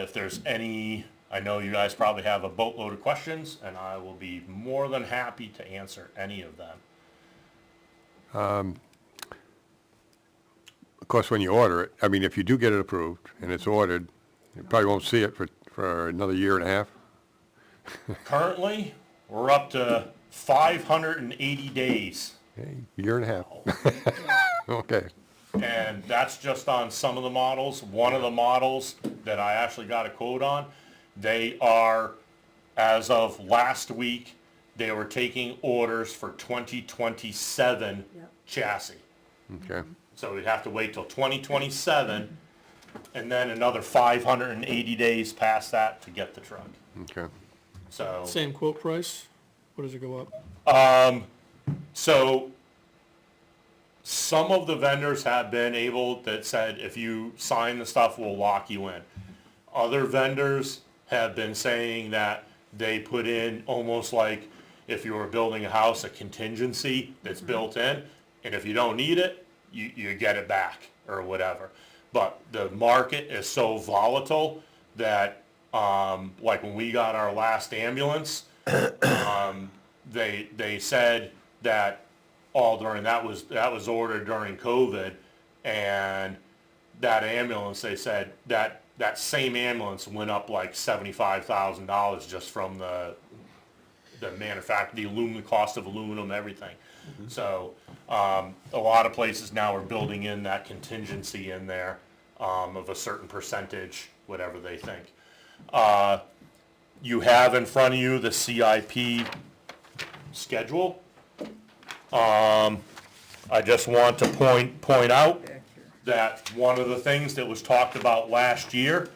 If there's any, I know you guys probably have a boatload of questions, and I will be more than happy to answer any of them. Of course, when you order it, I mean, if you do get it approved and it's ordered, you probably won't see it for another year and a half. Currently, we're up to 580 days. Okay, year and a half. Okay. And that's just on some of the models. One of the models that I actually got a quote on, they are, as of last week, they were taking orders for 2027 chassis. Okay. So we'd have to wait till 2027, and then another 580 days past that to get the truck. Okay. So, Same quote price? What does it go up? so some of the vendors have been able, that said, if you sign the stuff, we'll lock you in. Other vendors have been saying that they put in almost like if you were building a house, a contingency that's built in, and if you don't need it, you get it back or whatever. But the market is so volatile that, like when we got our last ambulance, they said that that was ordered during COVID, and that ambulance, they said that same ambulance went up like $75,000 just from the the cost of aluminum, everything. So, a lot of places now are building in that contingency in there, of a certain percentage, whatever they think. You have in front of you the CIP schedule. I just want to point out that one of the things that was talked about last year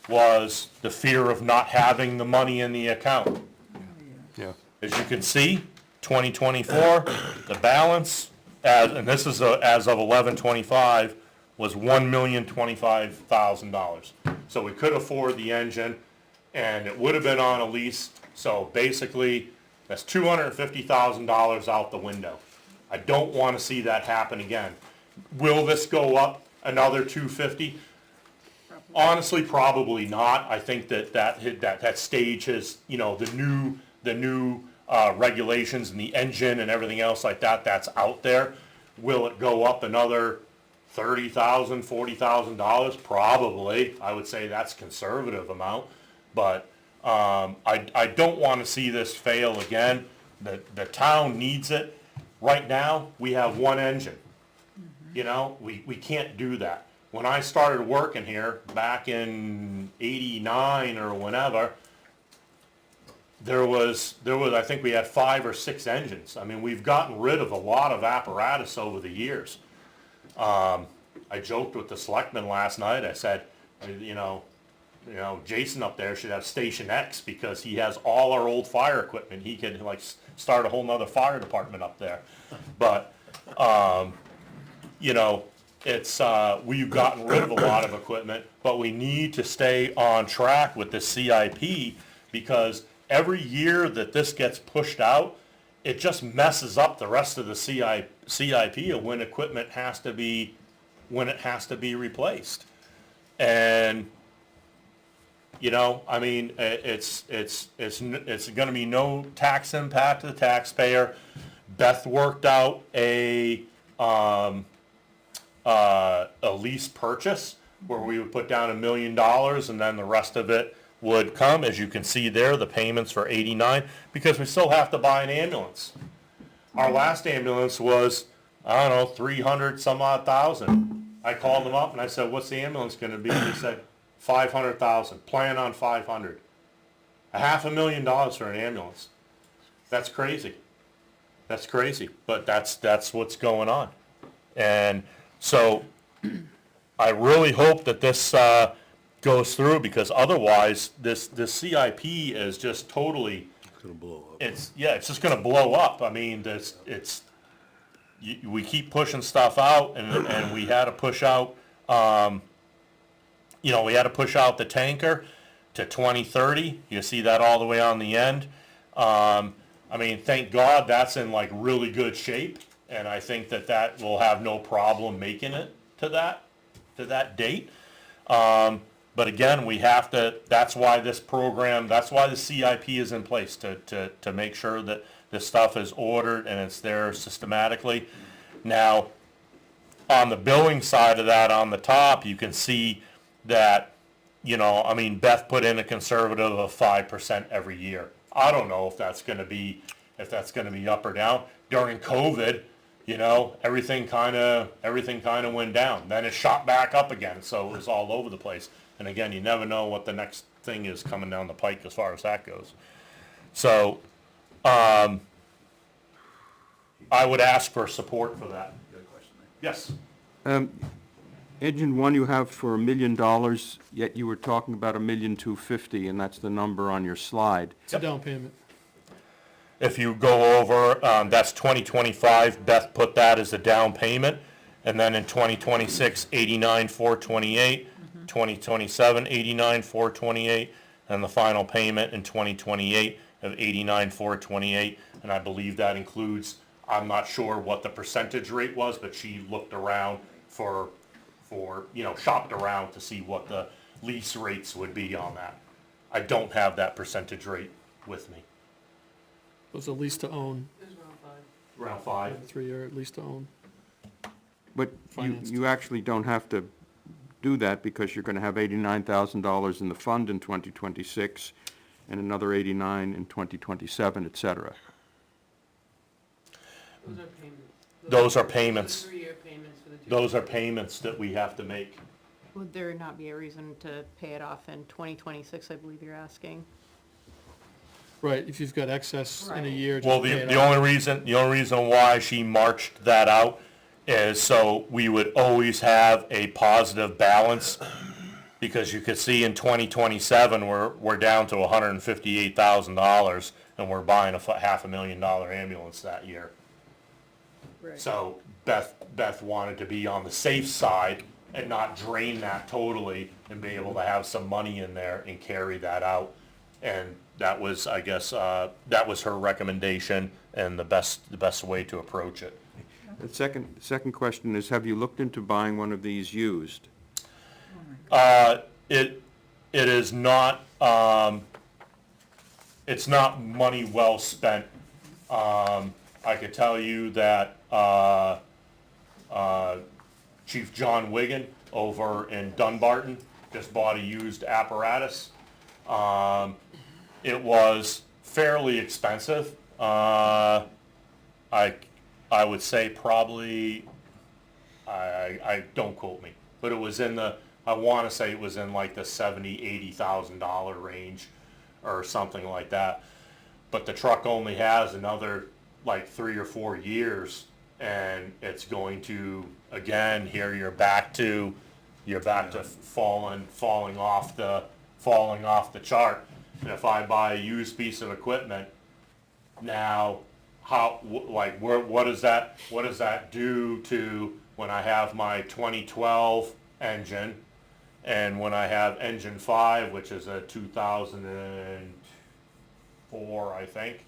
was the fear of not having the money in the account. Yeah. As you can see, 2024, the balance, and this is as of 11/25, was $1,025,000. So we could afford the engine, and it would have been on a lease, so basically, that's $250,000 out the window. I don't want to see that happen again. Will this go up another $250,000? Honestly, probably not. I think that stage has, the new regulations and the engine and everything else like that, that's out there. Will it go up another $30,000, $40,000? Probably. I would say that's conservative amount, but I don't want to see this fail again. The town needs it. Right now, we have one engine. We can't do that. When I started working here back in '89 or whenever, there was I think we had 5 or 6 engines. I mean, we've gotten rid of a lot of apparatus over the years. I joked with the selectmen last night. I said, Jason up there should have Station X because he has all our old fire equipment. He could start a whole nother fire department up there. But, it's, we've gotten rid of a lot of equipment, but we need to stay on track with the CIP because every year that this gets pushed out, it just messes up the rest of the CIP of when equipment has to be replaced. And, it's gonna be no tax impact to the taxpayer. Beth worked out a lease purchase where we would put down $1 million and then the rest of it would come. As you can see there, the payments for 89, because we still have to buy an ambulance. Our last ambulance was, 300 some odd thousand. I called them up and I said, what's the ambulance gonna be? They said, 500,000, plan on 500. $500,000 for an ambulance. That's crazy. But that's what's going on. And So I really hope that this goes through, because otherwise, this CIP is just totally, It's gonna blow up. it's just gonna blow up. I mean, we keep pushing stuff out, and we had to push out, we had to push out the tanker to 2030. You see that all the way on the end. I mean, thank God that's in like really good shape, and I think that will have no problem making it to that date. But again, we have to, that's why this program, that's why the CIP is in place, to make sure that this stuff is ordered and it's there systematically. Now, on the billing side of that, on the top, you can see that, I mean, Beth put in a conservative of 5% every year. I don't know if that's gonna be up or down. During COVID, everything kinda went down. Then it shot back up again, so it was all over the place. And again, you never know what the next thing is coming down the pike as far as that goes. So, I would ask for support for that. Yes. Engine one you have for $1 million, yet you were talking about $1,250,000, and that's the number on your slide. It's a down payment. If you go over, that's 2025, Beth put that as a down payment, and then in 2026, 89,428, 2027, 89,428, and the final payment in 2028 of 89,428, and I believe that includes, I'm not sure what the percentage rate was, but she looked around for shopped around to see what the lease rates would be on that. I don't have that percentage rate with me. It was a lease to own, It was around 5. Around 5? 3-year lease to own. But Financed. you actually don't have to do that, because you're gonna have $89,000 in the fund in 2026, and another 89 in 2027, et cetera. Those are payments. Those are payments. Those are 3-year payments for the two. Those are payments that we have to make. Would there not be a reason to pay it off in 2026, I believe you're asking? Right, if you've got excess in a Right. year, Well, just pay it the off. only reason why she marched that out is so we would always have a positive balance, because you could see in 2027, we're down to $158,000, and we're buying a $500,000 ambulance that year. Right. So Beth wanted to be on the safe side and not drain that totally, and be able to have some money in there and carry that out. And that was, I guess, that was her recommendation and the best way to approach it. The second question is, have you looked into buying one of these used? It is not, it's not money well spent. I could tell you that, Chief John Wigan over in Dunbarton just bought a used apparatus. It was fairly expensive. I would say probably, I don't quote me, but it was I want to say it was in like the $70,000-$80,000 range or something like that. But the truck only has another like 3 or 4 years, and it's going to, again, here you're back to falling off the chart. And if I buy a used piece of equipment now, what does that do to when I have my 2012 engine, and when I have engine 5, which is a 2004, I think,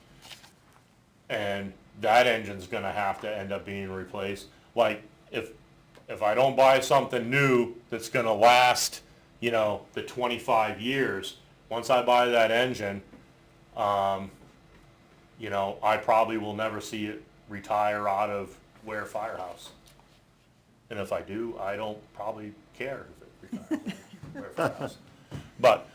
and that engine's gonna have to end up being replaced. Like, if I don't buy something new that's gonna last, the 25 years, once I buy that engine, I probably will never see it retire out of Ware Firehouse. And if I do, I don't probably care if it retires out of Ware Firehouse. But,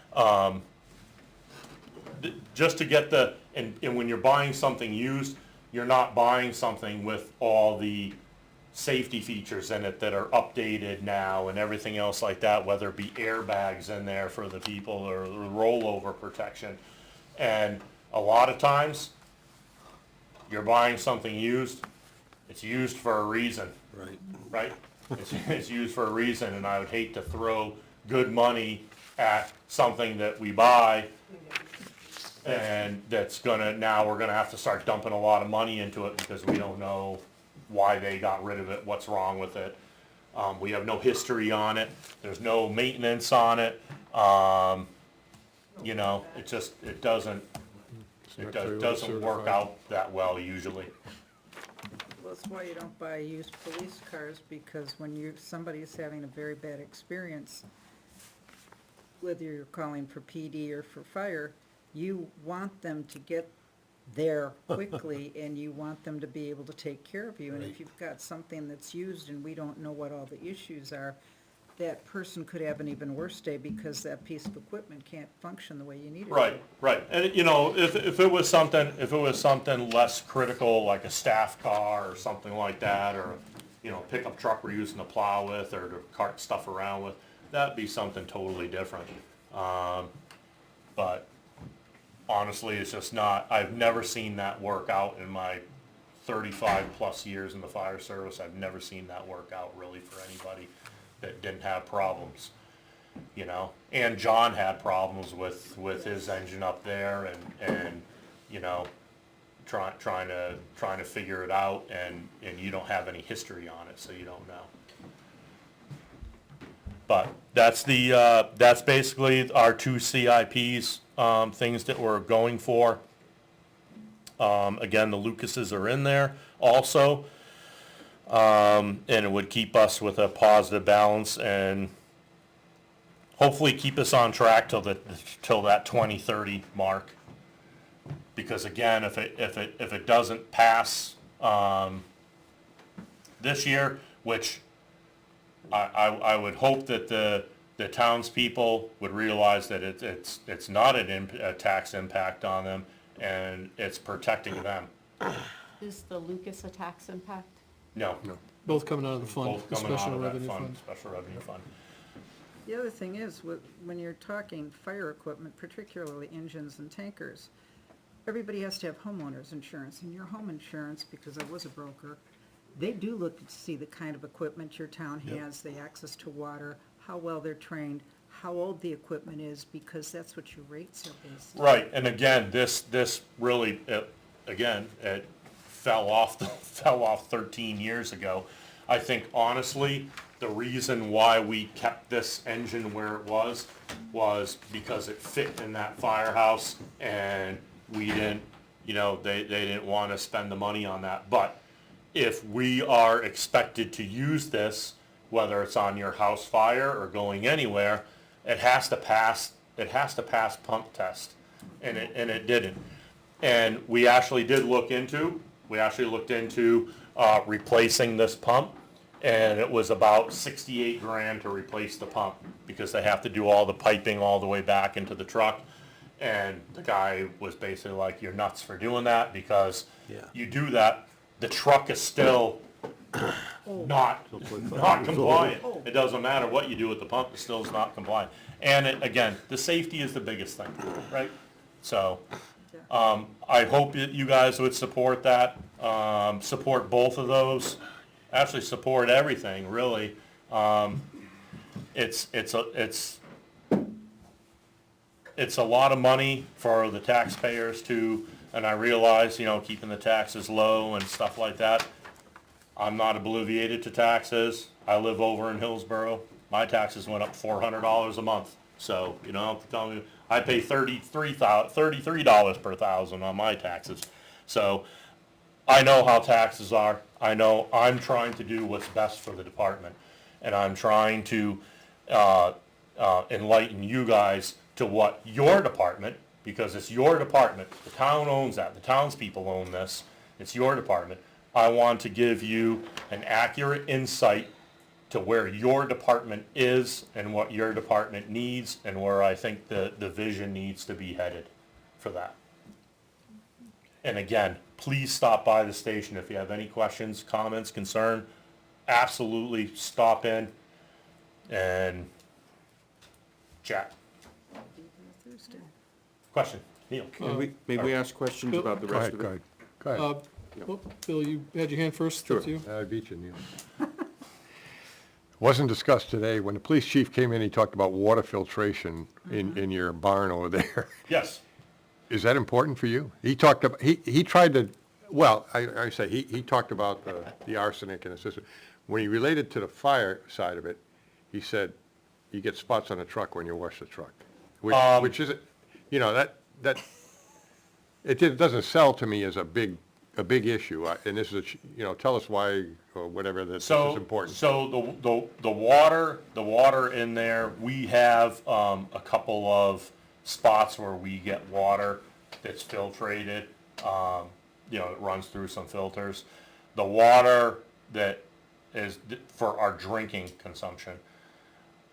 just to get and when you're buying something used, you're not buying something with all the safety features in it that are updated now and everything else like that, whether it be airbags in there for the people or rollover protection. And a lot of times, you're buying something used, it's used for a reason, Right. right? It's used for a reason, and I would hate to throw good money at something that we buy and that's gonna, now we're gonna have to start dumping a lot of money into it because we don't know why they got rid of it, what's wrong with it. We have no history on it, there's no maintenance on it, you know, it just, it doesn't work out that well usually. Well, that's why you don't buy used police cars, because when somebody's having a very bad experience, whether you're calling for PD or for fire, you want them to get there quickly, and you want them to be able to take care of you. And if you've got something that's used and we don't know what all the issues are, that person could have an even worse day because that piece of equipment can't function the way you need it to. Right, and you know, if it was something less critical, like a staff car or something like that, or, you know, pickup truck we're using to plow with or to cart stuff around with, that'd be something totally different. But honestly, it's just not, I've never seen that work out in my 35 plus years in the fire service. I've never seen that work out really for anybody that didn't have problems, you know? And John had problems with his engine up there and, you know, trying to figure it out, and you don't have any history on it, so you don't know. But that's that's basically our two CIPs, things that we're going for. Again, the Lucases are in there also. And it would keep us with a positive balance and hopefully keep us on track till that 2030 mark. Because again, if it doesn't pass, this year, which I would hope that the townspeople would realize that it's not a tax impact on them, and it's protecting them. Is the Lucas a tax impact? No. Both coming out of the fund, Both the coming out special of that revenue fund, fund. special revenue fund. The other thing is, when you're talking fire equipment, particularly engines and tankers, everybody has to have homeowners insurance, and your home insurance, because I was a broker, they do look to see the kind of equipment your town has, the access to water, how well they're trained, how old the equipment is, because that's what your rates are based on. Right, and again, this really, it fell off 13 years ago. I think honestly, the reason why we kept this engine where it was because it fit in that firehouse, and we didn't, you know, they didn't want to spend the money on that. But if we are expected to use this, whether it's on your house fire or going anywhere, it has to pass pump test, and it didn't. And we actually looked into replacing this pump, and it was about $68,000 to replace the pump, because they have to do all the piping all the way back into the truck. And the guy was basically like, "You're nuts for doing that, because you do that, the truck is still not compliant. It doesn't matter what you do with the pump, it still is not compliant." And again, the safety is the biggest thing, right? So, I hope that you guys would support that, support both of those, actually support everything, really. It's a lot of money for the taxpayers to, and I realize, you know, keeping the taxes low and stuff like that. I'm not obliviated to taxes. I live over in Hillsborough. My taxes went up $400 a month. So, you know, I pay $33 per thousand on my taxes. So I know how taxes are. I know I'm trying to do what's best for the department. And I'm trying to enlighten you guys to what your department, because it's your department. The town owns that. The townspeople own this. It's your department. I want to give you an accurate insight to where your department is and what your department needs, and where I think the vision needs to be headed for that. And again, please stop by the station if you have any questions, comments, concern. Absolutely stop in and chat. Thursday. Question, Neil? May we ask questions Bill? about the Go rest ahead, of go it? ahead, go ahead. Well, Bill, you had your hand first, Sure. that's you. I beat you, Neil. Wasn't discussed today. When the police chief came in, he talked about water filtration in your barn over there. Yes. Is that important for you? He talked about, he tried to, well, I say, he talked about the arsenic in the system. When he related to the fire side of it, he said, you get spots on the truck when you wash the truck. Which is, you know, it doesn't sell to me as a big issue. And this is, you know, tell us why, or whatever, that this is important. So the water in there, we have, a couple of spots where we get water that's filtrated. You know, it runs through some filters. The water that is for our drinking consumption,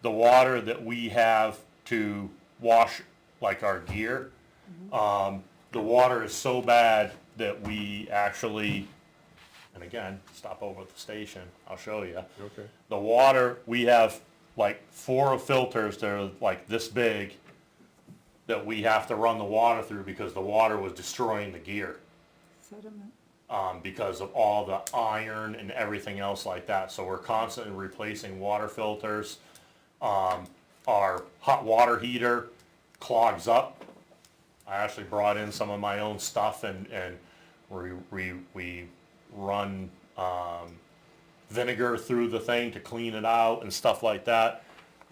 the water that we have to wash like our gear, the water is so bad that we actually, and again, stop over at the station, I'll show you. Okay. The water, we have like 4 filters that are like this big that we have to run the water through because the water was destroying the gear. Sediment. Because of all the iron and everything else like that. So we're constantly replacing water filters. Our hot water heater clogs up. I actually brought in some of my own stuff and we run vinegar through the thing to clean it out and stuff like that.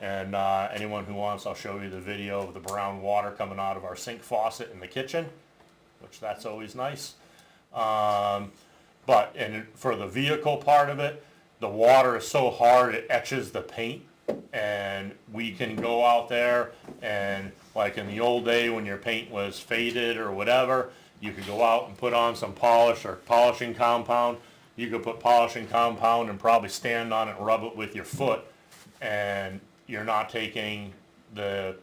And anyone who wants, I'll show you the video of the brown water coming out of our sink faucet in the kitchen, which that's always nice. But for the vehicle part of it, the water is so hard it etches the paint, and we can go out there and, like in the old day when your paint was faded or whatever, you could go out and put on some polish or polishing compound. You could put polishing compound and probably stand on it and rub it with your foot, and you're not taking the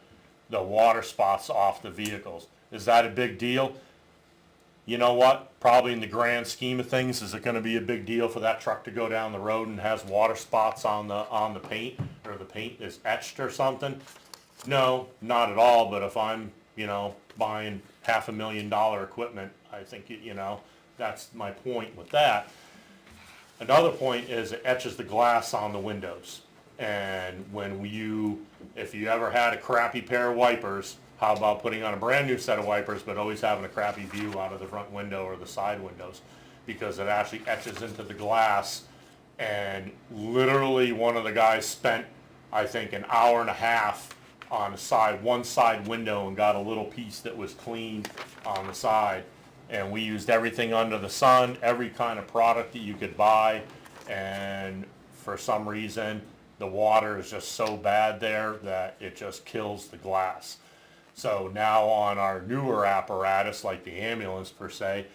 water spots off the vehicles. Is that a big deal? You know what? Probably in the grand scheme of things, is it gonna be a big deal for that truck to go down the road and has water spots on the paint, or the paint is etched or something? No, not at all, but if I'm, you know, buying $500,000 equipment, I think, you know, that's my point with that. Another point is it etches the glass on the windows. And if you ever had a crappy pair of wipers, how about putting on a brand new set of wipers, but always having a crappy view out of the front window or the side windows? Because it actually etches into the glass, and literally one of the guys spent, I think, an hour and a half on one side window and got a little piece that was clean on the side. And we used everything under the sun, every kind of product that you could buy, and for some reason, the water is just so bad there that it just kills the glass. So now on our newer apparatus, like the ambulance per se,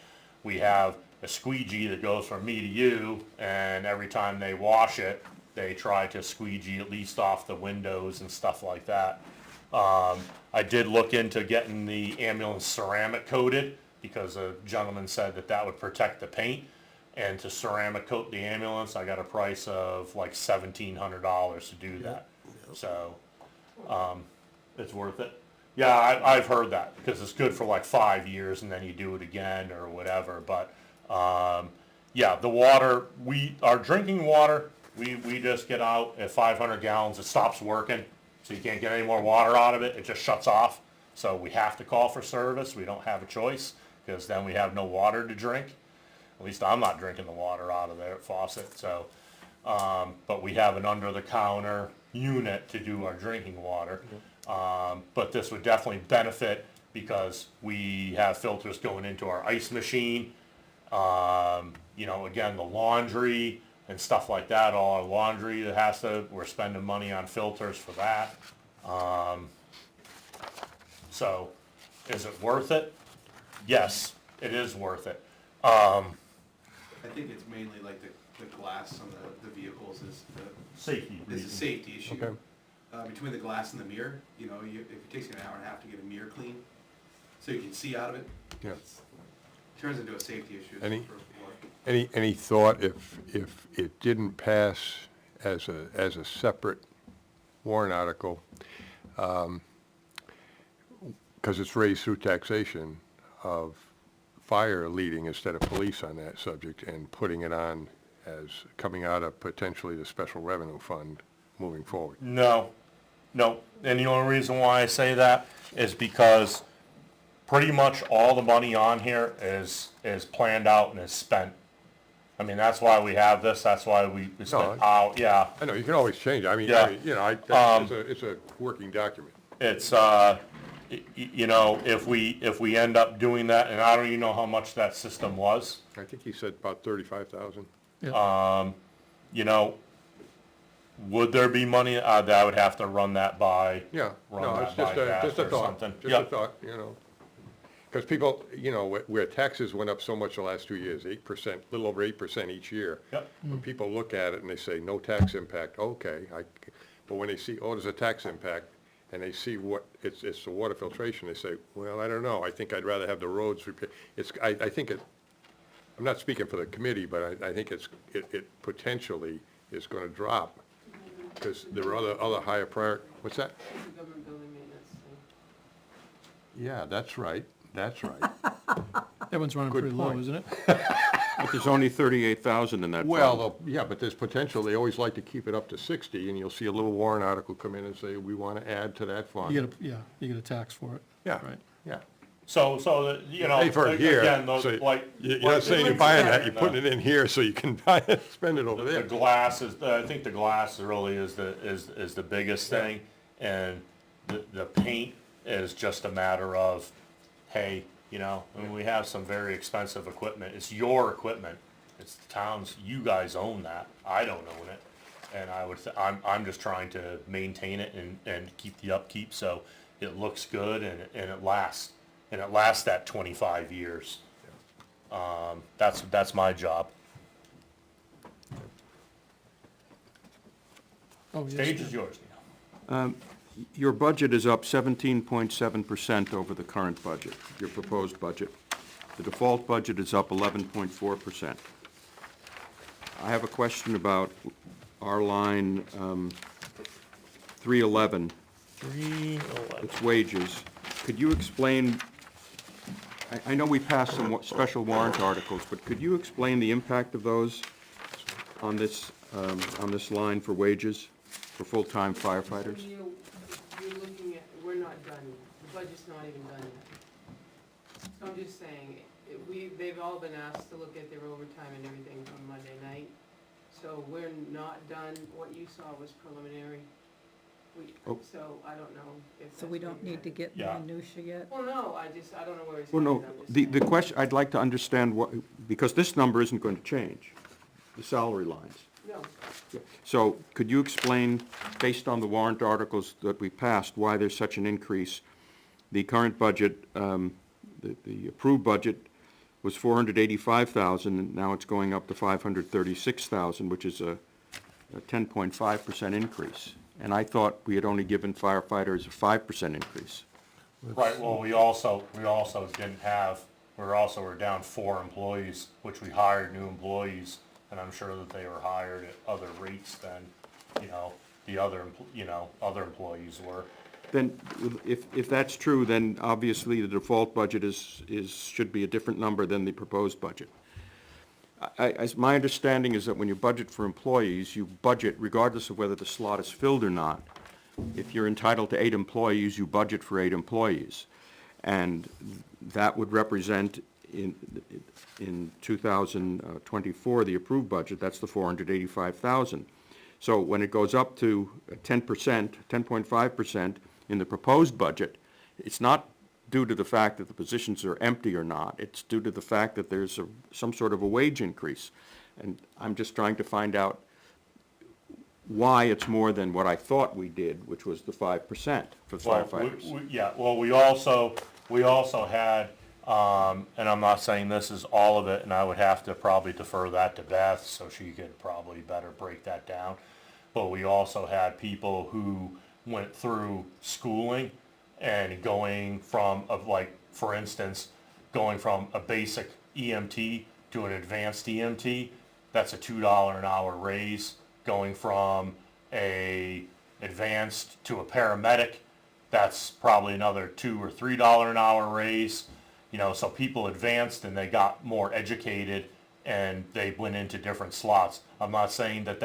we have a squeegee that goes from me to you, and every time they wash it, they try to squeegee at least off the windows and stuff like that. I did look into getting the ambulance ceramic coated because a gentleman said that would protect the paint. And to ceramic coat the ambulance, I got a price of like $1,700 to do that. So, it's worth it. Yeah, I've heard that, because it's good for like 5 years and then you do it again or whatever. But, yeah, the water, our drinking water, we just get out at 500 gallons, it stops working. So you can't get any more water out of it, it just shuts off. So we have to call for service, we don't have a choice, because then we have no water to drink. At least I'm not drinking the water out of their faucet, so, but we have an under-the-counter unit to do our drinking water. But this would definitely benefit because we have filters going into our ice machine. You know, again, the laundry and stuff like that, all our laundry we're spending money on filters for that. So, is it worth it? Yes, it is worth it. I think it's mainly like the glass on the vehicles is Safety a reasons. safety issue. Okay. Between the glass and the mirror, you know, if it takes you an hour and a half to get a mirror clean, so you can see out of it, Yeah. it turns into a safety issue. Any thought if it didn't pass as a separate warrant article, because it's raised through taxation, of fire leading instead of police on that subject and putting it on as coming out of potentially the special revenue fund moving forward. No, no. And the only reason why I say that is because pretty much all the money on here is planned out and is spent. I mean, that's why we have this, that's why we spent out, yeah. I know, you can always change it. I mean, Yeah. it's a working document. It's, you know, if we end up doing that, and I don't even know how much that system was, I think he said about 35,000. you know, would there be money, that I would have to run that by, Yeah, run no, that it's just by a, Beth just a or thought, something. just Yep. a thought, you know. Because people, you know, where taxes went up so much the last 2 years, 8%, a little over 8% each year. Yep. When people look at it and they say, no tax impact, okay, but when they see, oh, there's a tax impact, and they see what, it's the water filtration, they say, well, I don't know, I think I'd rather have the roads repaired. I think I'm not speaking for the committee, but I think it potentially is gonna drop, because there are other higher prior, what's that? It's a government building maintenance thing. Yeah, that's right. That one's running Good pretty low, point. isn't it? But there's only 38,000 in that fund. Well, yeah, but there's potential, they always like to keep it up to 60, and you'll see a little warrant article come in and say, we want to add to that fund. You get a tax for it. Yeah, Right. yeah. So, you know, Pay for it here, again, those, so like. you're not saying you're buying that, you're putting it in here so you can buy it, spend it over The there. glass is, I think the glass really is the biggest thing, and the paint is just a matter of, hey, you know, I mean, we have some very expensive equipment, it's your equipment, it's the town's, you guys own that, I don't own it, and I'm just trying to maintain it and keep the upkeep, so it looks good and it lasts that 25 years. That's my job. Oh, yes. Stage is yours now. Your budget is up 17.7% over the current budget, your proposed budget. The default budget is up 11.4%. I have a question about our line 311, it's wages. Could you explain, I know we passed some special warrant articles, but could you explain the impact of those on this line for wages for full-time firefighters? You're looking at, we're not done, the budget's not even done yet. So I'm just saying, they've all been asked to look at their overtime and everything from Monday night. So we're not done, what you saw was preliminary. Oh. So I don't know if that's. So we what don't you're need to at. get Yeah. minutia yet? Well, no, I don't know where he's Well, headed, no, I'm just the saying. question, I'd like to understand what, because this number isn't going to change, the salary lines. No, So could you explain, based on the warrant articles that we passed, why there's such an increase? The current budget, the approved budget was 485,000, and now it's going up to 536,000, which is a 10.5% increase. And I thought we had only given firefighters a 5% increase. Right, well, we also didn't have, we're down 4 employees, which we hired new employees, and I'm sure that they were hired at other rates than, you know, the other, other employees were. Then, if that's true, then obviously the default budget should be a different number than the proposed budget. My understanding is that when you budget for employees, you budget regardless of whether the slot is filled or not. If you're entitled to 8 employees, you budget for 8 employees. And that would represent in 2024, the approved budget, that's the 485,000. So when it goes up to 10%, 10.5% in the proposed budget, it's not due to the fact that the positions are empty or not. It's due to the fact that there's some sort of a wage increase. And I'm just trying to find out why it's more than what I thought we did, which was the 5% for Well, firefighters. yeah, well, we also had, and I'm not saying this is all of it, and I would have to probably defer that to Beth, so she could probably better break that down. But we also had people who went through schooling and going from, for instance, going from a basic EMT to an advanced EMT, that's a $2 an hour raise. Going from a advanced to a paramedic, that's probably another $2 or $3 an hour raise. You know, so people advanced and they got more educated and they went into different slots. I'm not saying that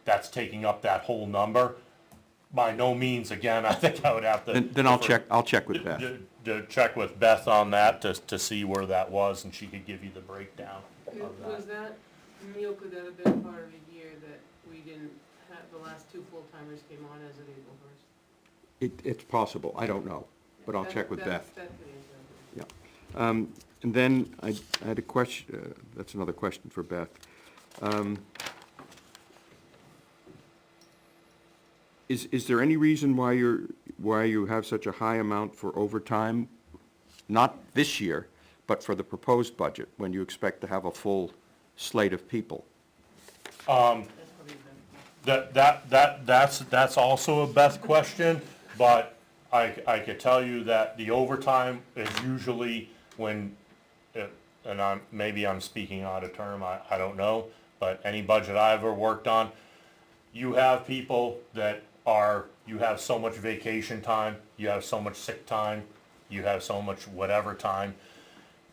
that's taking up that whole number. By no means, again, I think I would have to. Then I'll check with Beth. To check with Beth on that to see where that was, and she could give you the breakdown of Was that. that, Neil, could that have been part of a year that we didn't have, the last two full-timers came on as of April first? It's possible, I don't know, but I'll check with Beth. That could answer it. Yeah. And then I had a question, that's another question for Beth. Is there any reason why you have such a high amount for overtime? Not this year, but for the proposed budget, when you expect to have a full slate of people? That's also a Beth question, but I could tell you that the overtime is usually when, and maybe I'm speaking out of term, I don't know, but any budget I've ever worked on, you have people that you have so much vacation time, you have so much sick time, you have so much whatever time.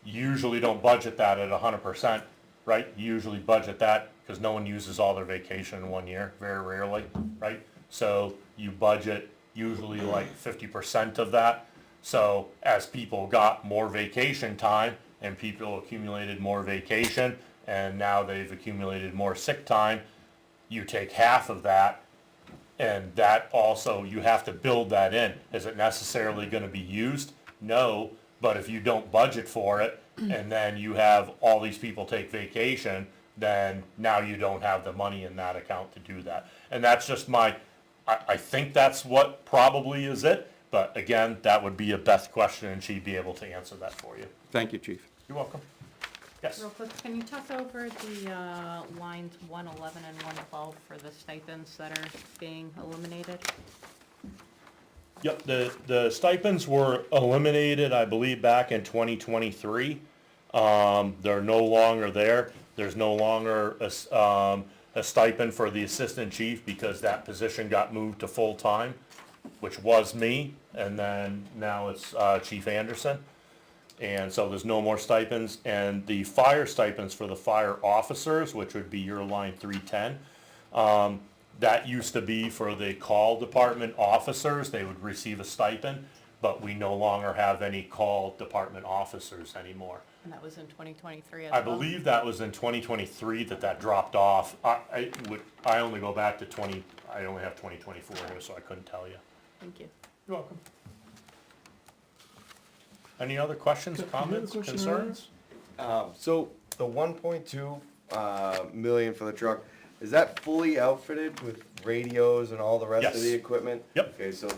You usually don't budget that at 100%, right? You usually budget that because no one uses all their vacation in 1 year, very rarely, right? So you budget usually like 50% of that. So as people got more vacation time and people accumulated more vacation and now they've accumulated more sick time, you take half of that, and that also, you have to build that in. Is it necessarily gonna be used? No, but if you don't budget for it, and then you have all these people take vacation, then now you don't have the money in that account to do that. And that's just I think that's what probably is it, but again, that would be a Beth question, and she'd be able to answer that for you. Thank you, Chief. You're welcome. Yes. Real quick, can you talk over the lines 111 and 112 for the stipends that are being eliminated? Yep, the stipends were eliminated, I believe, back in 2023. They're no longer there. There's no longer a stipend for the assistant chief because that position got moved to full-time, which was me, and then now it's Chief Anderson. And so there's no more stipends, and the fire stipends for the fire officers, which would be your line 310, that used to be for the call department officers. They would receive a stipend, but we no longer have any call department officers anymore. And that was in 2023 as I well? believe that was in 2023 that dropped off. I only go back to I only have 2024 here, so I couldn't tell you. Thank you. You're welcome. Any other questions, comments, question, concerns? So the 1.2 million for the truck, is that fully outfitted with radios and all the rest of Yes. the equipment? Yep. Okay, so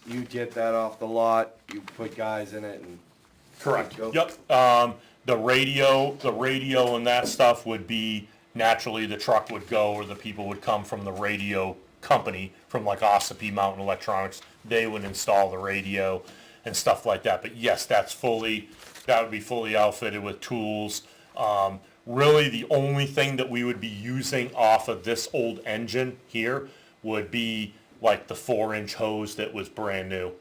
you get that off the lot, you put guys in it and. Correct, Go. yep. The radio and that stuff would be, naturally, the truck would go, or the people would come from the radio company, from like Ossipee Mountain Electronics. They would install the radio and stuff like that. But yes, that would be fully outfitted with tools. Really, the only thing that we would be using off of this old engine here would be like the 4-inch hose that was brand new.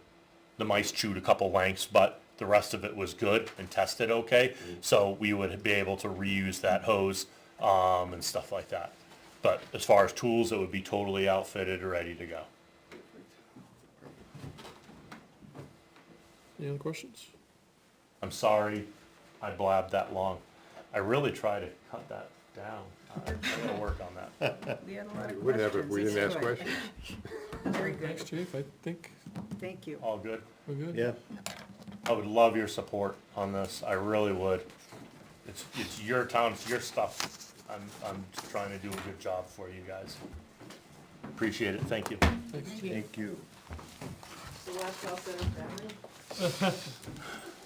The mice chewed a couple lengths, but the rest of it was good and tested okay. So we would be able to reuse that hose and stuff like that. But as far as tools, it would be totally outfitted, ready to go. Any other questions? I'm sorry I blabbed that long. I really try to cut that down. I'm gonna work on that. We had a lot We of wouldn't have it if questions. we didn't It's ask good. questions. Very Thanks, good, Chief, I think thank you. All good. we're good. Yeah. I would love your support on this. I really would. It's your town, it's your stuff. I'm trying to do a good job for you guys. Appreciate it. Thank you. Thank you. So that's all set up that way?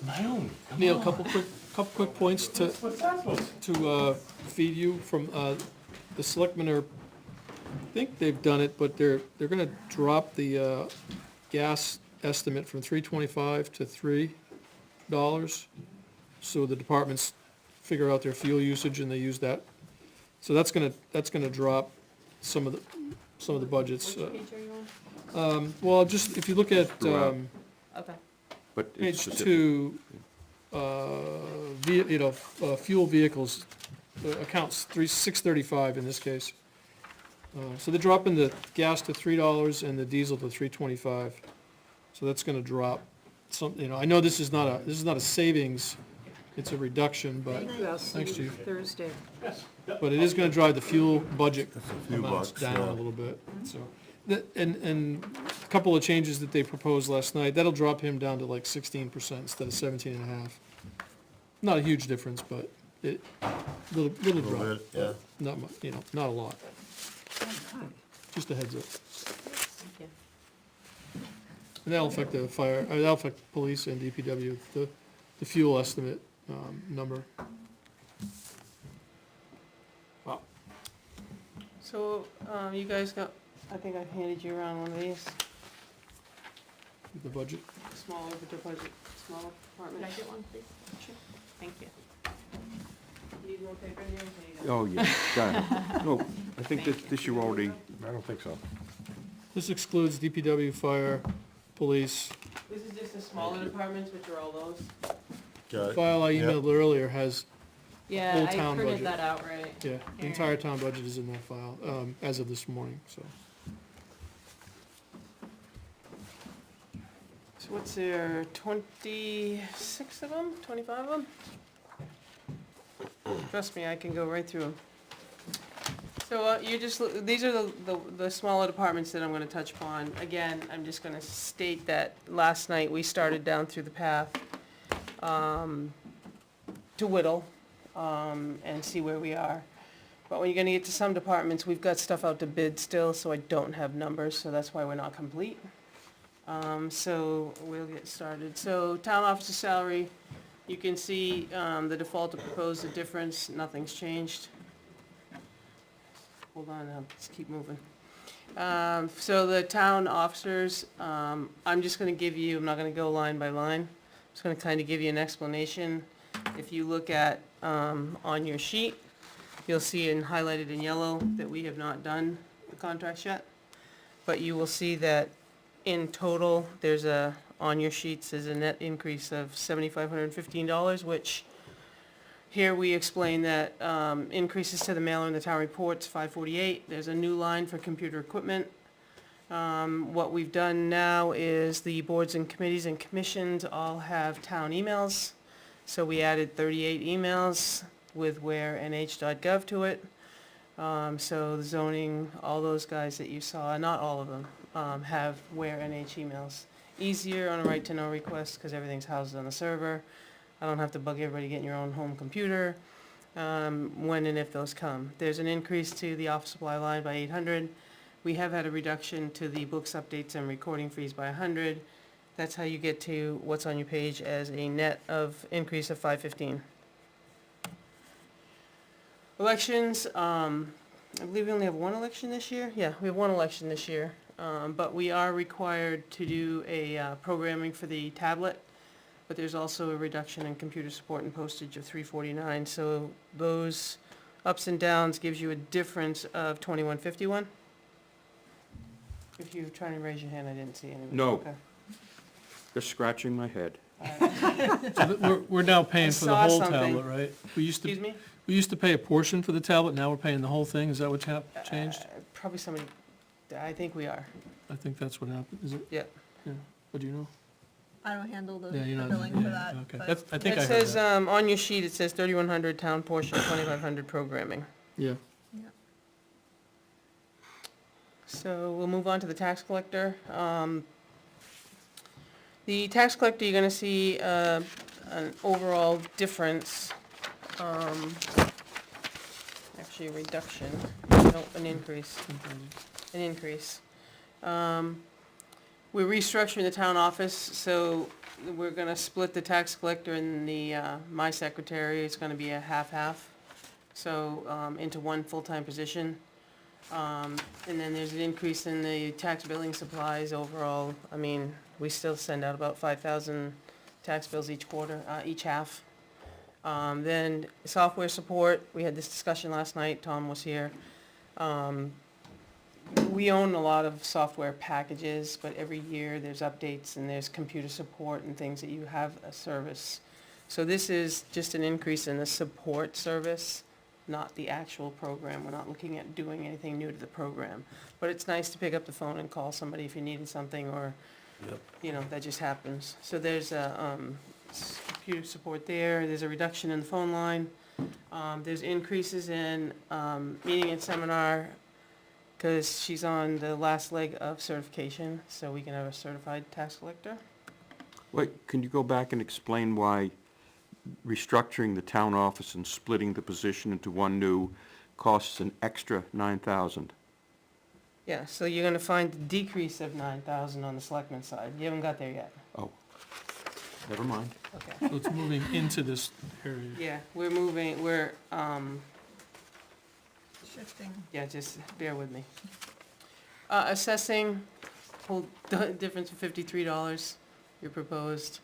Naomi, Neil, couple quick points to what's that supposed to? feed you from, the selectmen I think they've done it, but they're gonna drop the, gas estimate from $3.25 to $3, so the departments figure out their fuel usage and they use that. So that's gonna drop some of the budgets. Which page are you on? Well, just, if you look at, Throughout. Okay. But it's page specific. 2, fuel vehicles, accounts 635 in this case. So they're dropping the gas to $3 and the diesel to $3.25. So that's gonna drop some, I know this is not a savings, it's a reduction, but, thanks, Chief. Thursday. But it is gonna drive the fuel budget few amounts bucks, down yeah. a little bit, so. And a couple of changes that they proposed last night, that'll drop him down to like 16% instead of 17.5. Not a huge difference, but little drop. Little bit, yeah. Not much, not a lot. Just a heads up. Thank you. And that'll affect the fire, that'll affect police and DPW, the fuel estimate, number. Wow. So, you guys got, I think I've handed you around one of these, The budget. small over the budget, small Can apartment. I get one, please? Sure. Thank you. Need more paper in here? There you go. Oh, yeah, got it. No, I think this you already, I don't think so. This excludes DPW, fire, police. This is just the smaller departments, which are all those. The Got file I Yep. emailed earlier has, Yeah, Whole I town printed budget. that out right. yeah, the Here. entire town budget is in that file, as of this morning, so. So what's there, 26 of them, 25 of them? Trust me, I can go right through them. So you just, these are the smaller departments that I'm gonna touch upon. Again, I'm just gonna state that last night we started down through the path to whittle and see where we are. But when you're gonna get to some departments, we've got stuff out to bid still, so I don't have numbers, so that's why we're not complete. So we'll get started. So town officer salary, you can see the default to propose the difference, nothing's changed. Hold on, I'll just keep moving. So the town officers, I'm just gonna give you, I'm not gonna go line by line. I'm just gonna kind of give you an explanation. If you look at, on your sheet, you'll see in highlighted in yellow that we have not done the contracts yet. But you will see that in total, there's on your sheets, there's a net increase of $7,515, which here we explain that increases to the mailer and the town reports, $548. There's a new line for computer equipment. What we've done now is the boards and committees and commissions all have town emails. So we added 38 emails with wherenh.gov to it. So the zoning, all those guys that you saw, not all of them, have wherenh emails. Easier on a right-to-know request because everything's housed on the server. I don't have to bug everybody getting your own home computer when and if those come. There's an increase to the office supply line by 800. We have had a reduction to the books, updates, and recording fees by 100. That's how you get to what's on your page as a net of increase of 515. Elections, I believe we only have one election this year. Yeah, we have one election this year. But we are required to do a programming for the tablet. But there's also a reduction in computer support and postage of $349. So those ups and downs gives you a difference of $21.51. If you're trying to raise your hand, I didn't see any. No. Okay. just scratching my head. So we're now paying for the I saw whole something. tablet, right? Excuse me? We used to pay a portion for the tablet, now we're paying the whole thing, is that what's changed? Probably somebody, I think we are. I think that's what happened, is it? Yeah. Yeah, what do you know? I don't handle the Yeah, you're not. billing yeah, for that, Okay, but that's, I think I It heard says, that. on your sheet, it says 3,100 town portion, 2,500 programming. Yeah, So we'll move on to the tax collector. The tax collector, you're gonna see, an overall difference, actually a reduction, no, an increase. An increase. We're restructuring the town office, so we're gonna split the tax collector and the, my secretary, it's gonna be a half-half. So, into one full-time position. And then there's an increase in the tax billing supplies overall. I mean, we still send out about 5,000 tax bills each quarter, each half. Then software support, we had this discussion last night, Tom was here. We own a lot of software packages, but every year there's updates and there's computer support and things that you have a service. So this is just an increase in the support service not the actual program. We're not looking at doing anything new to the program. But it's nice to pick up the phone and call somebody if you needed something, or, you know, that just happens. So there's a, computer support there, there's a reduction in the phone line, there's increases in, meeting and seminar, because she's on the last leg of certification, so we can have a certified tax collector. Wait, can you go back and explain why restructuring the town office and splitting the position into one new costs an extra $9,000? Yeah, so you're gonna find a decrease of 9,000 on the selectmen's side. You haven't got there yet. Oh, never mind. Okay. So it's moving into this area. Yeah, we're moving, we're, Shifting. yeah, just bear with me. Assessing, whole difference of $53, your proposed.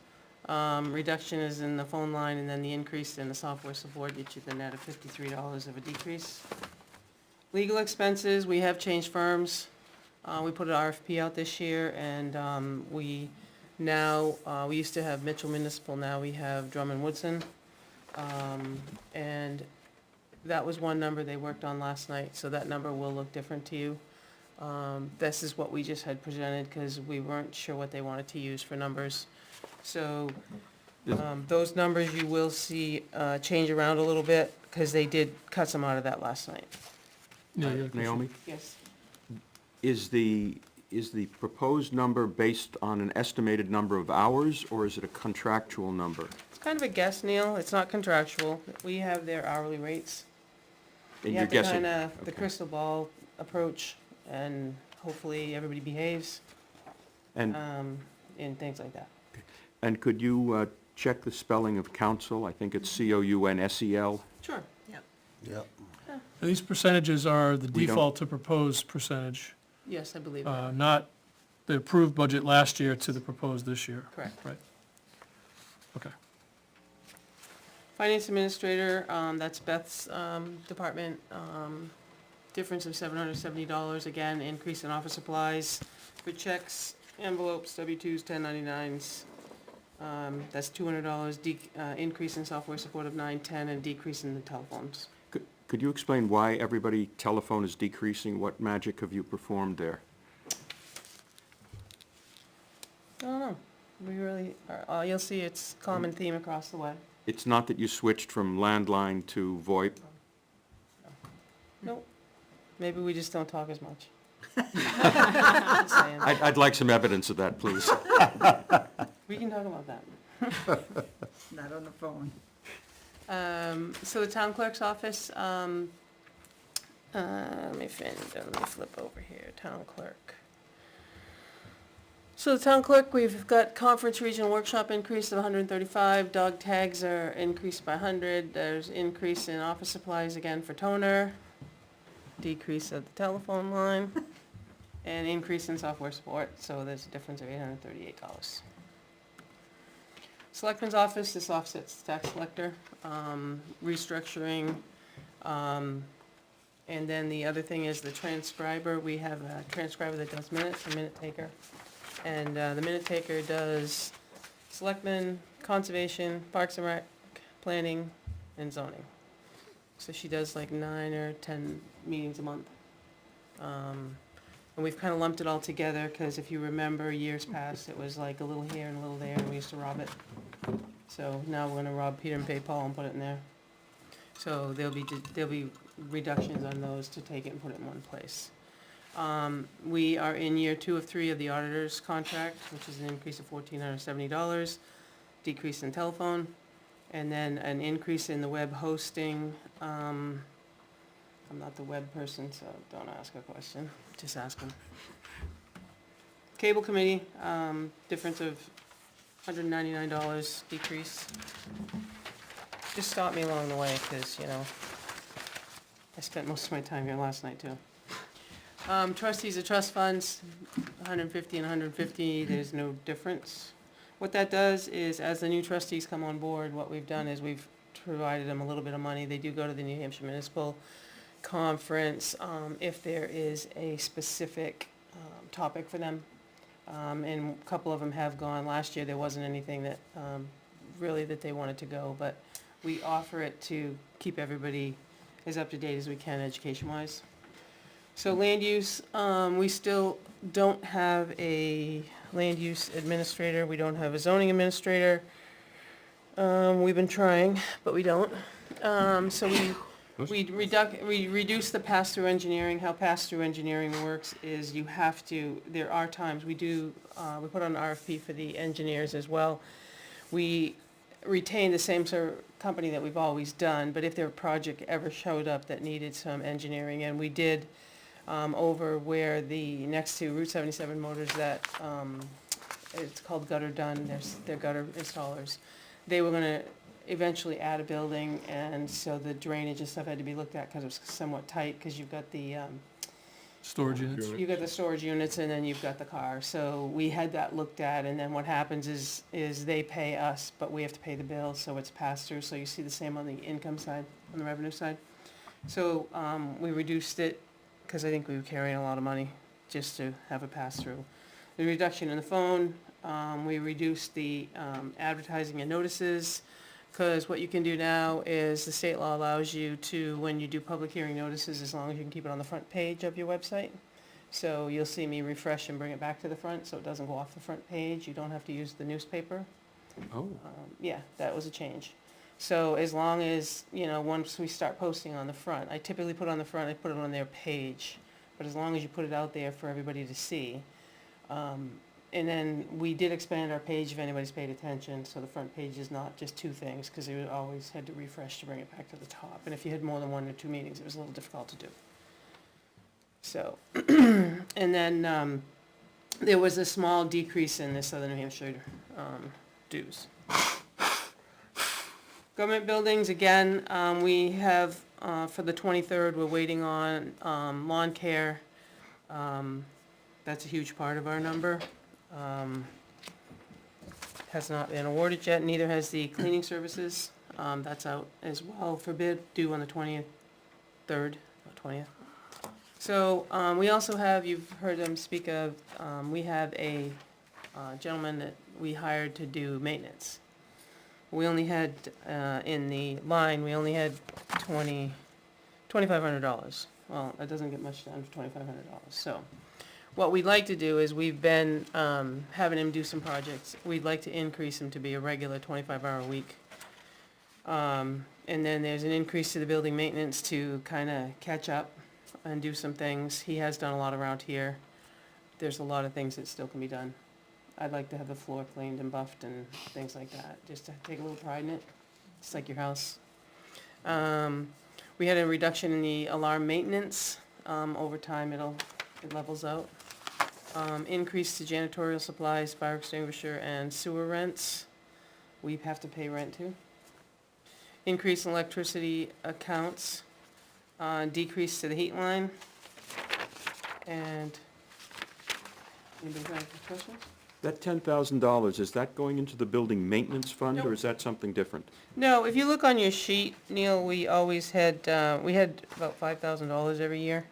Reduction is in the phone line, and then the increase in the software support gets you the net of $53 of a decrease. Legal expenses, we have changed firms. We put an RFP out this year, and we now, we used to have Mitchell Municipal, now we have Drummond Woodson. And that was one number they worked on last night, so that number will look different to you. This is what we just had presented, because we weren't sure what they wanted to use for numbers. So, those numbers you will see, change around a little bit, because they did cut some out of that last night. Yeah, yeah, Naomi, Yes. is the proposed number based on an estimated number of hours, or is it a contractual number? It's kind of a guess, Neil, it's not contractual. We have their hourly rates. And You you're have to guessing? kinda, the Okay. crystal ball approach, and hopefully everybody behaves, And, and things like that. and could you check the spelling of council? I think it's COUNSEL. Sure. Yep. These percentages are the We don't- default to proposed percentage, Yes, I believe that, not the approved budget last year to the proposed this year. correct. Right. Okay. Finance administrator, that's Beth's, department, difference of $770, again, increase in office supplies for checks, envelopes, W-2s, 1099s. That's $200, increase in software support of 910, and decrease in the telephones. Could you explain why everybody telephone is decreasing? What magic have you performed there? I don't know, we really, you'll see it's common theme across the way. It's not that you switched from landline to VoIP? Nope, maybe we just don't talk as much. Just saying. I'd like some evidence of that, please. We can talk about that. Not on the phone. So the town clerk's office, let me flip over here, town clerk. So the town clerk, we've got conference regional workshop increase of 135, dog tags are increased by 100, there's increase in office supplies again for toner, decrease of the telephone line, and increase in software support, so there's a difference of $838. Selectman's office, this offsets the tax collector, restructuring, and then the other thing is the transcriber. We have a transcriber that does minutes, a minute taker. And the minute taker does selectmen, conservation, parks and rec, planning, and zoning. So she does like 9 or 10 meetings a month. And we've kind of lumped it all together, because if you remember years past, it was like a little here and a little there, and we used to rob it. So now we're gonna rob Peter and pay Paul and put it in there. So there'll be reductions on those to take it and put it in one place. We are in year 2 of 3 of the auditor's contract, which is an increase of $1,470, decrease in telephone, and then an increase in the web hosting. I'm not the web person, so don't ask a question, just ask them. Cable committee, difference of $199 decrease. Just stop me along the way, because, you know, I spent most of my time here last night, too. Trustees of trust funds, 150 and 150, there's no difference. What that does is, as the new trustees come on board, what we've done is we've provided them a little bit of money. They do go to the New Hampshire Municipal Conference, if there is a specific, topic for them. And a couple of them have gone. Last year, there wasn't anything that, really that they wanted to go, but we offer it to keep everybody as up to date as we can education-wise. So land use, we still don't have a land use administrator, we don't have a zoning administrator. We've been trying, but we don't. So we reduce the pass-through engineering. How pass-through engineering works is you have to, there are times, we put on an RFP for the engineers as well. We retain the same sort of company that we've always done, but if their project ever showed up that needed some engineering, and we did, over where the, next to Route 77 Motors, that, it's called Gutter Done, they're gutter installers. They were gonna eventually add a building, and so the drainage and stuff had to be looked at, cause it was somewhat tight, cause you've got the, Storage units. you've got the storage units and then you've got the car. So we had that looked at, and then what happens is they pay us, but we have to pay the bill, so it's passed through. So you see the same on the income side, on the revenue side. So, we reduced it, cause I think we were carrying a lot of money just to have a pass-through. The reduction in the phone, we reduced the, advertising and notices, cause what you can do now is the state law allows you to, when you do public hearing notices, as long as you can keep it on the front page of your website. So you'll see me refresh and bring it back to the front, so it doesn't go off the front page. You don't have to use the newspaper. Oh, Yeah, that was a change. So as long as, once we start posting on the front, I typically put on the front, I put it on their page, but as long as you put it out there for everybody to see. And then we did expand our page if anybody's paid attention, so the front page is not just two things, because you always had to refresh to bring it back to the top. And if you had more than one or two meetings, it was a little difficult to do. So, and then, there was a small decrease in the Southern New Hampshire, dues. Government buildings, again, we have, for the 23rd, we're waiting on, lawn care. That's a huge part of our number. Has not been awarded yet, neither has the cleaning services. That's out as well for bid, due on the 20th, 20th. So, we also have, you've heard them speak of, we have a gentleman that we hired to do maintenance. We only had, in the line, we only had $2,500. Well, that doesn't get much done for $2,500, so. What we'd like to do is, we've been having him do some projects. We'd like to increase him to be a regular 25-hour week. And then there's an increase to the building maintenance to kind of catch up and do some things. He has done a lot around here. There's a lot of things that still can be done. I'd like to have the floor cleaned and buffed and things like that, just to take a little pride in it. It's like your house. We had a reduction in the alarm maintenance. Over time, it levels out. Increase to janitorial supplies, fire extinguisher, and sewer rents. We have to pay rent too. Increase in electricity accounts. Decrease to the heat line. And, anybody got any questions? that $10,000, is that going into the building maintenance fund, or Nope. is that something different? No, if you look on your sheet, Neil, we always had, we had about $5,000 every year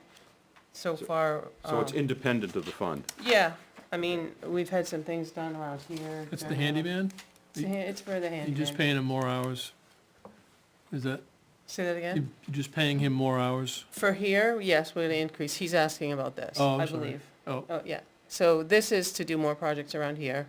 so far. So it's independent of the fund? Yeah, I mean, we've had some things done around here. That's the handyman? It's for the handyman. You're just paying him more hours? Is that, Say that again? you're just paying him more hours? For here, yes, we're gonna increase. He's asking about this, Oh, I'm I sorry. believe. Oh, Oh, yeah. So this is to do more projects around here.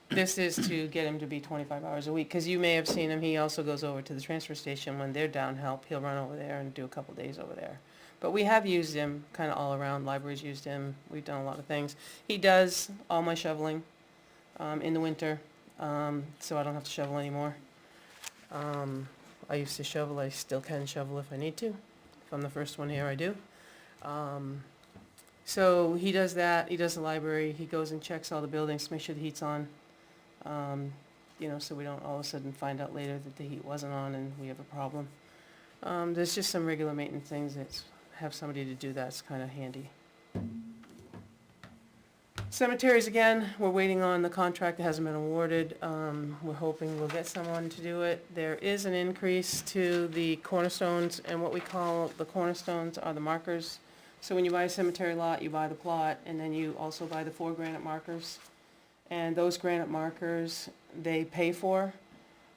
This is to get him to be 25 hours a week, because you may have seen him, he also goes over to the transfer station when they're down help. He'll run over there and do a couple days over there. But we have used him kind of all around. Library's used him. We've done a lot of things. He does all my shoveling in the winter, so I don't have to shovel anymore. I used to shovel. I still can shovel if I need to. If I'm the first one here, I do. So he does that. He does the library. He goes and checks all the buildings to make sure the heat's on. So we don't all of a sudden find out later that the heat wasn't on and we have a problem. There's just some regular maintenance things that have somebody to do that's kind of handy. Cemeteries, again, we're waiting on the contract that hasn't been awarded. We're hoping we'll get someone to do it. There is an increase to the cornerstones, and what we call the cornerstones are the markers. So when you buy a cemetery lot, you buy the plot, and then you also buy the 4 granite markers. And those granite markers, they pay for,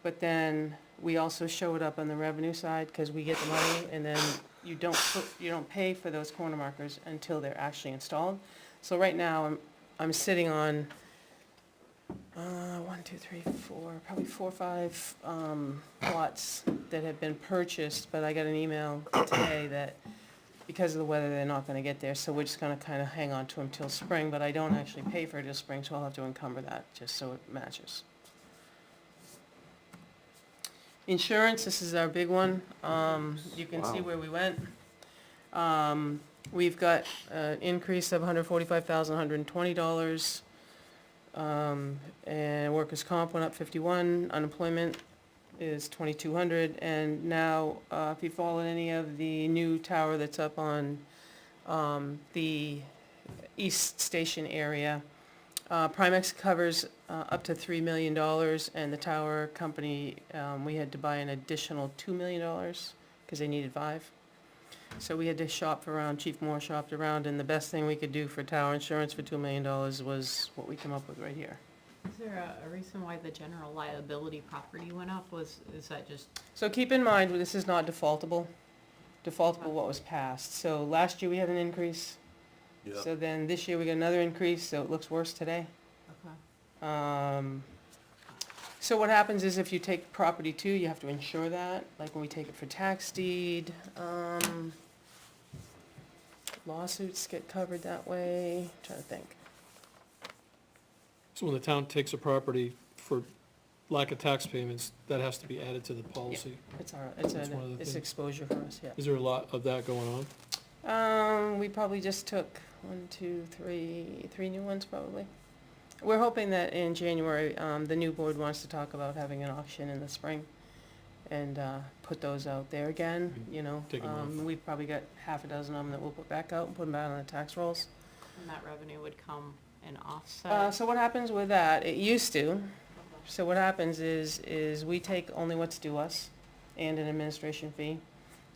but then we also show it up on the revenue side, because we get the money, and then you don't pay for those corner markers until they're actually installed. So right now, I'm sitting on, 1, 2, 3, 4, probably 4 or 5, lots that have been purchased, but I got an email today that because of the weather, they're not gonna get there, so we're just gonna kinda hang on to them till spring, but I don't actually pay for it till spring, so I'll have to encumber that, just so it matches. Insurance, this is our big one. You can see Wow. where we went. We've got an increase of $145,120. And workers' comp went up 51, unemployment is 2,200. And now, if you follow any of the new tower that's up on, the East Station area, Primex covers up to $3 million, and the tower company, we had to buy an additional $2 million because they needed 5. So we had to shop around, Chief Moore shopped around, and the best thing we could do for tower insurance for $2 million was what we came up with right here. Is there a reason why the general liability property went up? Is that just, So keep in mind, this is not defaultable what was passed. So last year we had an increase, Yeah. so then this year we got another increase, so it looks worse today. okay, So what happens is if you take property too, you have to insure that, like when we take it for tax deed, lawsuits get covered that way, I'm trying to think. So when the town takes a property for lack of tax payments, that has to be added to the policy. It's That's one of the it's things. exposure for us, yeah. Is there a lot of that going on? We probably just took 3 new ones probably. We're hoping that in January, the new board wants to talk about having an auction in the spring and, put those out there again, you know. Take 'em off. We've probably got half a dozen of them that we'll put back out and put them back on the tax rolls. and that revenue would come in offset? So what happens with that, it used to, so what happens is we take only what's due us and an administration fee,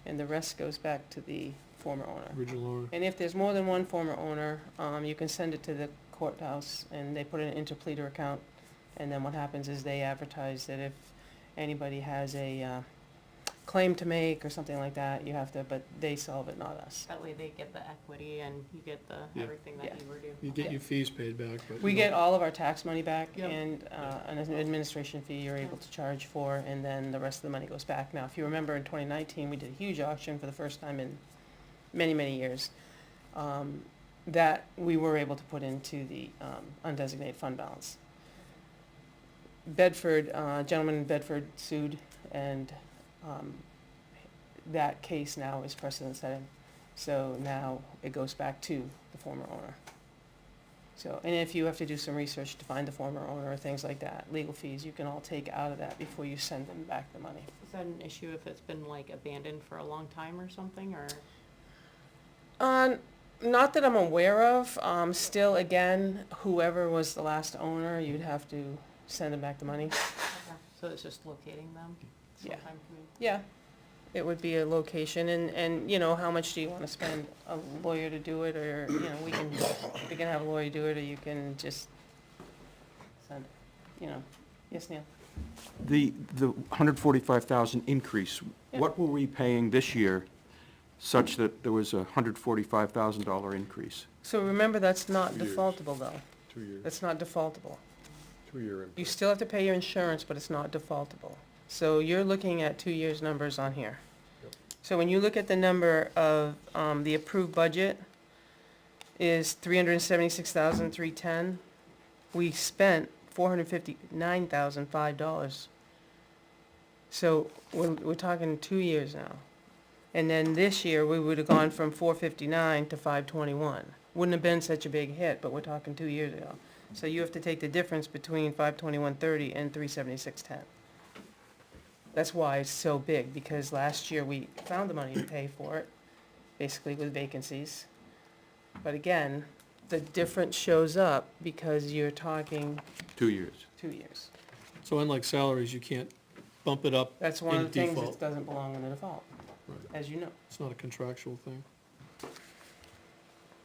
and the rest goes back to the former owner. Original owner? And if there's more than one former owner, you can send it to the courthouse, and they put it in an interpleader account, and then what happens is they advertise that if anybody has a, claim to make or something like that, you have to, but they solve it, not us. That way they get the equity and you get the, Yeah. everything that Yeah. you were due. You get your fees paid back, but. We you get don't- all of our tax money back Yep. and an administration fee you're able to charge for, and then the rest of the money goes back. Now, if you remember in 2019, we did a huge auction for the first time in many, many years, that we were able to put into the undesignated fund balance. Bedford, gentleman in Bedford sued, and that case now is precedent setting. So now it goes back to the former owner. So, and if you have to do some research to find the former owner or things like that, legal fees, you can all take out of that before you send them back the money. Is that an issue if it's been like abandoned for a long time or something, or? Not that I'm aware of, still, again, whoever was the last owner, you'd have to send them back the money. So it's just locating them? Yeah. Sometime coming- Yeah, it would be a location, and, you know, how much do you wanna spend a lawyer to do it, or, you know, we can have a lawyer do it, or you can just send it, you know. Yes, Neil? The 145,000 increase, Yeah. what were we paying this year such that there was a $145,000 increase? So remember, that's not 2 years. defaultable, though. 2 years, That's not defaultable. 2-year You impact. still have to pay your insurance, but it's not defaultable. So you're looking at 2 years' numbers on here. Yep. So when you look at the number of, the approved budget is $376,310. We spent $459,005. So we're talking 2 years now. And then this year, we would've gone from 459 to 521. Wouldn't have been such a big hit, but we're talking 2 years ago. So you have to take the difference between 521.30 and 376.10. That's why it's so big, because last year we found the money to pay for it, basically with vacancies. But again, the difference shows up because you're talking 2 years. 2 years. So unlike salaries, you can't bump it up. That's one of In the things default. that doesn't belong in the default, Right. as you know. It's not a contractual thing.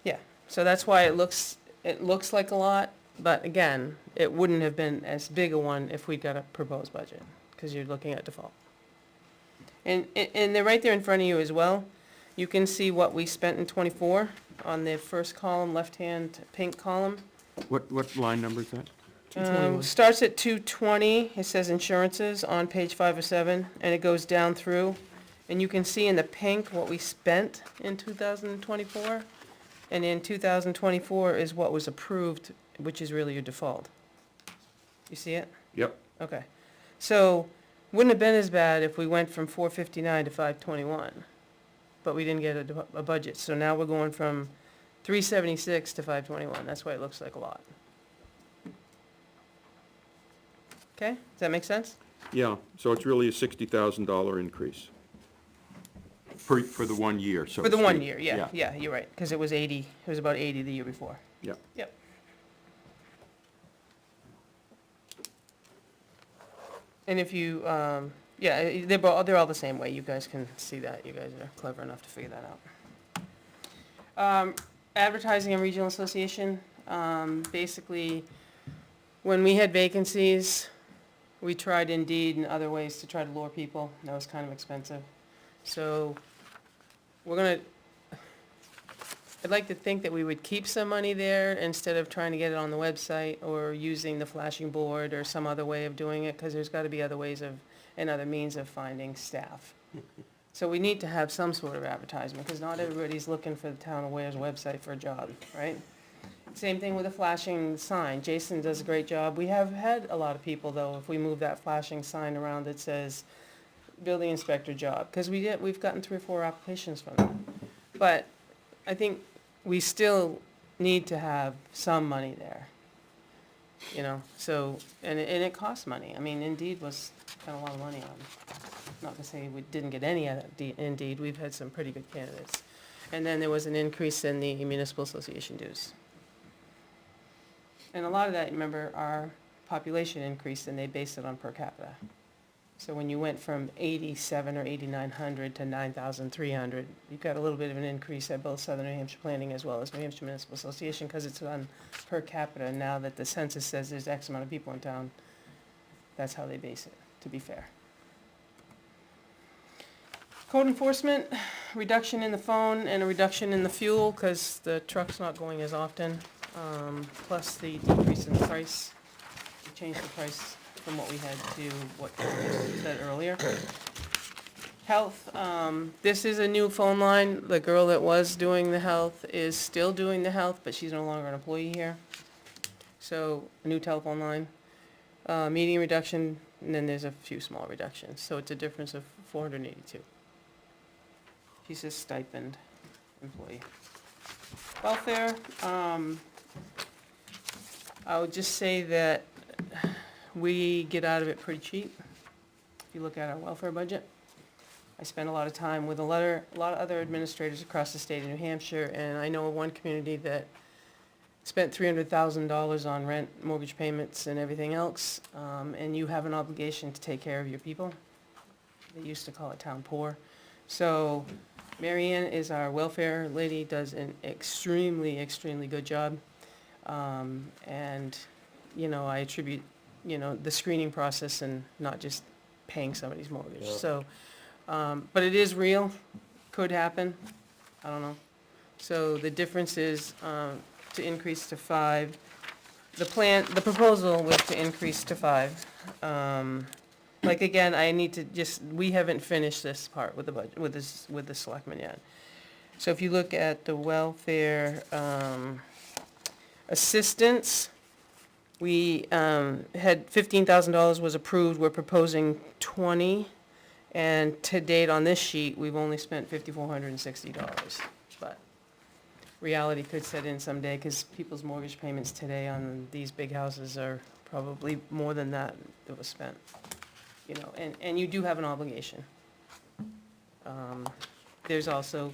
Yeah, so that's why it looks like a lot, but again, it wouldn't have been as big a one if we got a proposed budget, because you're looking at default. And they're right there in front of you as well. You can see what we spent in '24 on the first column, left-hand pink column. What line number is that? 221. Starts at 220, it says insurances on page 5 of 7, and it goes down through. And you can see in the pink what we spent in 2024, and in 2024 is what was approved, which is really your default. You see it? Yep. Okay. So, wouldn't have been as bad if we went from 459 to 521, but we didn't get a budget. So now we're going from 376 to 521. That's why it looks like a lot. Okay, does that make sense? Yeah, so it's really a $60,000 increase for the 1 year, so For to the 1 speak. year, yeah, you're right, because it was 80, it was about 80 the year before. Yeah. Yep. And if you, yeah, they're all the same way, you guys can see that, you guys are clever enough to figure that out. Advertising and Regional Association, basically, when we had vacancies, we tried Indeed and other ways to try to lure people. That was kind of expensive. So I'd like to think that we would keep some money there instead of trying to get it on the website or using the flashing board or some other way of doing it, because there's got to be other ways and other means of finding staff. So we need to have some sort of advertisement, because not everybody's looking for the Town of Ware's website for a job, right? Same thing with a flashing sign. Jason does a great job. We have had a lot of people, though, if we move that flashing sign around that says building inspector job, because we've gotten 3 or 4 applications from them. But I think we still need to have some money there, you know, so, and it costs money. I mean, Indeed was spent a lot of money on, not to say we didn't get any of that, Indeed, we've had some pretty good candidates. And then there was an increase in the municipal association dues. And a lot of that, remember, our population increased and they based it on per capita. So when you went from 87 or 8,900 to 9,300, you've got a little bit of an increase at both Southern New Hampshire Planning as well as New Hampshire Municipal Association, because it's on per capita. Now that the census says there's X amount of people in town, that's how they base it, to be fair. Code enforcement, reduction in the phone and a reduction in the fuel, because the truck's not going as often, plus the decrease in the price. We changed the price from what we had to what Tom said earlier. Health, this is a new phone line. The girl that was doing the health is still doing the health, but she's no longer an employee here. So, a new telephone line. Meeting reduction, and then there's a few small reductions. So it's a difference of 482. She's a stipend employee. Welfare, I would just say that we get out of it pretty cheap. If you look at our welfare budget, I spend a lot of time with a lot of other administrators across the state of New Hampshire, and I know of one community that spent $300,000 on rent, mortgage payments, and everything else, and you have an obligation to take care of your people. They used to call it town poor. So Mary Ann is our welfare lady, does an extremely, extremely good job. And, you know, I attribute, you know, the screening process and not just paying somebody's mortgage. Yeah. So, but it is real, could happen, I don't know. So the difference is, to increase to 5. The proposal was to increase to 5. Like, again, I need to we haven't finished this part with the budget, with the selectmen yet. So if you look at the welfare, assistance, we, had $15,000 was approved, we're proposing 20. And to date on this sheet, we've only spent $5,460, but reality could set in someday, because people's mortgage payments today on these big houses are probably more than that was spent. You know, and you do have an obligation. There's also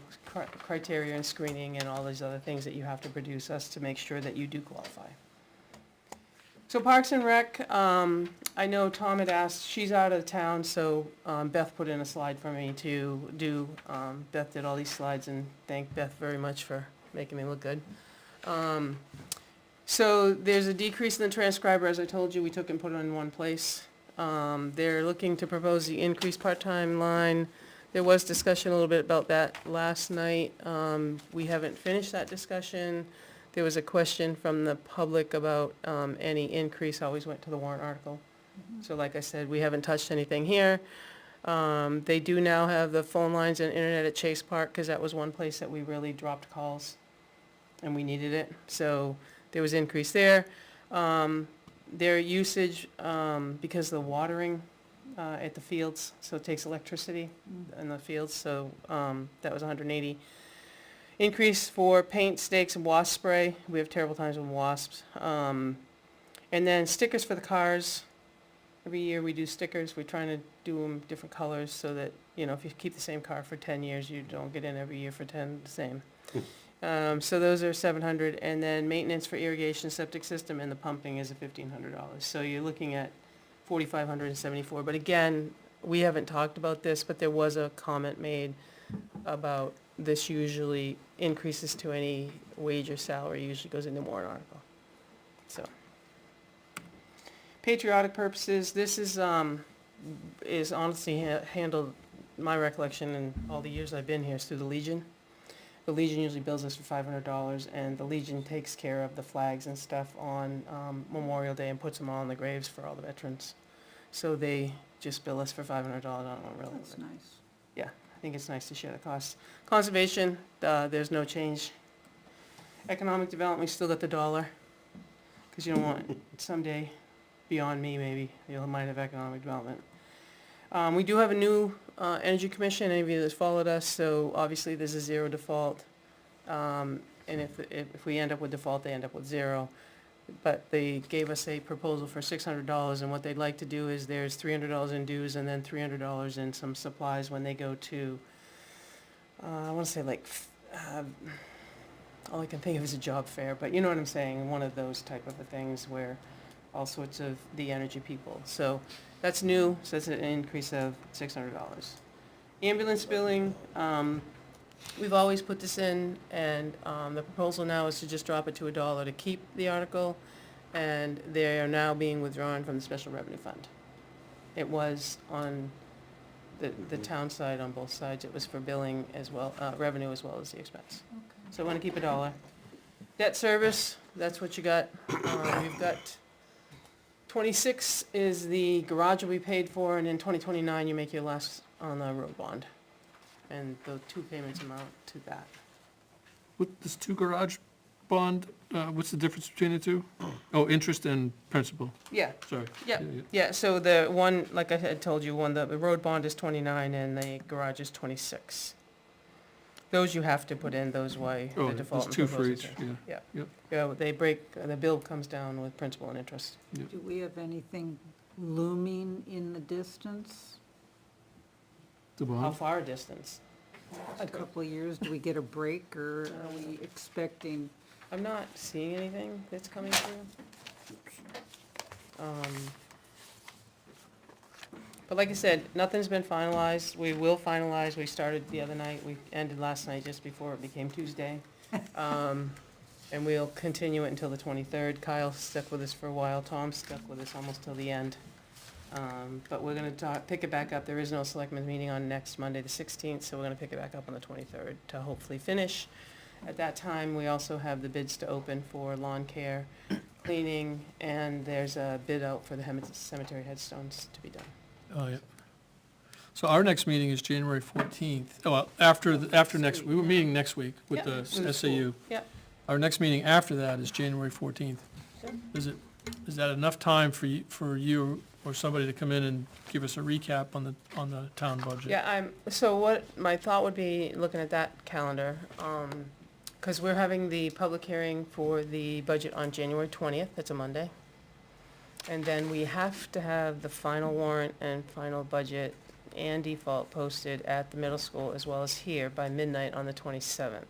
criteria and screening and all these other things that you have to produce us to make sure that you do qualify. So Parks and Rec, I know Tom had asked, she's out of town, so Beth put in a slide for me to do. Beth did all these slides, and thank Beth very much for making me look good. So there's a decrease in the transcriber, as I told you, we took and put it in one place. They're looking to propose the increased part-time line. There was discussion a little bit about that last night. We haven't finished that discussion. There was a question from the public about any increase, always went to the warrant article. So like I said, we haven't touched anything here. They do now have the phone lines and internet at Chase Park, because that was one place that we really dropped calls, and we needed it. So there was increase there. Their usage, because of the watering at the fields, so it takes electricity in the fields, so that was 180. Increase for paint, stakes, and wasp spray. We have terrible times with wasps. And then stickers for the cars. Every year we do stickers. We're trying to do them different colors so that, you know, if you keep the same car for 10 years, you don't get in every year for 10 the same. So those are 700, and then maintenance for irrigation, septic system, and the pumping is $1,500. So you're looking at 4,574. But again, we haven't talked about this, but there was a comment made about this usually increases to any wage or salary, usually goes in the warrant article. So, patriotic purposes, this is honestly handled, my recollection in all the years I've been here, is through the Legion. The Legion usually bills us for $500, and the Legion takes care of the flags and stuff on Memorial Day and puts them all on the graves for all the veterans. So they just bill us for $500. I don't know really. That's nice. Yeah, I think it's nice to share the costs. Conservation, there's no change. Economic development, we still got the dollar, because you don't want, someday, beyond me maybe, you might have economic development. We do have a new Energy Commission, any of you that's followed us, so obviously there's a zero default. And if we end up with default, they end up with zero. But they gave us a proposal for $600, and what they'd like to do is there's $300 in dues and then $300 in some supplies when they go to, I want to say like, all I can think of is a job fair, but you know what I'm saying, one of those type of things where all sorts of the energy people. So that's new, so that's an increase of $600. Ambulance billing, we've always put this in, and the proposal now is to just drop it to $1 to keep the article, and they are now being withdrawn from the special revenue fund. It was on the town side, on both sides, it was for billing as well, revenue as well as the expense. So I want to keep $1. Debt service, that's what you got. You've got 26 is the garage will be paid for, and in 2029 you make your last on the road bond. And the two payments amount to that. With this two garage bond, what's the difference between the two? Oh, interest and principal, Yeah, sorry. yeah, yeah, so the one, like I had told you, the road bond is 29 and the garage is 26. Those you have to put in, those way Oh, the default. there's two for and each, proposals are. yeah. Yeah. Yep. Yeah, they break, the bill comes down with principal and interest. Do we have anything looming in the distance? The How bond? far a distance? A couple of years, do we get a break, or are we expecting? I'm not seeing anything that's coming through. But like I said, nothing's been finalized. We will finalize. We started the other night. We ended last night just before it became Tuesday. And we'll continue it until the 23rd. Kyle stuck with us for a while. Tom stuck with us almost till the end. But we're gonna pick it back up. There is no selectmen's meeting on next Monday, the 16th, so we're gonna pick it back up on the 23rd to hopefully finish. At that time, we also have the bids to open for lawn care, cleaning, and there's a bid out for the cemetery headstones to be done. Oh, yeah. So our next meeting is January 14th. Oh, well, after next, we were meeting next week with Yeah, the with the SAU. school. Yep. Our next meeting after that is January 14th. Sure. Is that enough time for you or somebody to come in and give us a recap on the town budget? Yeah, so what my thought would be, looking at that calendar, because we're having the public hearing for the budget on January 20th, that's a Monday. And then we have to have the final warrant and final budget and default posted at the middle school as well as here by midnight on the 27th.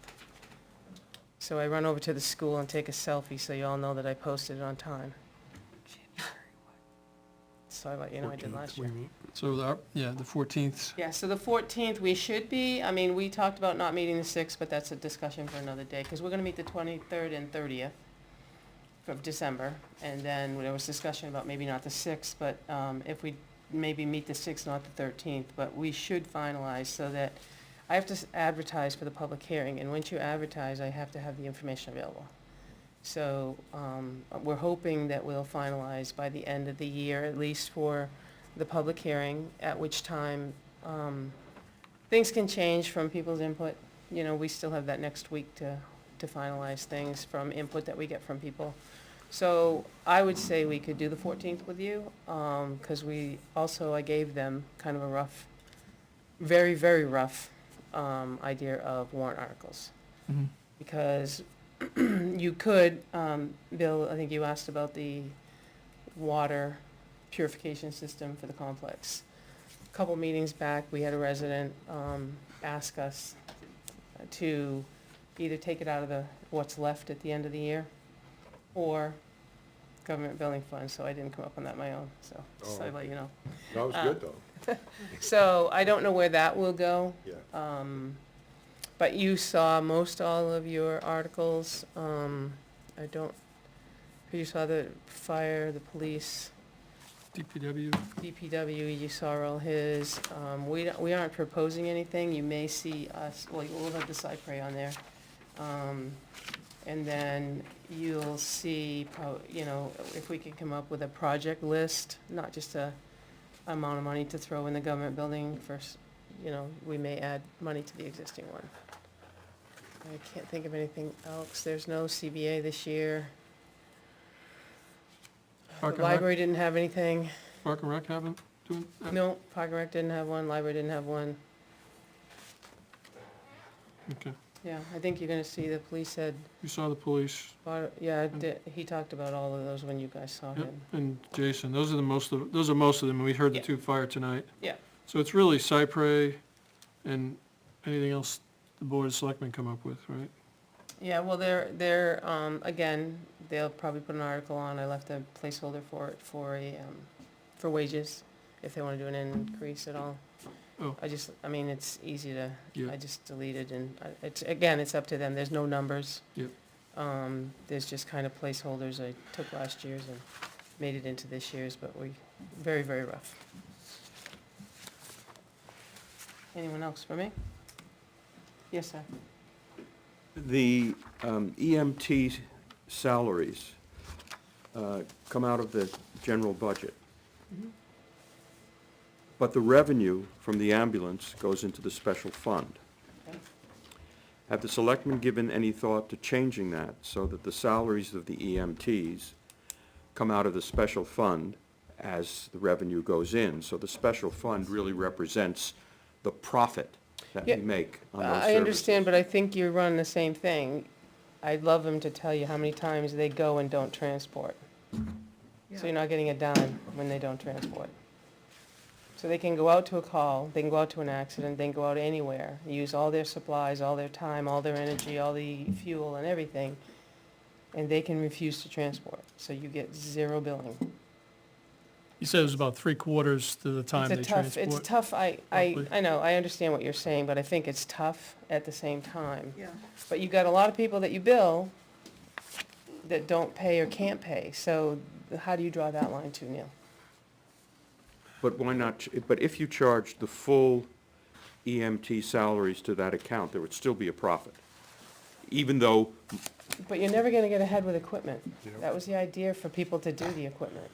So I run over to the school and take a selfie so you all know that I posted it on time. So I let you know I did last year. So, the 14th. Yeah, so the 14th, we should be, I mean, we talked about not meeting the 6th, but that's a discussion for another day, because we're gonna meet the 23rd and 30th. of December, and then there was discussion about maybe not the 6th, but if we maybe meet the 6th, not the 13th, but we should finalize so that I have to advertise for the public hearing, and once you advertise, I have to have the information available. So we're hoping that we'll finalize by the end of the year, at least for the public hearing, at which time things can change from people's input. You know, we still have that next week to finalize things from input that we get from people. So I would say we could do the 14th with you, because I gave them kind of a rough, very, very rough idea of warrant articles. Mhm. Because you could, Bill, I think you asked about the water purification system for the complex. A couple meetings back, we had a resident ask us to either take it out of what's left at the end of the year, or government building fund, so I didn't come up on that my own, so, just I let you know. That was good, though. So I don't know where that will go. Yeah. But you saw most all of your articles. You saw the fire, the police, DPW, DPW, you saw all his. We aren't proposing anything. You may see us, well, we'll have the Cypre on there. And then you'll see, if we can come up with a project list, not just a amount of money to throw in the government building first, we may add money to the existing one. I can't think of anything else. There's no CBA this year. Park The and Rec? library didn't have anything. Park and Rec haven't doing that? No, Park and Rec didn't have one, library didn't have one. Okay. Yeah, I think you're gonna see the police had, You saw the police, he talked about all of those when you guys saw yep, him. and Jason, those are most of them, and we heard the Yeah. two fire tonight. Yeah. So it's really Cypre and anything else the Board of Selectmen come up with, right? Yeah, well, again, they'll probably put an article on, I left a placeholder for it, for wages, if they wanna do an increase at all. Oh. It's easy to, Yeah. I just deleted, and it's up to them, there's no numbers. Yep. There's just kind of placeholders I took last year's and made it into this year's, but very, very rough. Anyone else for me? Yes, sir. The EMT salaries come out of the general budget. Mhm. But the revenue from the ambulance goes into the special fund. Okay. Have the selectmen given any thought to changing that so that the salaries of the EMTs come out of the special fund as the revenue goes in? So the special fund really represents the profit that we Yeah, make on those I services. understand, but I think you're running the same thing. I'd love them to tell you how many times they go and don't transport. So you're not getting a dime when they don't transport. So they can go out to a call, they can go out to an accident, they can go out anywhere, use all their supplies, all their time, all their energy, all the fuel and everything, and they can refuse to transport. So you get zero billing. You said it was about 3/4 to the time they It's transport. tough, I roughly. know, I understand what you're saying, but I think it's tough at the same time. Yeah. But you've got a lot of people that you bill that don't pay or can't pay, so how do you draw that line too, Neil? But why not, but if you charge the full EMT salaries to that account, there would still be a profit. Even though, But you're never gonna get ahead with equipment. Yep. That was the idea, for people to do the equipment.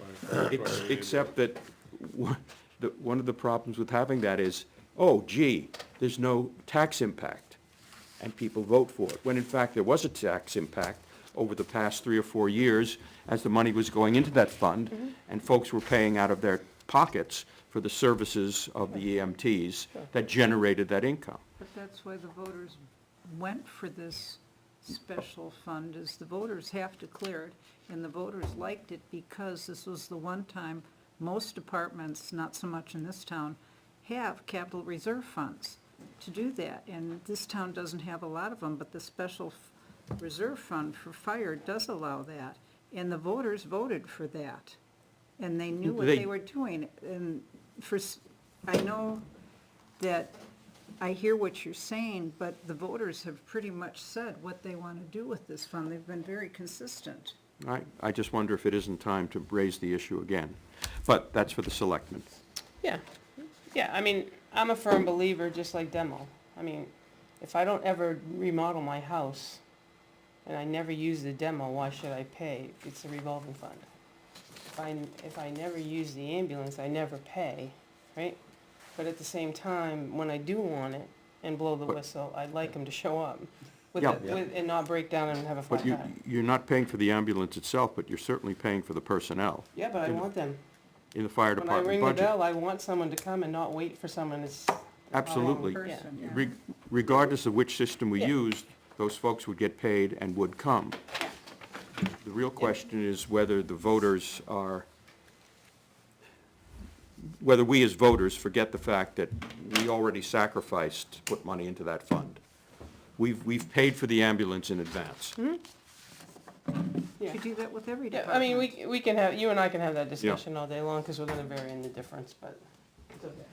except that one of the problems with having that is, oh gee, there's no tax impact, and people vote for it, when in fact there was a tax impact over the past 3 or 4 years as the money was going into that fund, and folks were paying out of their pockets for the services of the EMTs that generated that income. But that's why the voters went for this special fund, is the voters have to clear it, and the voters liked it because this was the one time most departments, not so much in this town, have capital reserve funds to do that, and this town doesn't have a lot of them, but the special reserve fund for fire does allow that, and the voters voted for that, and they knew what They- they were doing, and I know that I hear what you're saying, but the voters have pretty much said what they want to do with this fund. They've been very consistent. I just wonder if it isn't time to raise the issue again. But that's for the selectmen. Yeah, yeah, I mean, I'm a firm believer, just like demo. I mean, if I don't ever remodel my house and I never use the demo, why should I pay? It's a revolving fund. If I never use the ambulance, I never pay, right? But at the same time, when I do want it and blow the But- whistle, I'd like them to show up with, Yeah. and not break down and have a flat But tire. you're not paying for the ambulance itself, but you're certainly paying for the personnel Yeah, but I want them. in the fire When I department ring the budget. bell, I want someone to come and not wait for someone that's. Absolutely. Person, yeah. Regardless of which system we Yeah. used, those folks would get paid and would come. The real question is whether the voters are, whether we as voters forget the fact that we already sacrificed to put money into that fund. We've paid for the ambulance in advance. Yeah. You do that with every Yeah, department. I mean, we can have, you and I can have that discussion all day long, because we're gonna vary in the difference, but it's okay.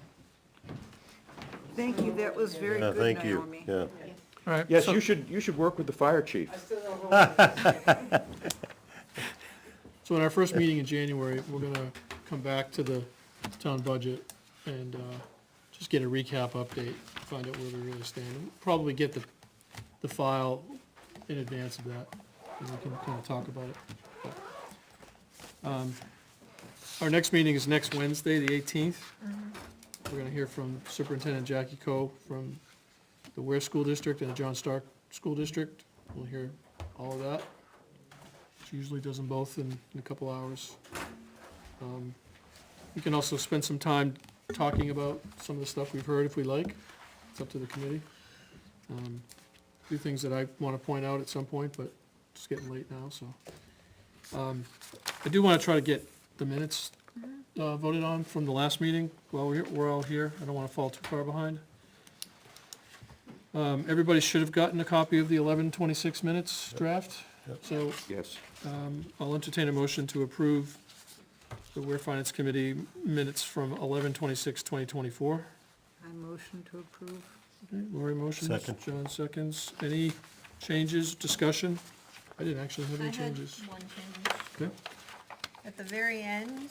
Thank you, that was very Yeah, good, thank you, Naomi. yeah. All right. Yes, so- you should work with the fire chief. I still don't hold. So in our first meeting in January, we're gonna come back to the town budget and just get a recap update, find out where we really stand. Probably get the file in advance of that, and we can kind of talk about it. Our next meeting is next Wednesday, the 18th. We're gonna hear from Superintendent Jackie Coe from the Ware School District and the John Stark School District. We'll hear all of that. She usually does them both in a couple hours. We can also spend some time talking about some of the stuff we've heard if we like. It's up to the committee. A few things that I want to point out at some point, but it's getting late now, so. I do want to try to get the minutes voted on from the last meeting while we're all here. I don't want to fall too far behind. Everybody should have gotten a copy of the 11:26 minutes draft. So Yes. I'll entertain a motion to approve the Ware Finance Committee minutes from 11/26/2024. I motion to approve. Okay, Lori motions. Second. John seconds. Any changes, discussion? I didn't actually have I any had changes. one change. Okay. At the very end,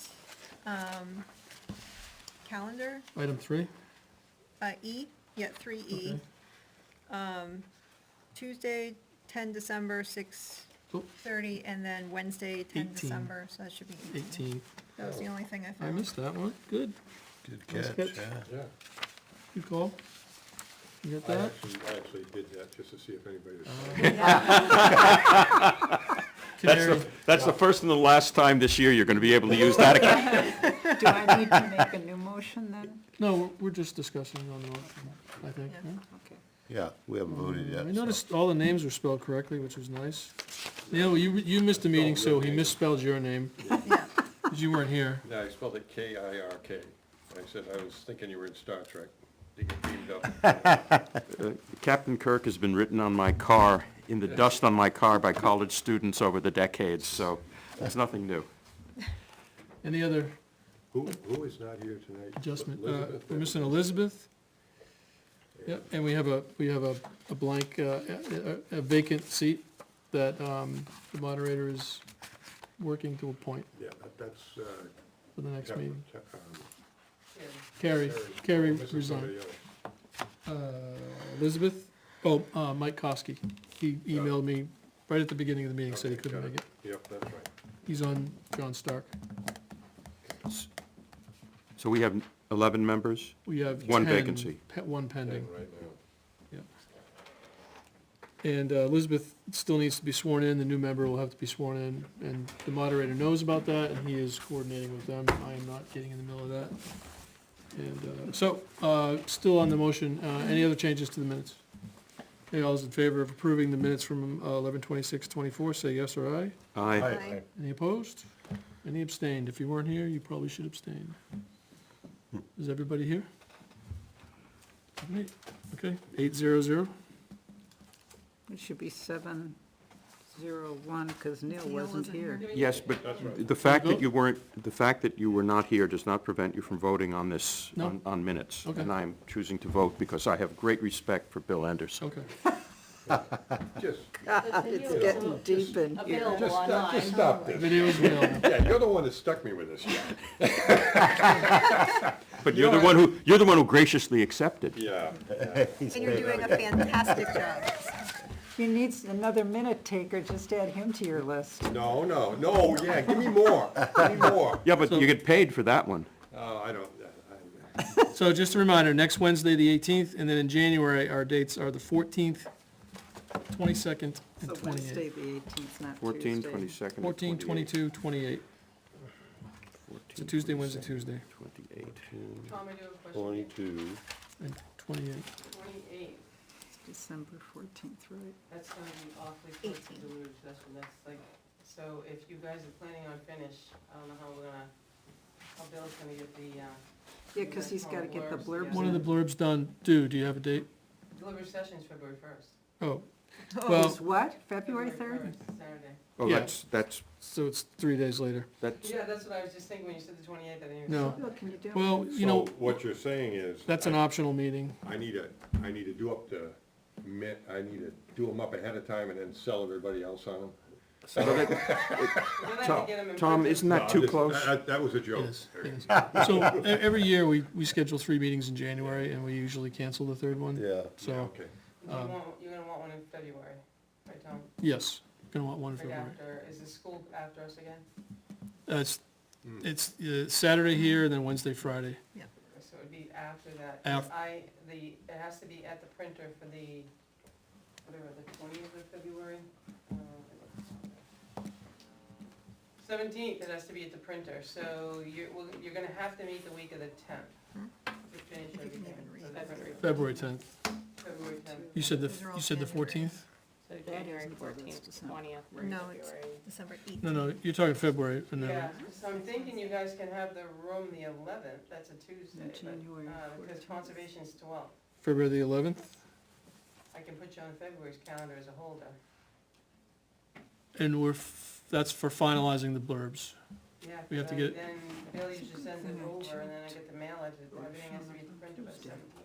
calendar, Item 3? E, yeah, 3E. Okay. Tuesday, 10 December, 6:30, and then Wednesday, 10 18. December, so that should be 18. 18. That was the only thing I I found. missed that one. Good. Good Nice catch, catch. yeah. Yeah, Good call. You got I that? actually did that just to see if anybody was. Canary. That's the first and the last time this year you're going to be able to use that again. Do I need to make a new motion then? No, we're just discussing on the motion, I think. Yeah. yeah? Okay. Yeah, we haven't voted yet. I so. noticed all the names were spelled correctly, which was nice. Neil, you missed a meeting, so he misspelled your name, Yeah. because you weren't here. No, I spelled it Kirk. I said, I was thinking you were in Star Trek. You get beamed up. Captain Kirk has been written on my car, in the dust on my car by college students over the decades, so it's nothing new. Any other Who is not here tonight? adjustment? Elizabeth? We're missing Elizabeth. Yep, and we have a blank, a vacant seat that the moderator is working to appoint Yeah, that's, for the next meeting. Yeah. Carrie missing somebody resigned. else. Elizabeth, Mike Kosky. He emailed me right at the beginning of the meeting, said he Okay, couldn't got make it. Yep, that's right. He's on John Stark. So we have 11 members? We have One 10 vacancy. One pending. Right now. And Elizabeth still needs to be sworn in, the new member will have to be sworn in, and the moderator knows about that, and he is coordinating with them. I am not getting in the middle of that. And, still on the motion, any other changes to the minutes? Okay, all those in favor of approving the minutes from 11/26/24, say yes or aye. Aye. Aye. Any opposed? Any abstained? If you weren't here, you probably should abstain. Is everybody here? Right, okay, 800. It should be 701, because Neil Neil wasn't wasn't here. here. Yes, but That's right. the fact that you were not here does not prevent you from voting on this, No. on minutes. Okay. And I'm choosing to vote because I have great respect for Bill Anderson. Okay. Just, It's getting deep in here. Available just online. stop this. Video is available. Yeah, you're the one that stuck me with this, yeah. But you're the one who graciously accepted. Yeah. And you're doing a fantastic job. If you need another minute taker, just add him to your list. No, yeah, give me more, give me more. Yeah, but you get paid for that one. I don't, So just a reminder, next Wednesday, the 18th, and then in January, our dates are the 14th, 22nd, and So Wednesday, 28th. the 18th, not 14, Tuesday. 22nd, 14, 22, 28. It's a Tuesday, Wednesday, Tuesday, 28. Tom, I do have a question. 22. and 28. 28, December 14th, right? that's gonna be awfully close to 18. the Lunar session, that's like, so if you guys are planning on finish, I don't know how we're gonna, how Bill's gonna get the, Yeah, because he's got to get the blurbs One of the in. blurbs done, do you have a date? delivery session's February 1st. Oh, Oh, well- it's what? February 3rd? 1st, Saturday. Oh, Yeah. that's, so it's 3 days later. Yeah, that's what I was just thinking when you said the 28th, I didn't even. No. Bill, can you do it? Well, you know, so what you're saying is. that's an optional meeting. I need to do up the, I need to do them up ahead of time and then sell everybody else on them. Then I can get 'em in Tom, printed. isn't that too close? That was a joke. Yes, yes. So every year, we schedule 3 meetings in January, and we usually cancel the third one. Yeah. So, Okay. You're gonna want one in February, right, Tom? yes, gonna want one in Right February. after, is the school after us again? It's Saturday here, and then Wednesday, Friday. So it'd be after that. Af- It has to be at the printer for the, whatever, the 20th of February? 17th, it has to be at the printer, so you're gonna have to meet the week of the 10th. To finish If you can everything. even So read that's February. February 10th. February 10th. You said Those are all you said the January. 14th? So That January isn't till that's 14th, December. 20th, No, it's February. December 8th. No, you're talking February, and Yeah, then, so I'm thinking you guys can have the room the 11th, that's a Tuesday, but, January because 14th. conservation's 12th. February the 11th, I can put you on February's calendar as a holder. and that's for finalizing the blurbs. Yeah, We have to 'cause get- then Bill usually sends it Then I over, and then I checked. get the mail it, everything has to be at the printer by Tuesday. 17th.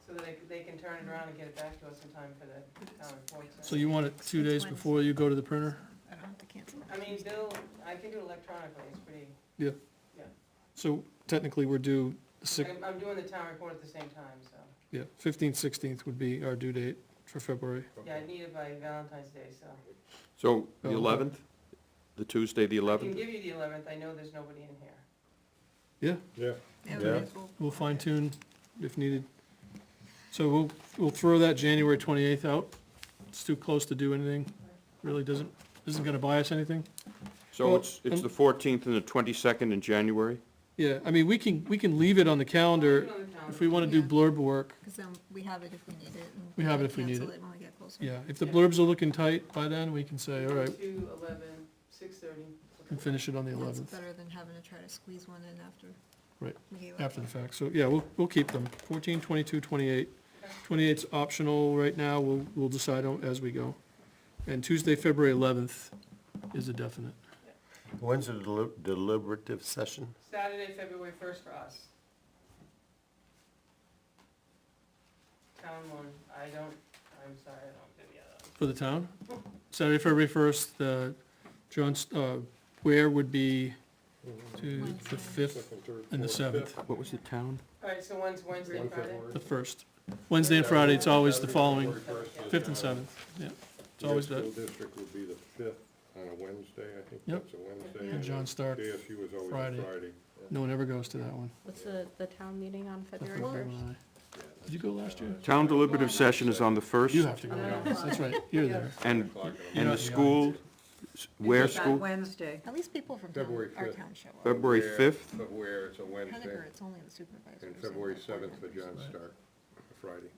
So that they can turn it around and get it back to us in time for the town report. So you want it 2 days before you go to the printer? I don't have to cancel. I mean, Bill, I can do it electronically, it's pretty, So technically, we're due the 6th, I'm doing the town report at the same time, so. yeah, 15th, 16th would be our due date for February. Yeah, I need it by Valentine's Day, so. So the Oh, okay. 11th, the Tuesday, the I can 11th? give you the 11th, I know there's nobody in here. Yeah, Yeah. Yeah, Yeah. we'll fine tune if needed. So we'll throw that January 28th out. It's too close to do anything. Really isn't gonna buy us anything. So Well, it's the 14th and the 22nd in January? Yeah, I mean, we can leave it on the calendar Put it on the calendar. if we wanna do Yeah. blurb work. Because then we have it if we need it. and We have can it if we need cancel it. when we get closer. Yeah, if the Yeah. blurbs are looking tight by then, we can say, all right, 2, 11, 6:30. and finish it on the That's 11th, better than having to try to squeeze one in after. Right, we gave up. after the fact. So, yeah, we'll keep them, 14, 22, 28. 28's optional right now, we'll decide on as we go. And Tuesday, February 11th is a definite. When's the deliberative session? Saturday, February 1st for us. Town one, I'm sorry, I don't do the other one. For the town? Saturday, February 1st, the John's, where would be to the 5th Second, third, and the fourth, 7th, fifth. What was the town? All right, so one's Wednesday, One Friday? February. the 1st. Wednesday and Friday, it's always the following, February 1st is, 5th and 7th, yeah. It's always New that. School district would be the 5th on a Wednesday, I think Yep. that's a Wednesday. And And John Stark, JSU is always Friday. a Friday. no one ever goes to that one. What's the town meeting on February February 1st? one. Did you go last year? Town deliberative session is on the 1st? You have to go, that's right, you're there. And, 10 o'clock in the You're and not the in the school, where It's on school? Wednesday. At least people from town, February our 5th. town show up. February Where- 5th? But where it's a Wednesday, Henniker, it's only the supervisors. and and February the board 7th for members. John Right. Stark, a Friday.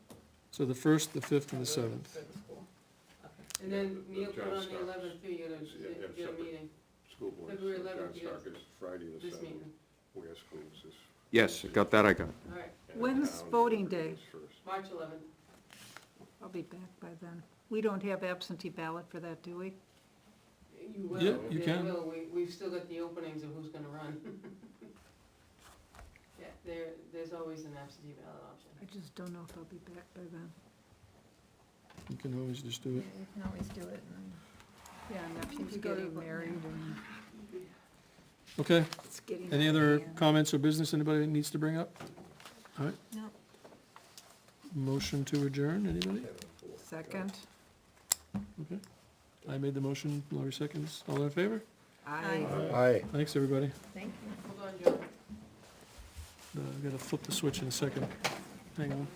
So the 1st, the 5th, and the 7th. For the school. And then The Neil put John on the Stark. 11th too, you Yeah, get a separate. meeting, School board, February John 11th, you Stark is Friday the this 7th, meeting. where schools is. Yes, got that, I got. All right, and When's town voting deliberative day? is first. March 11th. I'll be back by then. We don't have absentee ballot for that, do we? You will. Yeah, you They can. will. We've still got the openings of who's gonna run. Yeah, there's always an absentee ballot option. I just don't know if I'll be back by then. You can always just do Yeah, it. you can always do it, and Yeah, and If you she's go to getting what- married and Okay, it's getting. any out of other hand. comments or business anybody needs to bring up? All right, then, no, motion to adjourn, anybody? Second, Okay. I made the motion, Laurie seconds. All in favor? I. Aye. Thanks, everybody. thank you. Hold on, John. I gotta flip the switch in a second. Hang on.